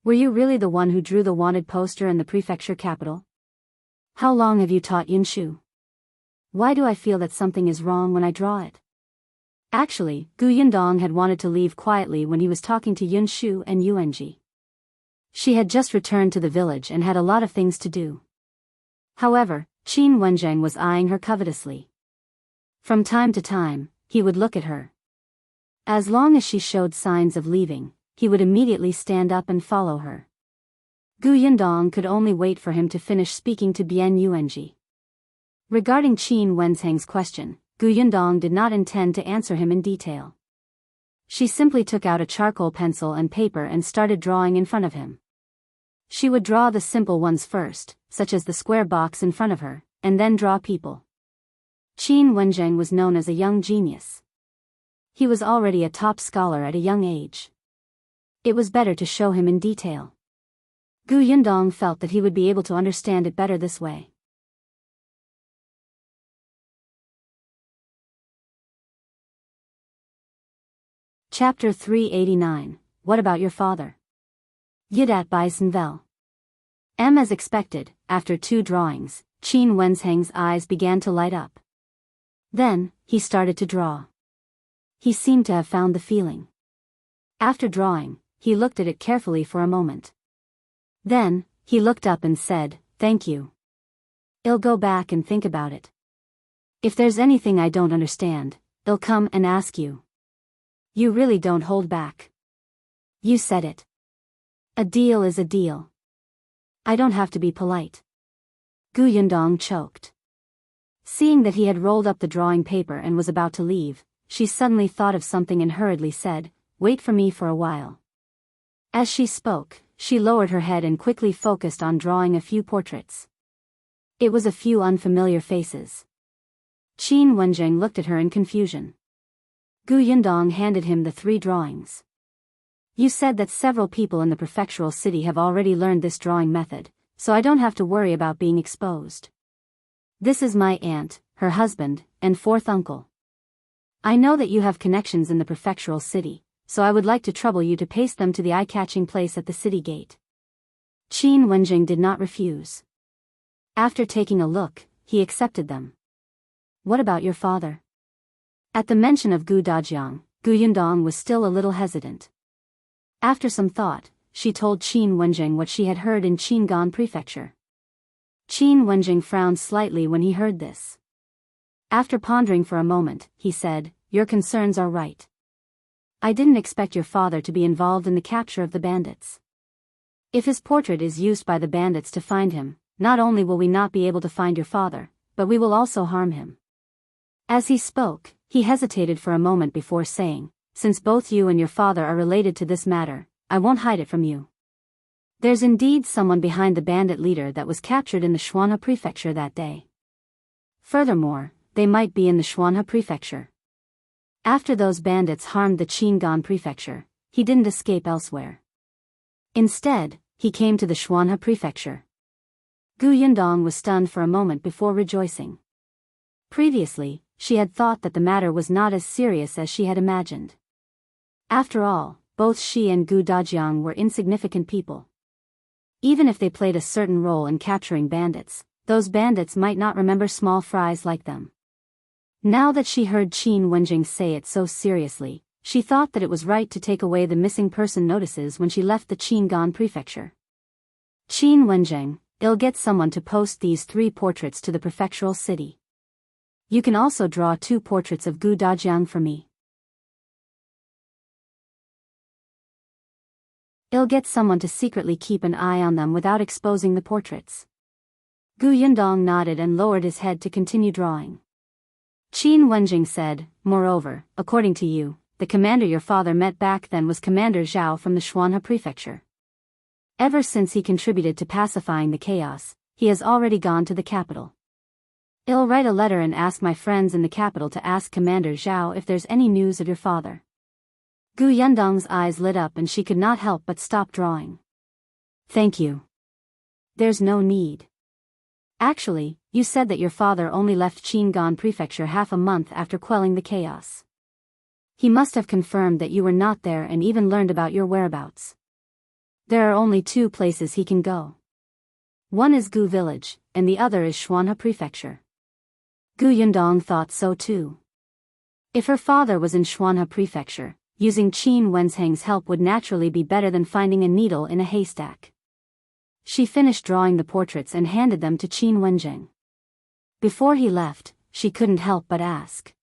Were you really the one who drew the wanted poster in the prefecture capital? How long have you taught Yunshu? Why do I feel that something is wrong when I draw it? Actually, Yundong had wanted to leave quietly when he was talking to Yunshu and Yuanji. She had just returned to the village and had a lot of things to do. However, Qin Wenzheng was eyeing her covetously. From time to time, he would look at her. As long as she showed signs of leaving, he would immediately stand up and follow her. Yundong could only wait for him to finish speaking to Bian Yuanji. Regarding Qin Wenzheng's question, Yundong did not intend to answer him in detail. She simply took out a charcoal pencil and paper and started drawing in front of him. She would draw the simple ones first, such as the square box in front of her, and then draw people. Qin Wenzheng was known as a young genius. He was already a top scholar at a young age. It was better to show him in detail. Yundong felt that he would be able to understand it better this way. Chapter 389, What About Your Father? Yidat Beisenvel. As expected, after 2 drawings, Qin Wenzheng's eyes began to light up. Then, he started to draw. He seemed to have found the feeling. After drawing, he looked at it carefully for a moment. Then, he looked up and said, "Thank you. I'll go back and think about it. If there's anything I don't understand, I'll come and ask you." You really don't hold back. You said it. A deal is a deal. I don't have to be polite. Yundong choked. Seeing that he had rolled up the drawing paper and was about to leave, she suddenly thought of something and hurriedly said, "Wait for me for a while." As she spoke, she lowered her head and quickly focused on drawing a few portraits. It was a few unfamiliar faces. Qin Wenzheng looked at her in confusion. Yundong handed him the 3 drawings. You said that several people in the prefectural city have already learned this drawing method, so I don't have to worry about being exposed. This is my aunt, her husband, and 4th uncle. I know that you have connections in the prefectural city, so I would like to trouble you to paste them to the eye-catching place at the city gate. Qin Wenzheng did not refuse. After taking a look, he accepted them. What about your father? At the mention of Jiang, Yundong was still a little hesitant. After some thought, she told Qin Wenzheng what she had heard in Qingan Prefecture. Qin Wenzheng frowned slightly when he heard this. After pondering for a moment, he said, "Your concerns are right. I didn't expect your father to be involved in the capture of the bandits. If his portrait is used by the bandits to find him, not only will we not be able to find your father, but we will also harm him." As he spoke, he hesitated for a moment before saying, "Since both you and your father are related to this matter, I won't hide it from you. There's indeed someone behind the bandit leader that was captured in the Shuanhe prefecture that day. Furthermore, they might be in the Shuanhe prefecture. After those bandits harmed the Qingan prefecture, he didn't escape elsewhere. Instead, he came to the Shuanhe prefecture." Yundong was stunned for a moment before rejoicing. Previously, she had thought that the matter was not as serious as she had imagined. After all, both she and Jiang were insignificant people. Even if they played a certain role in capturing bandits, those bandits might not remember small fries like them. Now that she heard Qin Wenzheng say it so seriously, she thought that it was right to take away the missing person notices when she left the Qingan prefecture. "Qin Wenzheng, I'll get someone to post these 3 portraits to the prefectural city. You can also draw 2 portraits of Jiang for me." I'll get someone to secretly keep an eye on them without exposing the portraits. Yundong nodded and lowered his head to continue drawing. Wenzheng said, moreover, according to you, the commander your father met back then was Commander Zhao from the Xuanhe prefecture. Ever since he contributed to pacifying the chaos, he has already gone to the capital. I'll write a letter and ask my friends in the capital to ask Commander Zhao if there's any news of your father. Yundong's eyes lit up and she could not help but stop drawing. Thank you. There's no need. Actually, you said that your father only left Qingyuan prefecture half a month after quelling the chaos. He must have confirmed that you were not there and even learned about your whereabouts. There are only two places he can go. One is Gu village, and the other is Xuanhe prefecture. Yundong thought so too. If her father was in Xuanhe prefecture, using Wenzheng's help would naturally be better than finding a needle in a haystack. She finished drawing the portraits and handed them to Wenzheng. Before he left, she couldn't help but ask.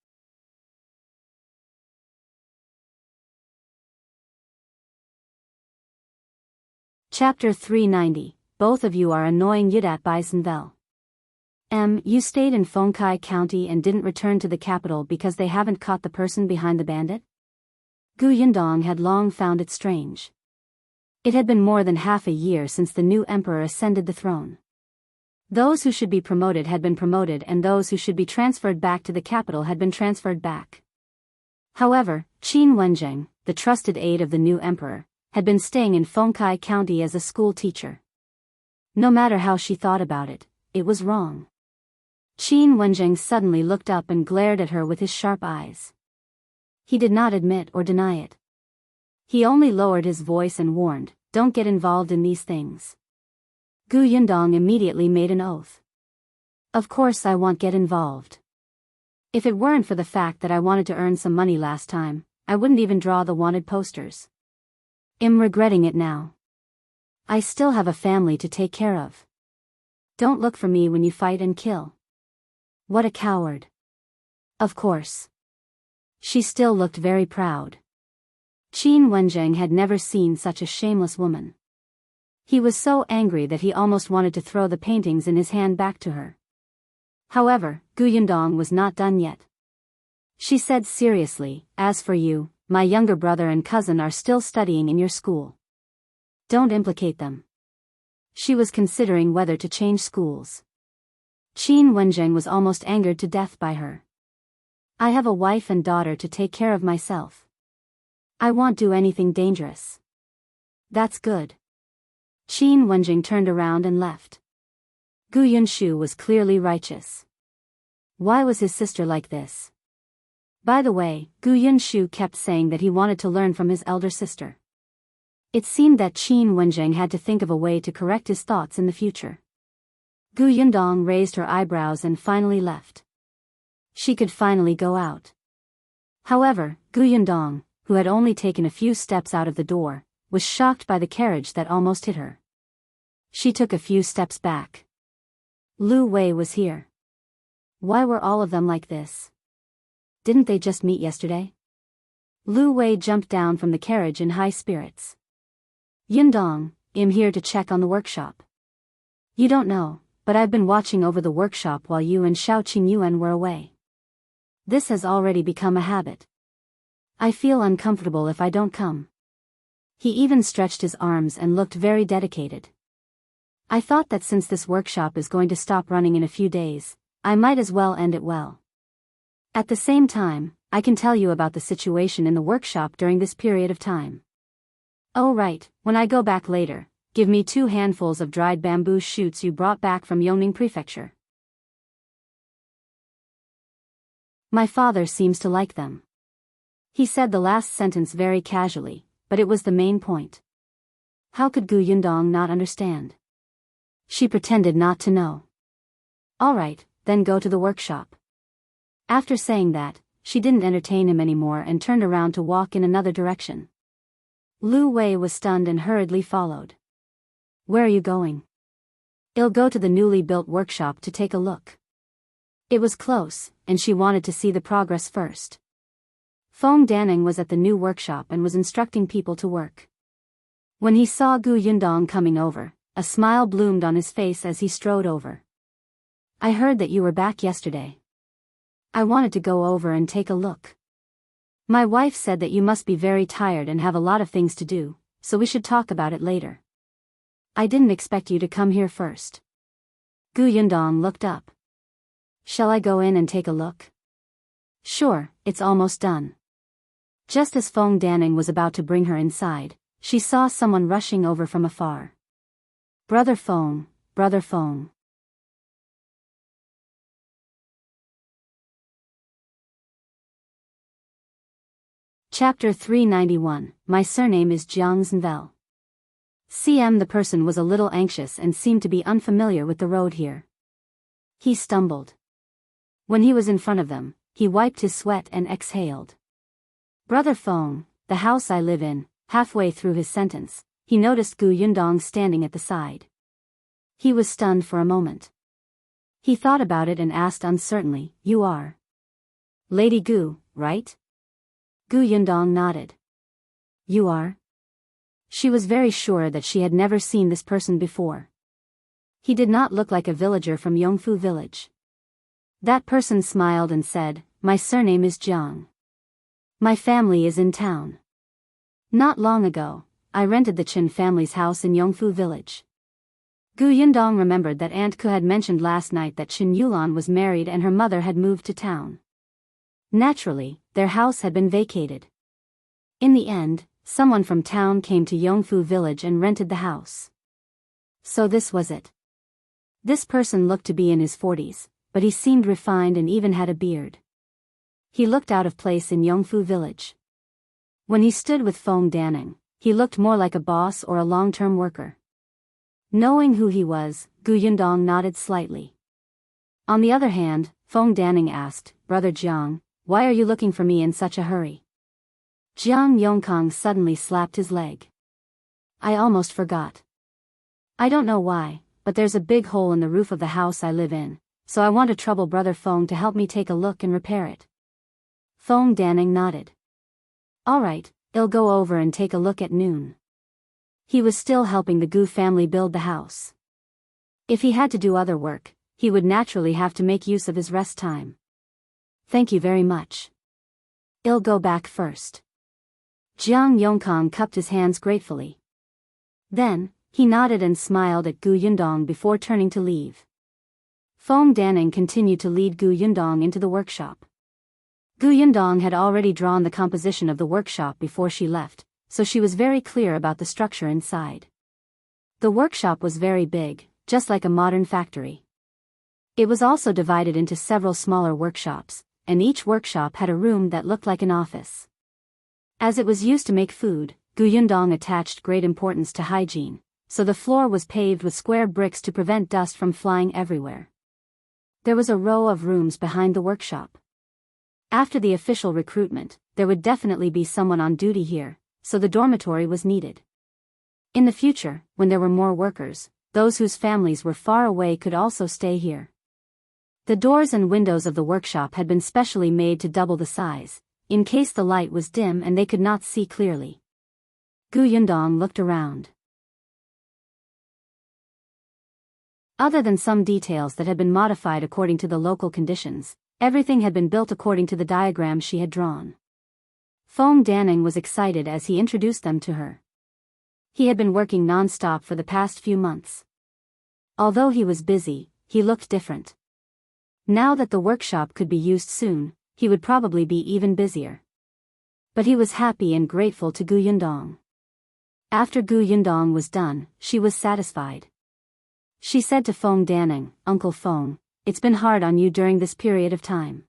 Chapter 390, Both of you are annoying Yudat Baisenvel. You stayed in Fengkai County and didn't return to the capital because they haven't caught the person behind the bandit? Yundong had long found it strange. It had been more than half a year since the new emperor ascended the throne. Those who should be promoted had been promoted and those who should be transferred back to the capital had been transferred back. However, Wenzheng, the trusted aide of the new emperor, had been staying in Fengkai County as a school teacher. No matter how she thought about it, it was wrong. Wenzheng suddenly looked up and glared at her with his sharp eyes. He did not admit or deny it. He only lowered his voice and warned, "Don't get involved in these things." Yundong immediately made an oath. Of course I won't get involved. If it weren't for the fact that I wanted to earn some money last time, I wouldn't even draw the wanted posters. I'm regretting it now. I still have a family to take care of. Don't look for me when you fight and kill. What a coward. Of course. She still looked very proud. Wenzheng had never seen such a shameless woman. He was so angry that he almost wanted to throw the paintings in his hand back to her. However, Yundong was not done yet. She said seriously, "As for you, my younger brother and cousin are still studying in your school. Don't implicate them." She was considering whether to change schools. Wenzheng was almost angered to death by her. I have a wife and daughter to take care of myself. I won't do anything dangerous. That's good. Wenzheng turned around and left. Yunshu was clearly righteous. Why was his sister like this? By the way, Yunshu kept saying that he wanted to learn from his elder sister. It seemed that Wenzheng had to think of a way to correct his thoughts in the future. Yundong raised her eyebrows and finally left. She could finally go out. However, Yundong, who had only taken a few steps out of the door, was shocked by the carriage that almost hit her. She took a few steps back. Lu Wei was here. Why were all of them like this? Didn't they just meet yesterday? Lu Wei jumped down from the carriage in high spirits. Yundong, I'm here to check on the workshop. You don't know, but I've been watching over the workshop while you and Shao Qingyuan were away. This has already become a habit. I feel uncomfortable if I don't come. He even stretched his arms and looked very dedicated. I thought that since this workshop is going to stop running in a few days, I might as well end it well. At the same time, I can tell you about the situation in the workshop during this period of time. Oh right, when I go back later, give me 2 handfuls of dried bamboo shoots you brought back from Yongning prefecture. My father seems to like them. He said the last sentence very casually, but it was the main point. How could Yundong not understand? She pretended not to know. All right, then go to the workshop. After saying that, she didn't entertain him anymore and turned around to walk in another direction. Lu Wei was stunned and hurriedly followed. Where are you going? I'll go to the newly built workshop to take a look. It was close, and she wanted to see the progress first. Feng Danning was at the new workshop and was instructing people to work. When he saw Gu Yundong coming over, a smile bloomed on his face as he strode over. I heard that you were back yesterday. I wanted to go over and take a look. My wife said that you must be very tired and have a lot of things to do, so we should talk about it later. I didn't expect you to come here first. Gu Yundong looked up. Shall I go in and take a look? Sure, it's almost done. Just as Feng Danning was about to bring her inside, she saw someone rushing over from afar. Brother Feng, Brother Feng. Chapter 391, My surname is Jiang. The person was a little anxious and seemed to be unfamiliar with the road here. He stumbled. When he was in front of them, he wiped his sweat and exhaled. Brother Feng, the house I live in. Halfway through his sentence, he noticed Gu Yundong standing at the side. He was stunned for a moment. He thought about it and asked uncertainly, You are Lady Gu, right? Gu Yundong nodded. You are? She was very sure that she had never seen this person before. He did not look like a villager from Yongfu village. That person smiled and said, My surname is Jiang. My family is in town. Not long ago, I rented the Qin family's house in Yongfu village. Gu Yundong remembered that Aunt Ku had mentioned last night that Qingyuan was married and her mother had moved to town. Naturally, their house had been vacated. In the end, someone from town came to Yongfu village and rented the house. So this was it. This person looked to be in his 40s, but he seemed refined and even had a beard. He looked out of place in Yongfu village. When he stood with Feng Danning, he looked more like a boss or a long-term worker. Knowing who he was, Gu Yundong nodded slightly. On the other hand, Feng Danning asked, Brother Jiang, why are you looking for me in such a hurry? Jiang Yongkang suddenly slapped his leg. I almost forgot. I don't know why, but there's a big hole in the roof of the house I live in, so I want to trouble Brother Feng to help me take a look and repair it. Feng Danning nodded. Alright, I'll go over and take a look at noon. He was still helping the Gu family build the house. If he had to do other work, he would naturally have to make use of his rest time. Thank you very much. I'll go back first. Jiang Yongkang cupped his hands gratefully. Then, he nodded and smiled at Gu Yundong before turning to leave. Feng Danning continued to lead Gu Yundong into the workshop. Gu Yundong had already drawn the composition of the workshop before she left, so she was very clear about the structure inside. The workshop was very big, just like a modern factory. It was also divided into several smaller workshops, and each workshop had a room that looked like an office. As it was used to make food, Gu Yundong attached great importance to hygiene, so the floor was paved with square bricks to prevent dust from flying everywhere. There was a row of rooms behind the workshop. After the official recruitment, there would definitely be someone on duty here, so the dormitory was needed. In the future, when there were more workers, those whose families were far away could also stay here. The doors and windows of the workshop had been specially made to double the size, in case the light was dim and they could not see clearly. Gu Yundong looked around. Other than some details that had been modified according to the local conditions, everything had been built according to the diagram she had drawn. Feng Danning was excited as he introduced them to her. He had been working non-stop for the past few months. Although he was busy, he looked different. Now that the workshop could be used soon, he would probably be even busier. But he was happy and grateful to Gu Yundong. After Gu Yundong was done, she was satisfied. She said to Feng Danning, Uncle Feng, it's been hard on you during this period of time.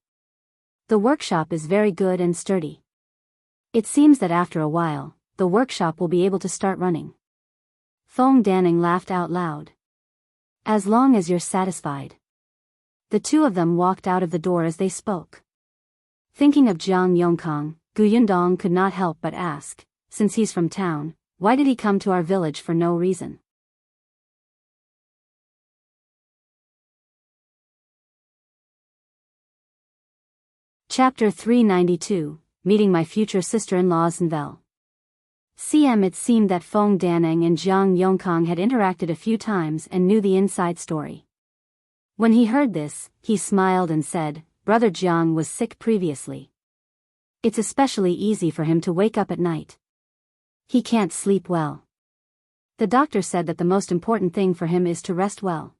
The workshop is very good and sturdy. It seems that after a while, the workshop will be able to start running. Feng Danning laughed out loud. As long as you're satisfied. The two of them walked out of the door as they spoke. Thinking of Jiang Yongkang, Gu Yundong could not help but ask, since he's from town, why did he come to our village for no reason? Chapter 392, Meeting My Future Sister-in-Law. It seemed that Feng Daneng and Jiang Yongkang had interacted a few times and knew the inside story. When he heard this, he smiled and said, Brother Jiang was sick previously. It's especially easy for him to wake up at night. He can't sleep well. The doctor said that the most important thing for him is to rest well.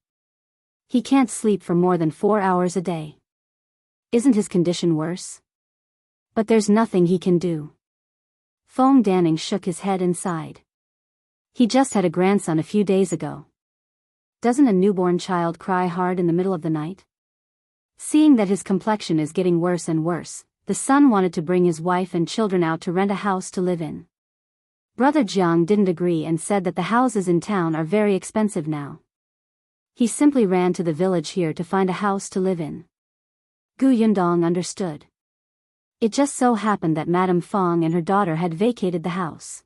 He can't sleep for more than 4 hours a day. Isn't his condition worse? But there's nothing he can do. Feng Danning shook his head and sighed. He just had a grandson a few days ago. Doesn't a newborn child cry hard in the middle of the night? Seeing that his complexion is getting worse and worse, the son wanted to bring his wife and children out to rent a house to live in. Brother Jiang didn't agree and said that the houses in town are very expensive now. He simply ran to the village here to find a house to live in. Gu Yundong understood. It just so happened that Madame Feng and her daughter had vacated the house.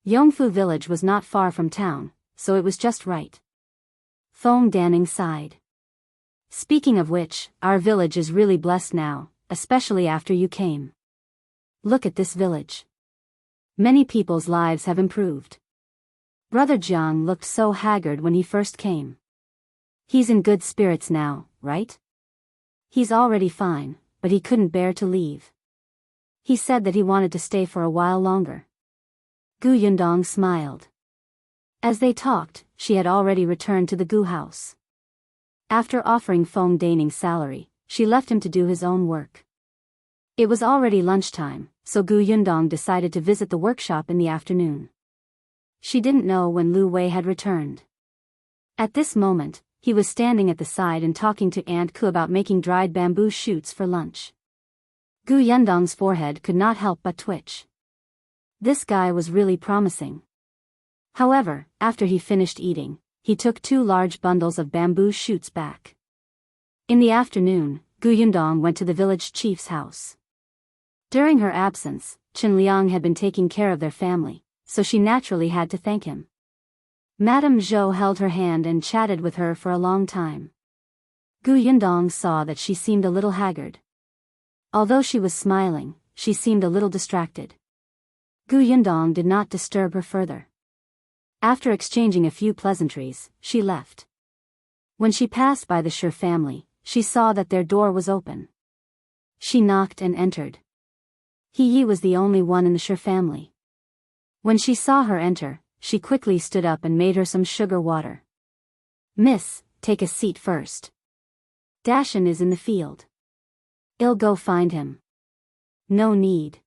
Yongfu village was not far from town, so it was just right. Feng Danning sighed. Speaking of which, our village is really blessed now, especially after you came. Look at this village. Many people's lives have improved. Brother Jiang looked so haggard when he first came. He's in good spirits now, right? He's already fine, but he couldn't bear to leave. He said that he wanted to stay for a while longer. Gu Yundong smiled. As they talked, she had already returned to the Gu house. After offering Feng Daning's salary, she left him to do his own work. It was already lunchtime, so Gu Yundong decided to visit the workshop in the afternoon. She didn't know when Lu Wei had returned. At this moment, he was standing at the side and talking to Aunt Ku about making dried bamboo shoots for lunch. Gu Yundong's forehead could not help but twitch. This guy was really promising. However, after he finished eating, he took 2 large bundles of bamboo shoots back. In the afternoon, Gu Yundong went to the village chief's house. During her absence, Chen Liang had been taking care of their family, so she naturally had to thank him. Madame Zhou held her hand and chatted with her for a long time. Gu Yundong saw that she seemed a little haggard. Although she was smiling, she seemed a little distracted. Gu Yundong did not disturb her further. After exchanging a few pleasantries, she left. When she passed by the Shi family, she saw that their door was open. She knocked and entered. He was the only one in the Shi family. When she saw her enter, she quickly stood up and made her some sugar water. Miss, take a seat first. Dashan is in the field. I'll go find him. No need.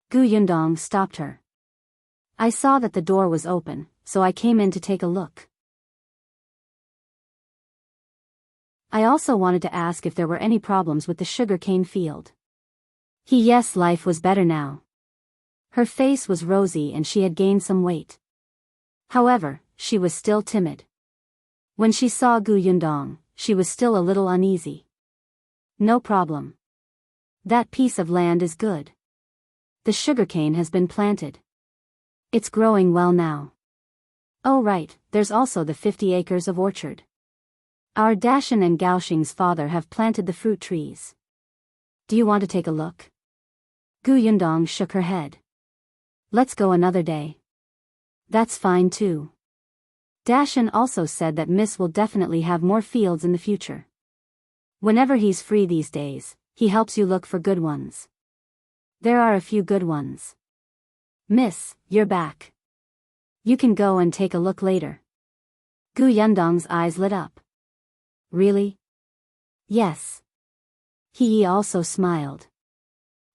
Gu Yundong stopped her. I saw that the door was open, so I came in to take a look. I also wanted to ask if there were any problems with the sugarcane field. Yes, life was better now. Her face was rosy and she had gained some weight. However, she was still timid. When she saw Gu Yundong, she was still a little uneasy. No problem. That piece of land is good. The sugarcane has been planted. It's growing well now. Oh right, there's also the 50 acres of orchard. Our Dashan and Gaoxing's father have planted the fruit trees. Do you want to take a look? Gu Yundong shook her head. Let's go another day. That's fine too. Dashan also said that Miss will definitely have more fields in the future. Whenever he's free these days, he helps you look for good ones. There are a few good ones. Miss, you're back. You can go and take a look later. Gu Yundong's eyes lit up. Really? Yes. He also smiled.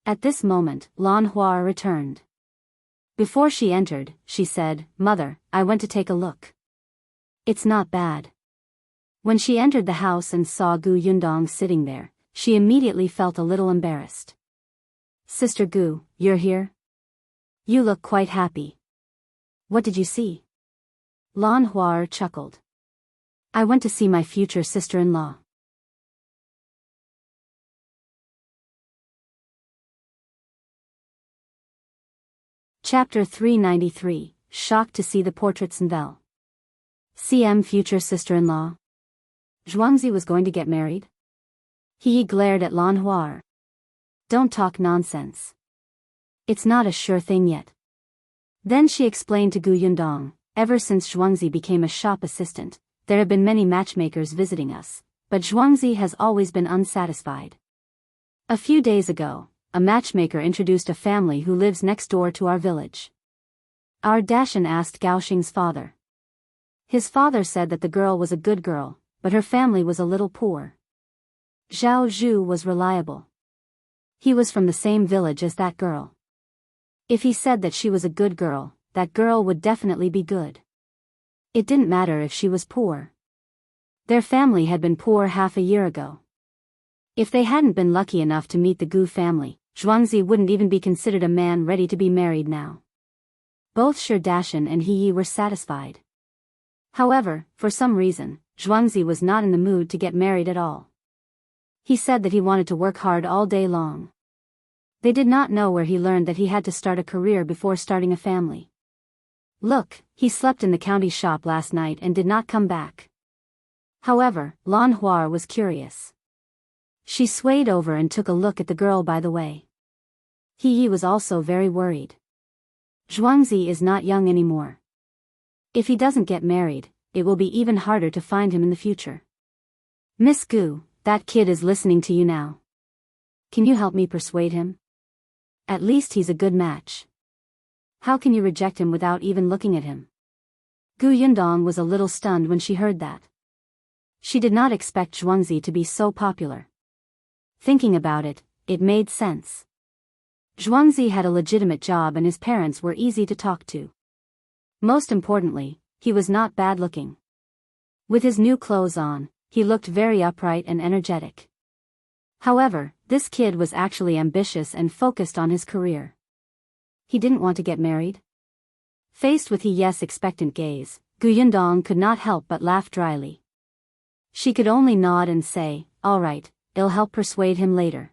At this moment, Lan Hua returned. Before she entered, she said, Mother, I went to take a look. It's not bad. When she entered the house and saw Gu Yundong sitting there, she immediately felt a little embarrassed. Sister Gu, you're here? You look quite happy. What did you see? Lan Hua chuckled. I went to see my future sister-in-law. Chapter 393, Shocked to see the portraits in Vel. CM future sister-in-law. Zhuangzi was going to get married? He glared at Lan Hua. Don't talk nonsense. It's not a sure thing yet. Then she explained to Gu Yundong, ever since Zhuangzi became a shop assistant, there have been many matchmakers visiting us, but Zhuangzi has always been unsatisfied. A few days ago, a matchmaker introduced a family who lives next door to our village. Our Dashan asked Gaoxing's father. His father said that the girl was a good girl, but her family was a little poor. Zhao Zhu was reliable. He was from the same village as that girl. If he said that she was a good girl, that girl would definitely be good. It didn't matter if she was poor. Their family had been poor half a year ago. If they hadn't been lucky enough to meet the Gu family, Zhuangzi wouldn't even be considered a man ready to be married now. Both Shi Dashan and He Yi were satisfied. However, for some reason, Zhuangzi was not in the mood to get married at all. He said that he wanted to work hard all day long. They did not know where he learned that he had to start a career before starting a family. Look, he slept in the county shop last night and did not come back. However, Lan Hua was curious. She swayed over and took a look at the girl by the way. He Yi was also very worried. Zhuangzi is not young anymore. If he doesn't get married, it will be even harder to find him in the future. Miss Gu, that kid is listening to you now. Can you help me persuade him? At least he's a good match. How can you reject him without even looking at him? Gu Yundong was a little stunned when she heard that. She did not expect Zhuangzi to be so popular. Thinking about it, it made sense. Zhuangzi had a legitimate job and his parents were easy to talk to. Most importantly, he was not bad looking. With his new clothes on, he looked very upright and energetic. However, this kid was actually ambitious and focused on his career. He didn't want to get married? Faced with He Yi's expectant gaze, Gu Yundong could not help but laugh dryly. She could only nod and say, all right, I'll help persuade him later.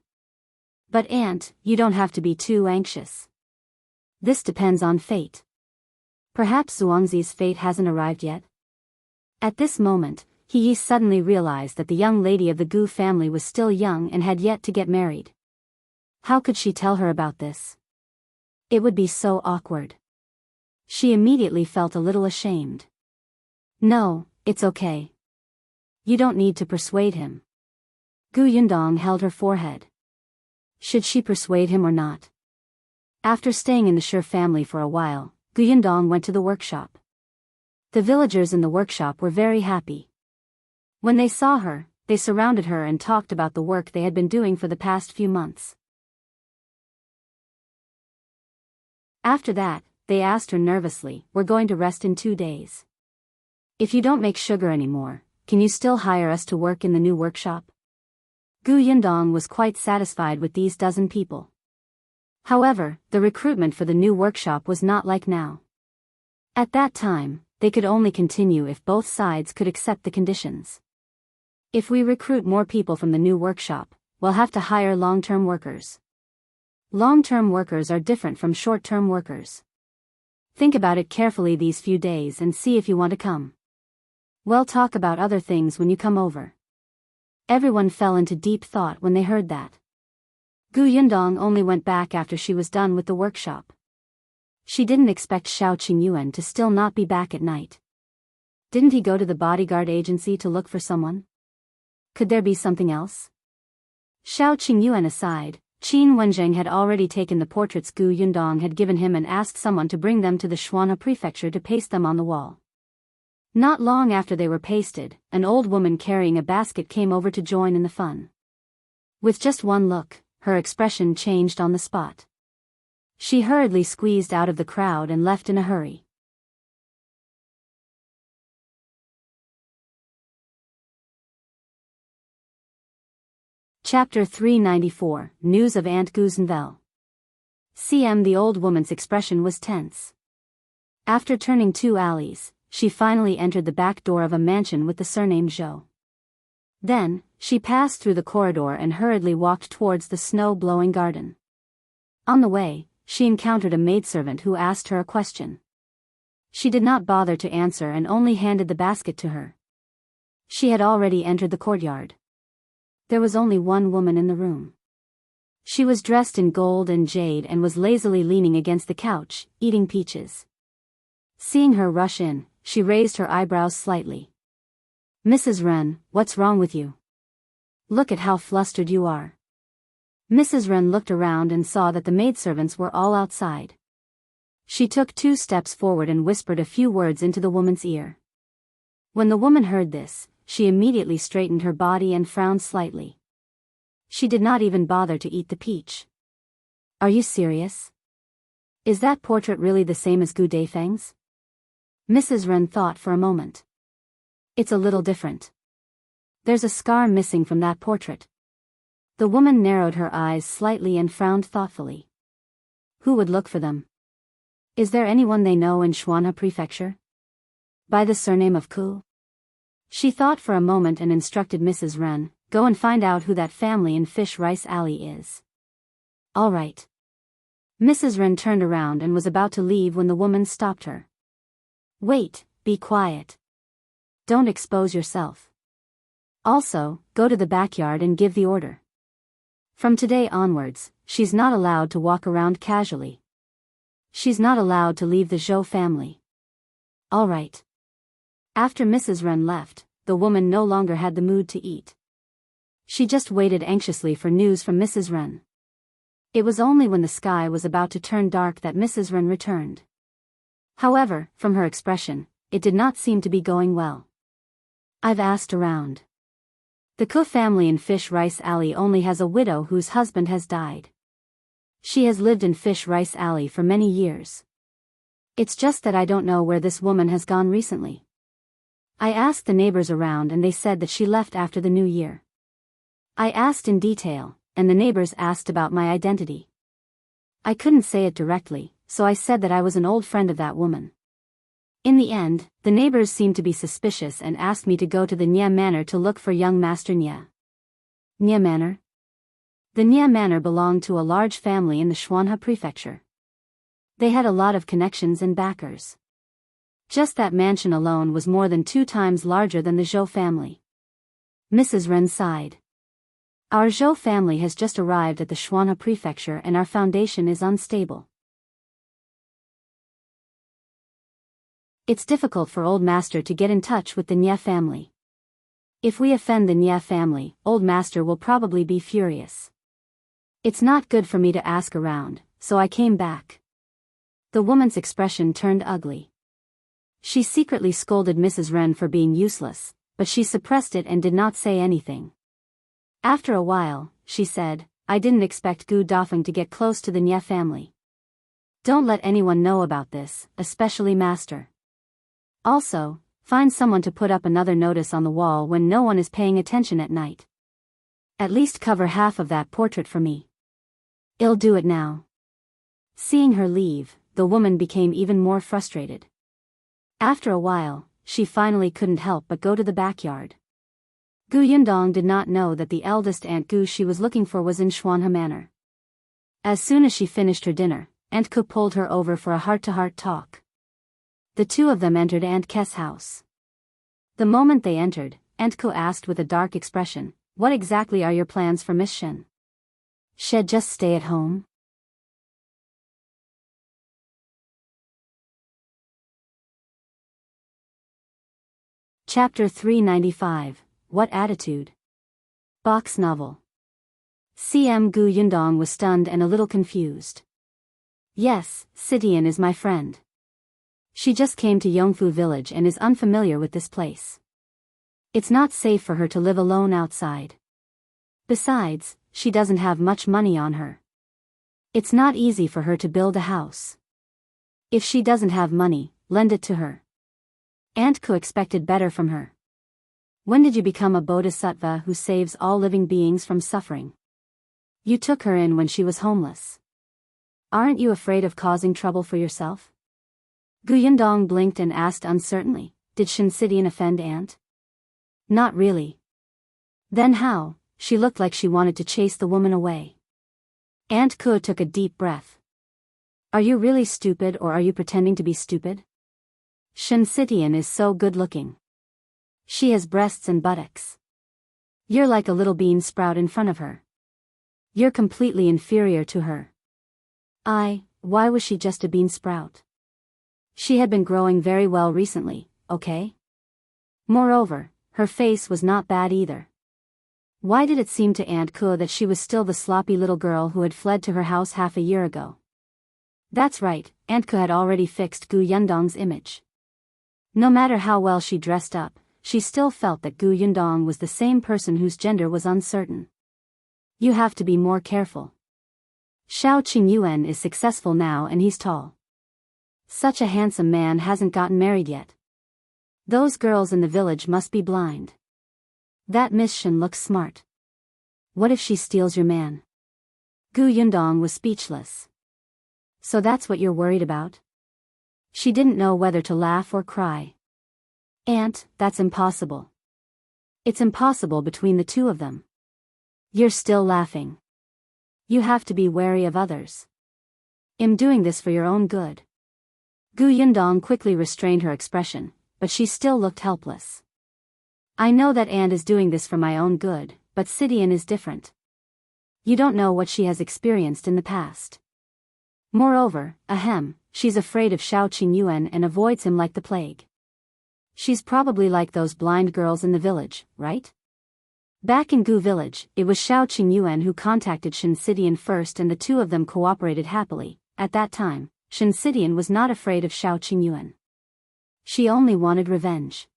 But aunt, you don't have to be too anxious. This depends on fate. Perhaps Zhuangzi's fate hasn't arrived yet? At this moment, He Yi suddenly realized that the young lady of the Gu family was still young and had yet to get married. How could she tell her about this? It would be so awkward. She immediately felt a little ashamed. No, it's okay. You don't need to persuade him. Gu Yundong held her forehead. Should she persuade him or not? After staying in the Shi family for a while, Gu Yundong went to the workshop. The villagers in the workshop were very happy. When they saw her, they surrounded her and talked about the work they had been doing for the past few months. After that, they asked her nervously, we're going to rest in 2 days. If you don't make sugar anymore, can you still hire us to work in the new workshop? Gu Yundong was quite satisfied with these dozen people. However, the recruitment for the new workshop was not like now. At that time, they could only continue if both sides could accept the conditions. If we recruit more people from the new workshop, we'll have to hire long-term workers. Long-term workers are different from short-term workers. Think about it carefully these few days and see if you want to come. We'll talk about other things when you come over. Everyone fell into deep thought when they heard that. Gu Yundong only went back after she was done with the workshop. She didn't expect Shao Qingyuan to still not be back at night. Didn't he go to the bodyguard agency to look for someone? Could there be something else? Shao Qingyuan aside, Wenzheng had already taken the portraits Gu Yundong had given him and asked someone to bring them to the Shuana prefecture to paste them on the wall. Not long after they were pasted, an old woman carrying a basket came over to join in the fun. With just one look, her expression changed on the spot. She hurriedly squeezed out of the crowd and left in a hurry. Chapter 394, News of Aunt Guzenvel. The old woman's expression was tense. After turning 2 alleys, she finally entered the back door of a mansion with the surname Zhou. Then, she passed through the corridor and hurriedly walked towards the snow-blowing garden. On the way, she encountered a maidservant who asked her a question. She did not bother to answer and only handed the basket to her. She had already entered the courtyard. There was only one woman in the room. She was dressed in gold and jade and was lazily leaning against the couch, eating peaches. Seeing her rush in, she raised her eyebrows slightly. "Mrs. Ren, what's wrong with you? Look at how flustered you are." Mrs. Ren looked around and saw that the maidservants were all outside. She took 2 steps forward and whispered a few words into the woman's ear. When the woman heard this, she immediately straightened her body and frowned slightly. She did not even bother to eat the peach. "Are you serious? Is that portrait really the same as Gu Daifeng's?" Mrs. Ren thought for a moment. "It's a little different. There's a scar missing from that portrait." The woman narrowed her eyes slightly and frowned thoughtfully. "Who would look for them? Is there anyone they know in Shuanha Prefecture? By the surname of Ku?" She thought for a moment and instructed Mrs. Ren, "Go and find out who that family in Fish Rice Alley is." "All right." Mrs. Ren turned around and was about to leave when the woman stopped her. "Wait, be quiet. Don't expose yourself. Also, go to the backyard and give the order. From today onwards, she's not allowed to walk around casually. She's not allowed to leave the Zhou family." "All right." After Mrs. Ren left, the woman no longer had the mood to eat. She just waited anxiously for news from Mrs. Ren. It was only when the sky was about to turn dark that Mrs. Ren returned. However, from her expression, it did not seem to be going well. "I've asked around. The Ku family in Fish Rice Alley only has a widow whose husband has died. She has lived in Fish Rice Alley for many years. It's just that I don't know where this woman has gone recently. I asked the neighbors around and they said that she left after the New Year. I asked in detail, and the neighbors asked about my identity. I couldn't say it directly, so I said that I was an old friend of that woman. In the end, the neighbors seemed to be suspicious and asked me to go to the Nye Manor to look for young Master Nye." Nye Manor? The Nye Manor belonged to a large family in the Shuanha Prefecture. They had a lot of connections and backers. Just that mansion alone was more than 2 times larger than the Zhou family. Mrs. Ren sighed. "Our Zhou family has just arrived at the Shuanha Prefecture and our foundation is unstable. It's difficult for Old Master to get in touch with the Nye family. If we offend the Nye family, Old Master will probably be furious. It's not good for me to ask around, so I came back." The woman's expression turned ugly. She secretly scolded Mrs. Ren for being useless, but she suppressed it and did not say anything. After a while, she said, "I didn't expect Gu Dafeng to get close to the Nye family. Don't let anyone know about this, especially Master. Also, find someone to put up another notice on the wall when no one is paying attention at night. At least cover half of that portrait for me. I'll do it now." Seeing her leave, the woman became even more frustrated. After a while, she finally couldn't help but go to the backyard. Gu Yundong did not know that the eldest Aunt Gu she was looking for was in Shuanha Manor. As soon as she finished her dinner, Aunt Ku pulled her over for a heart-to-heart talk. The 2 of them entered Aunt Ke's house. The moment they entered, Aunt Ku asked with a dark expression, "What exactly are your plans for Miss Shen? Should just stay at home?" Chapter 395, What Attitude? Box Novel. CM Gu Yundong was stunned and a little confused. "Yes, Sidian is my friend. She just came to Yongfu village and is unfamiliar with this place. It's not safe for her to live alone outside. Besides, she doesn't have much money on her. It's not easy for her to build a house. If she doesn't have money, lend it to her." Aunt Ku expected better from her. "When did you become a bodhisattva who saves all living beings from suffering? You took her in when she was homeless. Aren't you afraid of causing trouble for yourself?" Gu Yundong blinked and asked uncertainly, "Did Shinsidian offend Aunt?" "Not really." "Then how?" She looked like she wanted to chase the woman away. Aunt Ku took a deep breath. "Are you really stupid or are you pretending to be stupid? Shinsidian is so good-looking. She has breasts and buttocks. You're like a little bean sprout in front of her. You're completely inferior to her. Why was she just a bean sprout? She had been growing very well recently, okay? Moreover, her face was not bad either. Why did it seem to Aunt Ke that she was still the sloppy little girl who had fled to her house half a year ago? That's right, Aunt Ke had already fixed Gu Yundong's image. No matter how well she dressed up, she still felt that Gu Yundong was the same person whose gender was uncertain. You have to be more careful. Shao Qingyuan is successful now and he's tall. Such a handsome man hasn't gotten married yet. Those girls in the village must be blind. That Miss Shen looks smart. What if she steals your man? Gu Yundong was speechless. So that's what you're worried about? She didn't know whether to laugh or cry. Aunt, that's impossible. It's impossible between the two of them. You're still laughing. You have to be wary of others. I'm doing this for your own good. Gu Yundong quickly restrained her expression, but she still looked helpless. I know that Aunt is doing this for my own good, but Sidian is different. You don't know what she has experienced in the past. Moreover, she's afraid of Shao Qingyuan and avoids him like the plague. She's probably like those blind girls in the village, right? Back in Gu village, it was Shao Qingyuan who contacted Shen Sidian first and the two of them cooperated happily. At that time, Shen Sidian was not afraid of Shao Qingyuan. She only wanted revenge.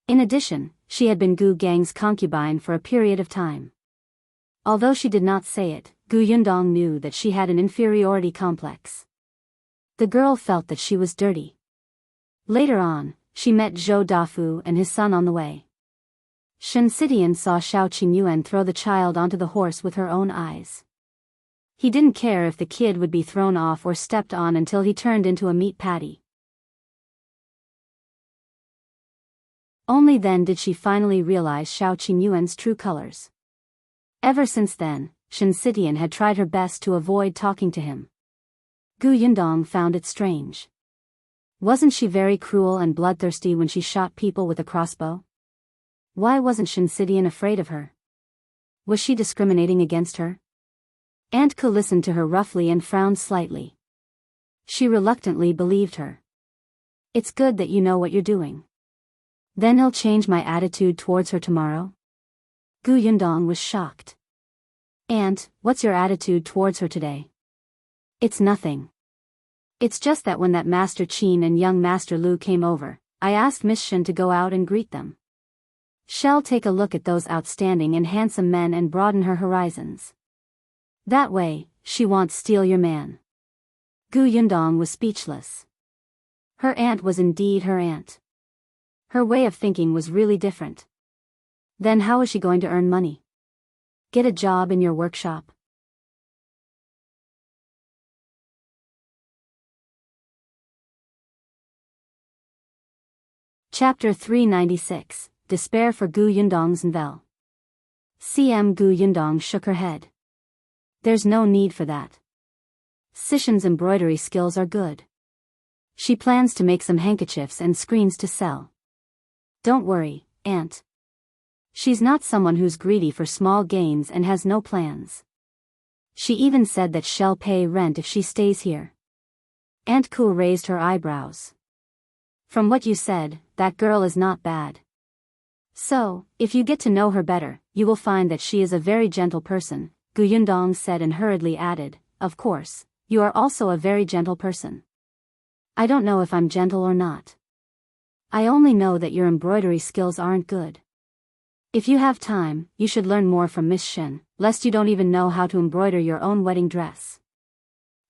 In addition, she had been Gu Gang's concubine for a period of time. Although she did not say it, Gu Yundong knew that she had an inferiority complex. The girl felt that she was dirty. Later on, she met Zhou Dafu and his son on the way. Shen Sidian saw Shao Qingyuan throw the child onto the horse with her own eyes. He didn't care if the kid would be thrown off or stepped on until he turned into a meat patty. Only then did she finally realize Shao Qingyuan's true colors. Ever since then, Shen Sidian had tried her best to avoid talking to him. Gu Yundong found it strange. Wasn't she very cruel and bloodthirsty when she shot people with a crossbow? Why wasn't Shen Sidian afraid of her? Was she discriminating against her? Aunt Ke listened to her roughly and frowned slightly. She reluctantly believed her. It's good that you know what you're doing. Then he'll change my attitude towards her tomorrow? Gu Yundong was shocked. Aunt, what's your attitude towards her today? It's nothing. It's just that when that Master Qin and young Master Lu came over, I asked Miss Shen to go out and greet them. She'll take a look at those outstanding and handsome men and broaden her horizons. That way, she won't steal your man. Gu Yundong was speechless. Her aunt was indeed her aunt. Her way of thinking was really different. Then how is she going to earn money? Get a job in your workshop? Chapter 396, Despair for Gu Yundong's Novel. CM Gu Yundong shook her head. There's no need for that. Sishan's embroidery skills are good. She plans to make some handkerchiefs and screens to sell. Don't worry, Aunt. She's not someone who's greedy for small gains and has no plans. She even said that she'll pay rent if she stays here. Aunt Ke raised her eyebrows. From what you said, that girl is not bad. So, if you get to know her better, you will find that she is a very gentle person, Gu Yundong said and hurriedly added, of course, you are also a very gentle person. I don't know if I'm gentle or not. I only know that your embroidery skills aren't good. If you have time, you should learn more from Miss Shen, lest you don't even know how to embroider your own wedding dress.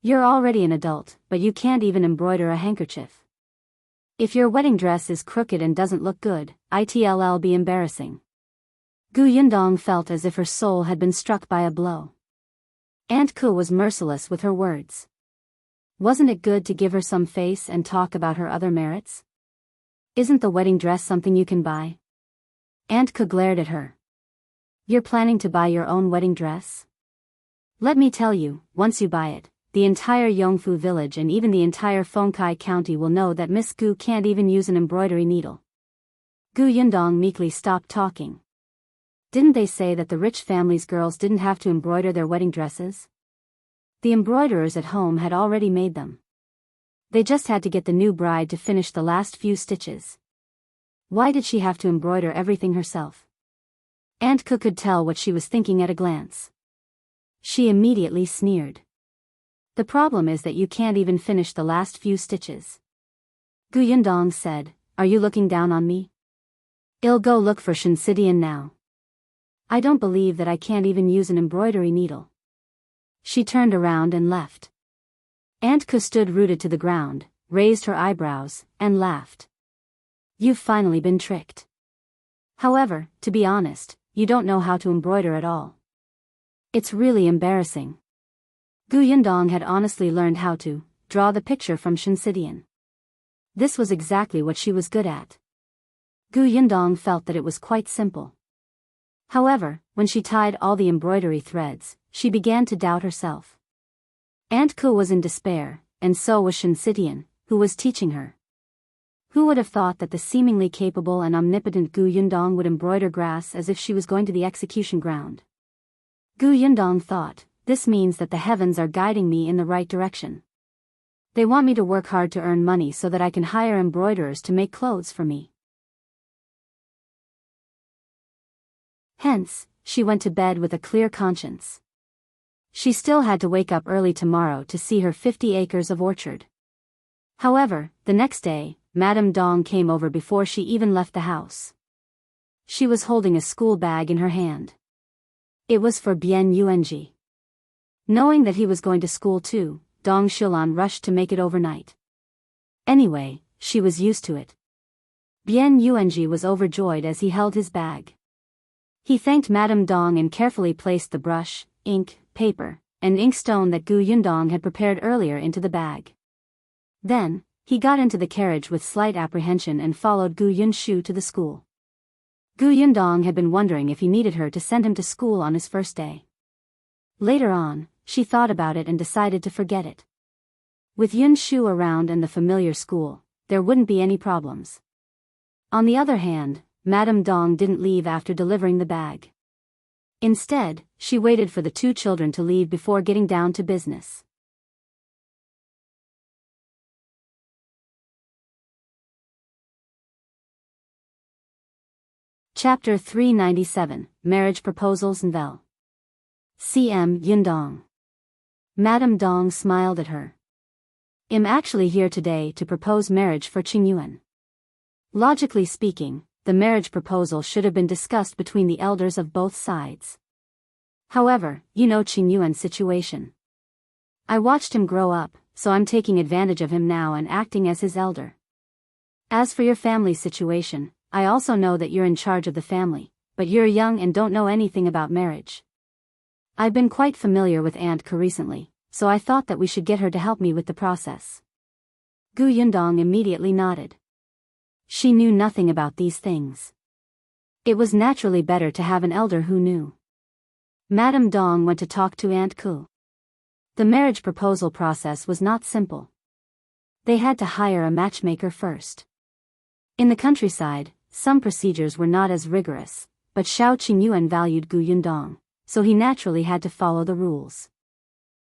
You're already an adult, but you can't even embroider a handkerchief. If your wedding dress is crooked and doesn't look good, it'll be embarrassing. Gu Yundong felt as if her soul had been struck by a blow. Aunt Ke was merciless with her words. Wasn't it good to give her some face and talk about her other merits? Isn't the wedding dress something you can buy? Aunt Ke glared at her. You're planning to buy your own wedding dress? Let me tell you, once you buy it, the entire Yongfu village and even the entire Fengkai county will know that Miss Gu can't even use an embroidery needle. Gu Yundong meekly stopped talking. Didn't they say that the rich family's girls didn't have to embroider their wedding dresses? The embroiderers at home had already made them. They just had to get the new bride to finish the last few stitches. Why did she have to embroider everything herself? Aunt Ku could tell what she was thinking at a glance. She immediately sneered. The problem is that you can't even finish the last few stitches. Yundong said, "Are you looking down on me? I'll go look for Shinsidian now. I don't believe that I can't even use an embroidery needle." She turned around and left. Aunt Ku stood rooted to the ground, raised her eyebrows, and laughed. "You've finally been tricked. However, to be honest, you don't know how to embroider at all. It's really embarrassing." Yundong had honestly learned how to draw the picture from Shinsidian. This was exactly what she was good at. Yundong felt that it was quite simple. However, when she tied all the embroidery threads, she began to doubt herself. Aunt Ku was in despair, and so was Shinsidian, who was teaching her. Who would have thought that the seemingly capable and omnipotent Yundong would embroider grass as if she was going to the execution ground? Yundong thought, "This means that the heavens are guiding me in the right direction. They want me to work hard to earn money so that I can hire embroiderers to make clothes for me." Hence, she went to bed with a clear conscience. She still had to wake up early tomorrow to see her 50 acres of orchard. However, the next day, Madame Dong came over before she even left the house. She was holding a school bag in her hand. It was for Bian Yuanji. Knowing that he was going to school too, Dong Shulan rushed to make it overnight. Anyway, she was used to it. Bian Yuanji was overjoyed as he held his bag. He thanked Madame Dong and carefully placed the brush, ink, paper, and inkstone that Yundong had prepared earlier into the bag. Then, he got into the carriage with slight apprehension and followed Yunshu to the school. Yundong had been wondering if he needed her to send him to school on his first day. Later on, she thought about it and decided to forget it. With Yunshu around and the familiar school, there wouldn't be any problems. On the other hand, Madame Dong didn't leave after delivering the bag. Instead, she waited for the two children to leave before getting down to business. Chapter 397, Marriage Proposals and Vel. CM Yundong. Madame Dong smiled at her. "I'm actually here today to propose marriage for Qingyuan." Logically speaking, the marriage proposal should have been discussed between the elders of both sides. However, you know Qingyuan's situation. I watched him grow up, so I'm taking advantage of him now and acting as his elder. As for your family's situation, I also know that you're in charge of the family, but you're young and don't know anything about marriage. I've been quite familiar with Aunt Ku recently, so I thought that we should get her to help me with the process. Yundong immediately nodded. She knew nothing about these things. It was naturally better to have an elder who knew. Madame Dong went to talk to Aunt Ku. The marriage proposal process was not simple. They had to hire a matchmaker first. In the countryside, some procedures were not as rigorous, but Shao Qingyuan valued Yundong, so he naturally had to follow the rules.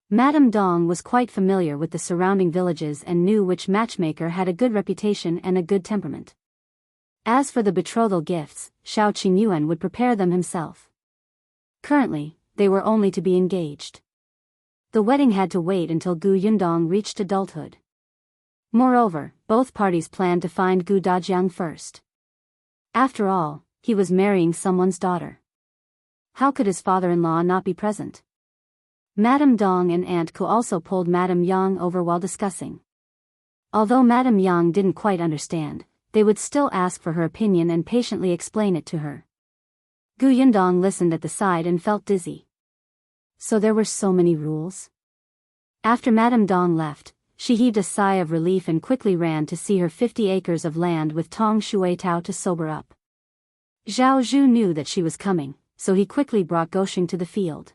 Madame Dong was quite familiar with the surrounding villages and knew which matchmaker had a good reputation and a good temperament. As for the betrothal gifts, Shao Qingyuan would prepare them himself. Currently, they were only to be engaged. The wedding had to wait until Yundong reached adulthood. Moreover, both parties planned to find Jiang first. After all, he was marrying someone's daughter. How could his father-in-law not be present? Madame Dong and Aunt Ku also pulled Madame Yang over while discussing. Although Madame Yang didn't quite understand, they would still ask for her opinion and patiently explain it to her. Yundong listened at the side and felt dizzy. So there were so many rules? After Madame Dong left, she heaved a sigh of relief and quickly ran to see her 50 acres of land with Tong Shui Tao to sober up. Zhao Zhu knew that she was coming, so he quickly brought Gosheng to the field.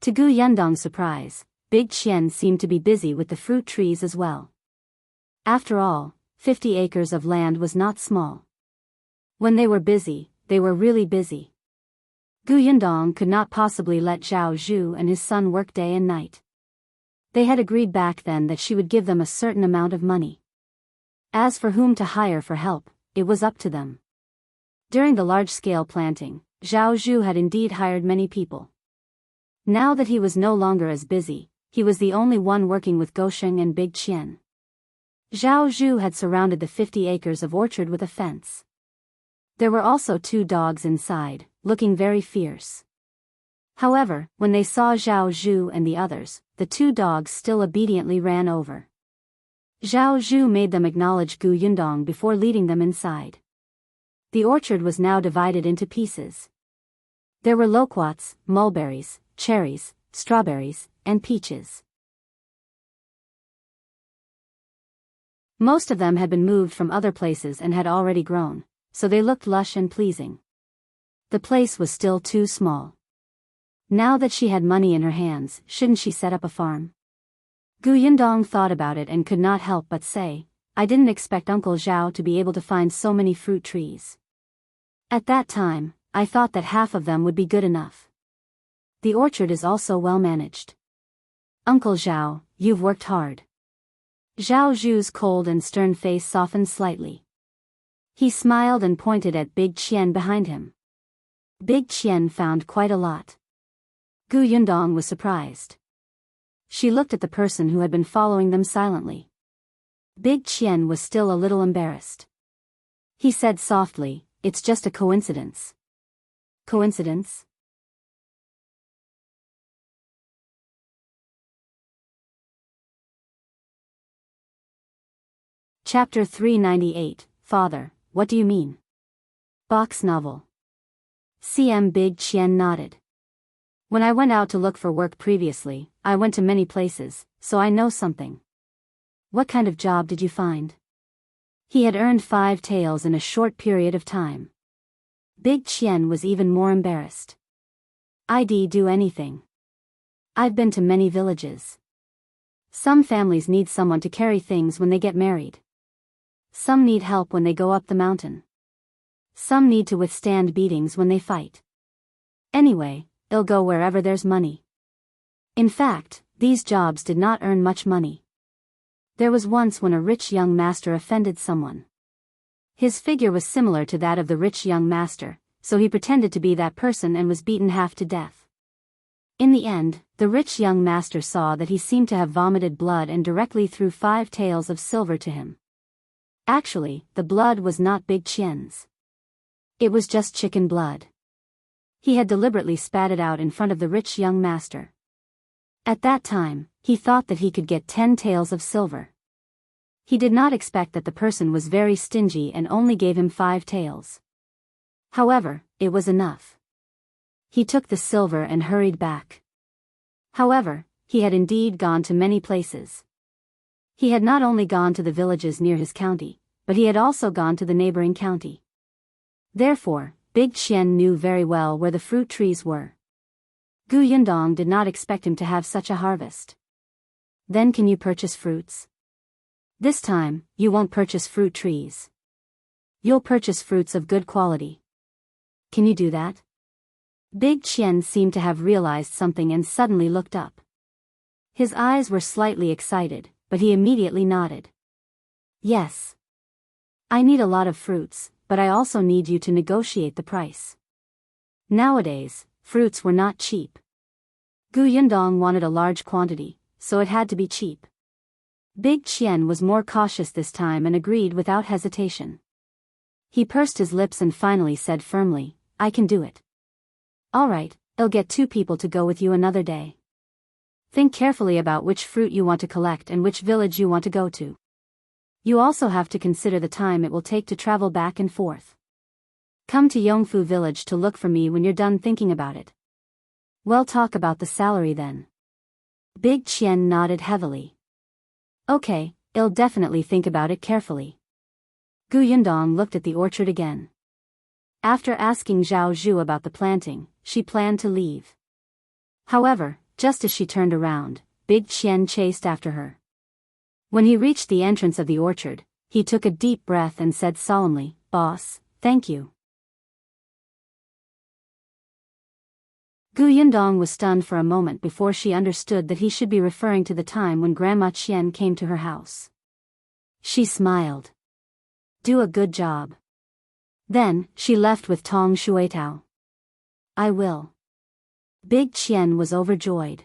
To Yundong's surprise, Big Qian seemed to be busy with the fruit trees as well. After all, 50 acres of land was not small. When they were busy, they were really busy. Gu Yundong could not possibly let Zhao Zhu and his son work day and night. They had agreed back then that she would give them a certain amount of money. As for whom to hire for help, it was up to them. During the large-scale planting, Zhao Zhu had indeed hired many people. Now that he was no longer as busy, he was the only one working with Gosheng and Big Qian. Zhao Zhu had surrounded the 50 acres of orchard with a fence. There were also 2 dogs inside, looking very fierce. However, when they saw Zhao Zhu and the others, the 2 dogs still obediently ran over. Zhao Zhu made them acknowledge Gu Yundong before leading them inside. The orchard was now divided into pieces. There were loquats, mulberries, cherries, strawberries, and peaches. Most of them had been moved from other places and had already grown, so they looked lush and pleasing. The place was still too small. Now that she had money in her hands, shouldn't she set up a farm? Gu Yundong thought about it and could not help but say, I didn't expect Uncle Zhao to be able to find so many fruit trees. At that time, I thought that half of them would be good enough. The orchard is also well managed. Uncle Zhao, you've worked hard. Zhao Zhu's cold and stern face softened slightly. He smiled and pointed at Big Qian behind him. Big Qian found quite a lot. Gu Yundong was surprised. She looked at the person who had been following them silently. Big Qian was still a little embarrassed. He said softly, it's just a coincidence. Coincidence? Chapter 398, Father, what do you mean? Box novel. CM Big Qian nodded. When I went out to look for work previously, I went to many places, so I know something. What kind of job did you find? He had earned 5 taels in a short period of time. Big Qian was even more embarrassed. I'd do anything. I've been to many villages. Some families need someone to carry things when they get married. Some need help when they go up the mountain. Some need to withstand beatings when they fight. Anyway, they'll go wherever there's money. In fact, these jobs did not earn much money. There was once when a rich young master offended someone. His figure was similar to that of the rich young master, so he pretended to be that person and was beaten half to death. In the end, the rich young master saw that he seemed to have vomited blood and directly threw 5 taels of silver to him. Actually, the blood was not Big Qian's. It was just chicken blood. He had deliberately spat it out in front of the rich young master. At that time, he thought that he could get 10 taels of silver. He did not expect that the person was very stingy and only gave him 5 taels. However, it was enough. He took the silver and hurried back. However, he had indeed gone to many places. He had not only gone to the villages near his county, but he had also gone to the neighboring county. Therefore, Big Qian knew very well where the fruit trees were. Gu Yundong did not expect him to have such a harvest. Then can you purchase fruits? This time, you won't purchase fruit trees. You'll purchase fruits of good quality. Can you do that? Big Qian seemed to have realized something and suddenly looked up. His eyes were slightly excited, but he immediately nodded. Yes. I need a lot of fruits, but I also need you to negotiate the price. Nowadays, fruits were not cheap. Gu Yundong wanted a large quantity, so it had to be cheap. Big Qian was more cautious this time and agreed without hesitation. He pursed his lips and finally said firmly, I can do it. All right, I'll get 2 people to go with you another day. Think carefully about which fruit you want to collect and which village you want to go to. You also have to consider the time it will take to travel back and forth. Come to Yongfu village to look for me when you're done thinking about it. We'll talk about the salary then. Big Qian nodded heavily. Okay, I'll definitely think about it carefully. Gu Yundong looked at the orchard again. After asking Zhao Zhu about the planting, she planned to leave. However, just as she turned around, Big Qian chased after her. When he reached the entrance of the orchard, he took a deep breath and said solemnly, Boss, thank you. Gu Yundong was stunned for a moment before she understood that he should be referring to the time when Grandma Qian came to her house. She smiled. Do a good job. Then, she left with Tong Shuitao. I will. Big Qian was overjoyed.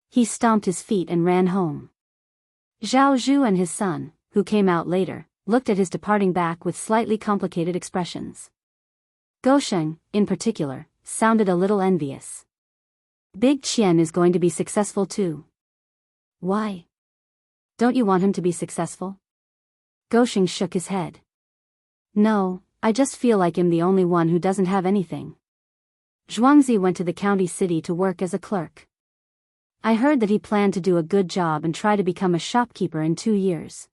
He stomped his feet and ran home. Zhao Zhu and his son, who came out later, looked at his departing back with slightly complicated expressions. Gosheng, in particular, sounded a little envious. Big Qian is going to be successful too. Why? Don't you want him to be successful? Gosheng shook his head. No, I just feel like I'm the only one who doesn't have anything. Zhuangzi went to the county city to work as a clerk. I heard that he planned to do a good job and try to become a shopkeeper in 2 years.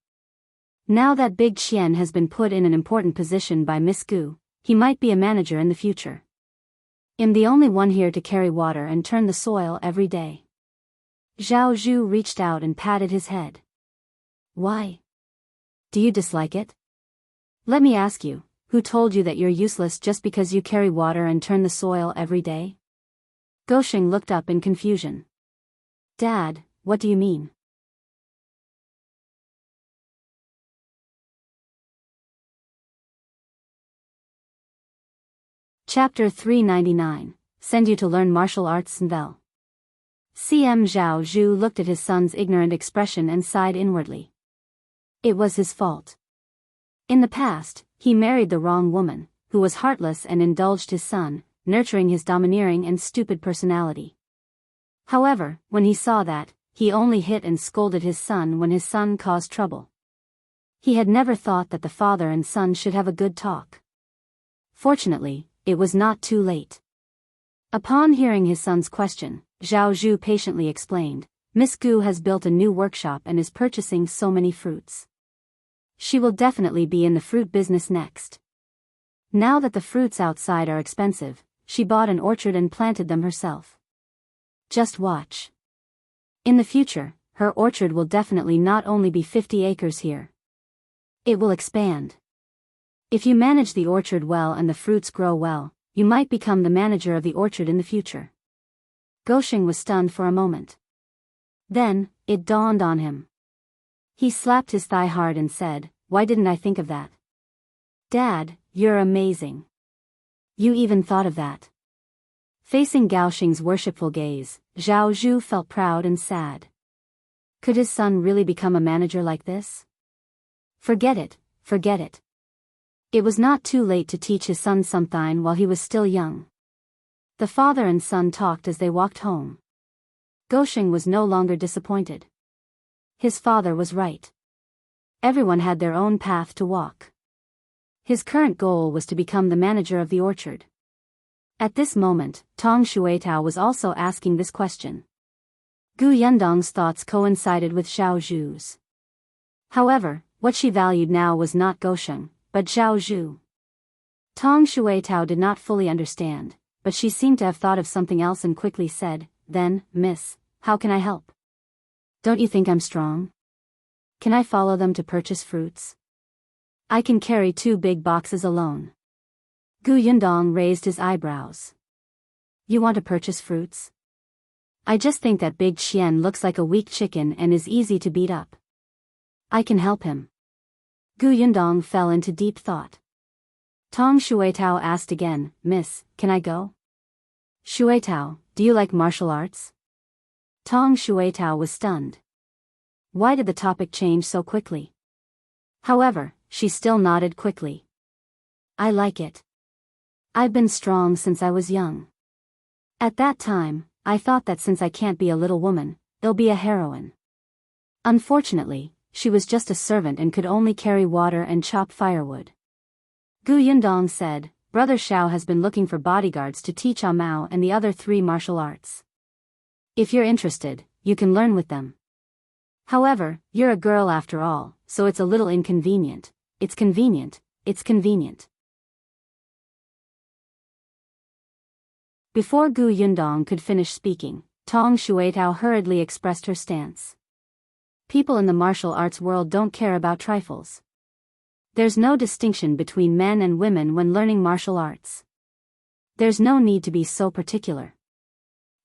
Now that Big Qian has been put in an important position by Miss Gu, he might be a manager in the future. I'm the only one here to carry water and turn the soil every day. Zhao Zhu reached out and patted his head. Why? Do you dislike it? Let me ask you, who told you that you're useless just because you carry water and turn the soil every day? Gosheng looked up in confusion. Dad, what do you mean? Chapter 399, Send You to Learn Martial Arts Nvel. CM Zhao Zhu looked at his son's ignorant expression and sighed inwardly. It was his fault. In the past, he married the wrong woman, who was heartless and indulged his son, nurturing his domineering and stupid personality. However, when he saw that, he only hit and scolded his son when his son caused trouble. He had never thought that the father and son should have a good talk. Fortunately, it was not too late. Upon hearing his son's question, Zhao Zhu patiently explained, Miss Gu has built a new workshop and is purchasing so many fruits. She will definitely be in the fruit business next. Now that the fruits outside are expensive, she bought an orchard and planted them herself. Just watch. In the future, her orchard will definitely not only be 50 acres here. It will expand. If you manage the orchard well and the fruits grow well, you might become the manager of the orchard in the future. Gosheng was stunned for a moment. Then, it dawned on him. He slapped his thigh hard and said, Why didn't I think of that? Dad, you're amazing. You even thought of that. Facing Gaosheng's worshipful gaze, Zhao Zhu felt proud and sad. Could his son really become a manager like this? Forget it, forget it. It was not too late to teach his son something while he was still young. The father and son talked as they walked home. Gosheng was no longer disappointed. His father was right. Everyone had their own path to walk. His current goal was to become the manager of the orchard. At this moment, Tong Shuitao was also asking this question. Gu Yundong's thoughts coincided with Zhao Zhu's. However, what she valued now was not Gosheng, but Zhao Zhu. Tong Shuitao did not fully understand, but she seemed to have thought of something else and quickly said, Then, miss, how can I help? Don't you think I'm strong? Can I follow them to purchase fruits? I can carry 2 big boxes alone. Gu Yundong raised his eyebrows. You want to purchase fruits? I just think that Big Qian looks like a weak chicken and is easy to beat up. I can help him. Gu Yundong fell into deep thought. Tong Shuitao asked again, Miss, can I go? Shuitao, do you like martial arts? Tong Shuitao was stunned. Why did the topic change so quickly? However, she still nodded quickly. I like it. I've been strong since I was young. At that time, I thought that since I can't be a little woman, I'll be a heroine. Unfortunately, she was just a servant and could only carry water and chop firewood. Gu Yundong said, Brother Shao has been looking for bodyguards to teach Mao and the other 3 martial arts. If you're interested, you can learn with them. However, you're a girl after all, so it's a little inconvenient. It's convenient, it's convenient. Before Gu Yundong could finish speaking, Tong Shuitao hurriedly expressed her stance. People in the martial arts world don't care about trifles. There's no distinction between men and women when learning martial arts. There's no need to be so particular.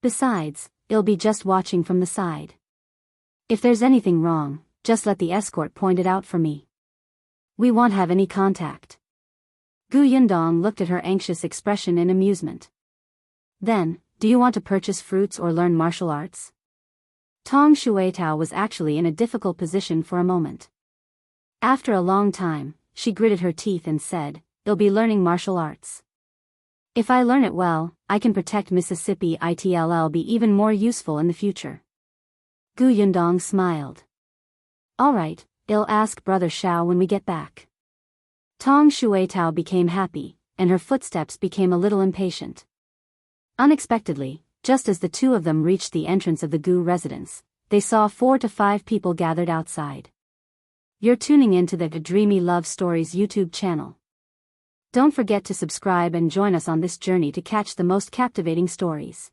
Besides, it'll be just watching from the side. If there's anything wrong, just let the escort point it out for me. We won't have any contact. Yundong looked at her anxious expression in amusement. Then, do you want to purchase fruits or learn martial arts? Tong Shuitao was actually in a difficult position for a moment. After a long time, she gritted her teeth and said, "I'll be learning martial arts. If I learn it well, I can protect Mississippi. It'll be even more useful in the future." Yundong smiled. "All right, I'll ask Brother Shao when we get back." Tong Shuitao became happy, and her footsteps became a little impatient. Unexpectedly, just as the two of them reached the entrance of the Gu residence, they saw 4 to 5 people gathered outside. You're tuning into the Dreamy Love Stories YouTube channel. Don't forget to subscribe and join us on this journey to catch the most captivating stories.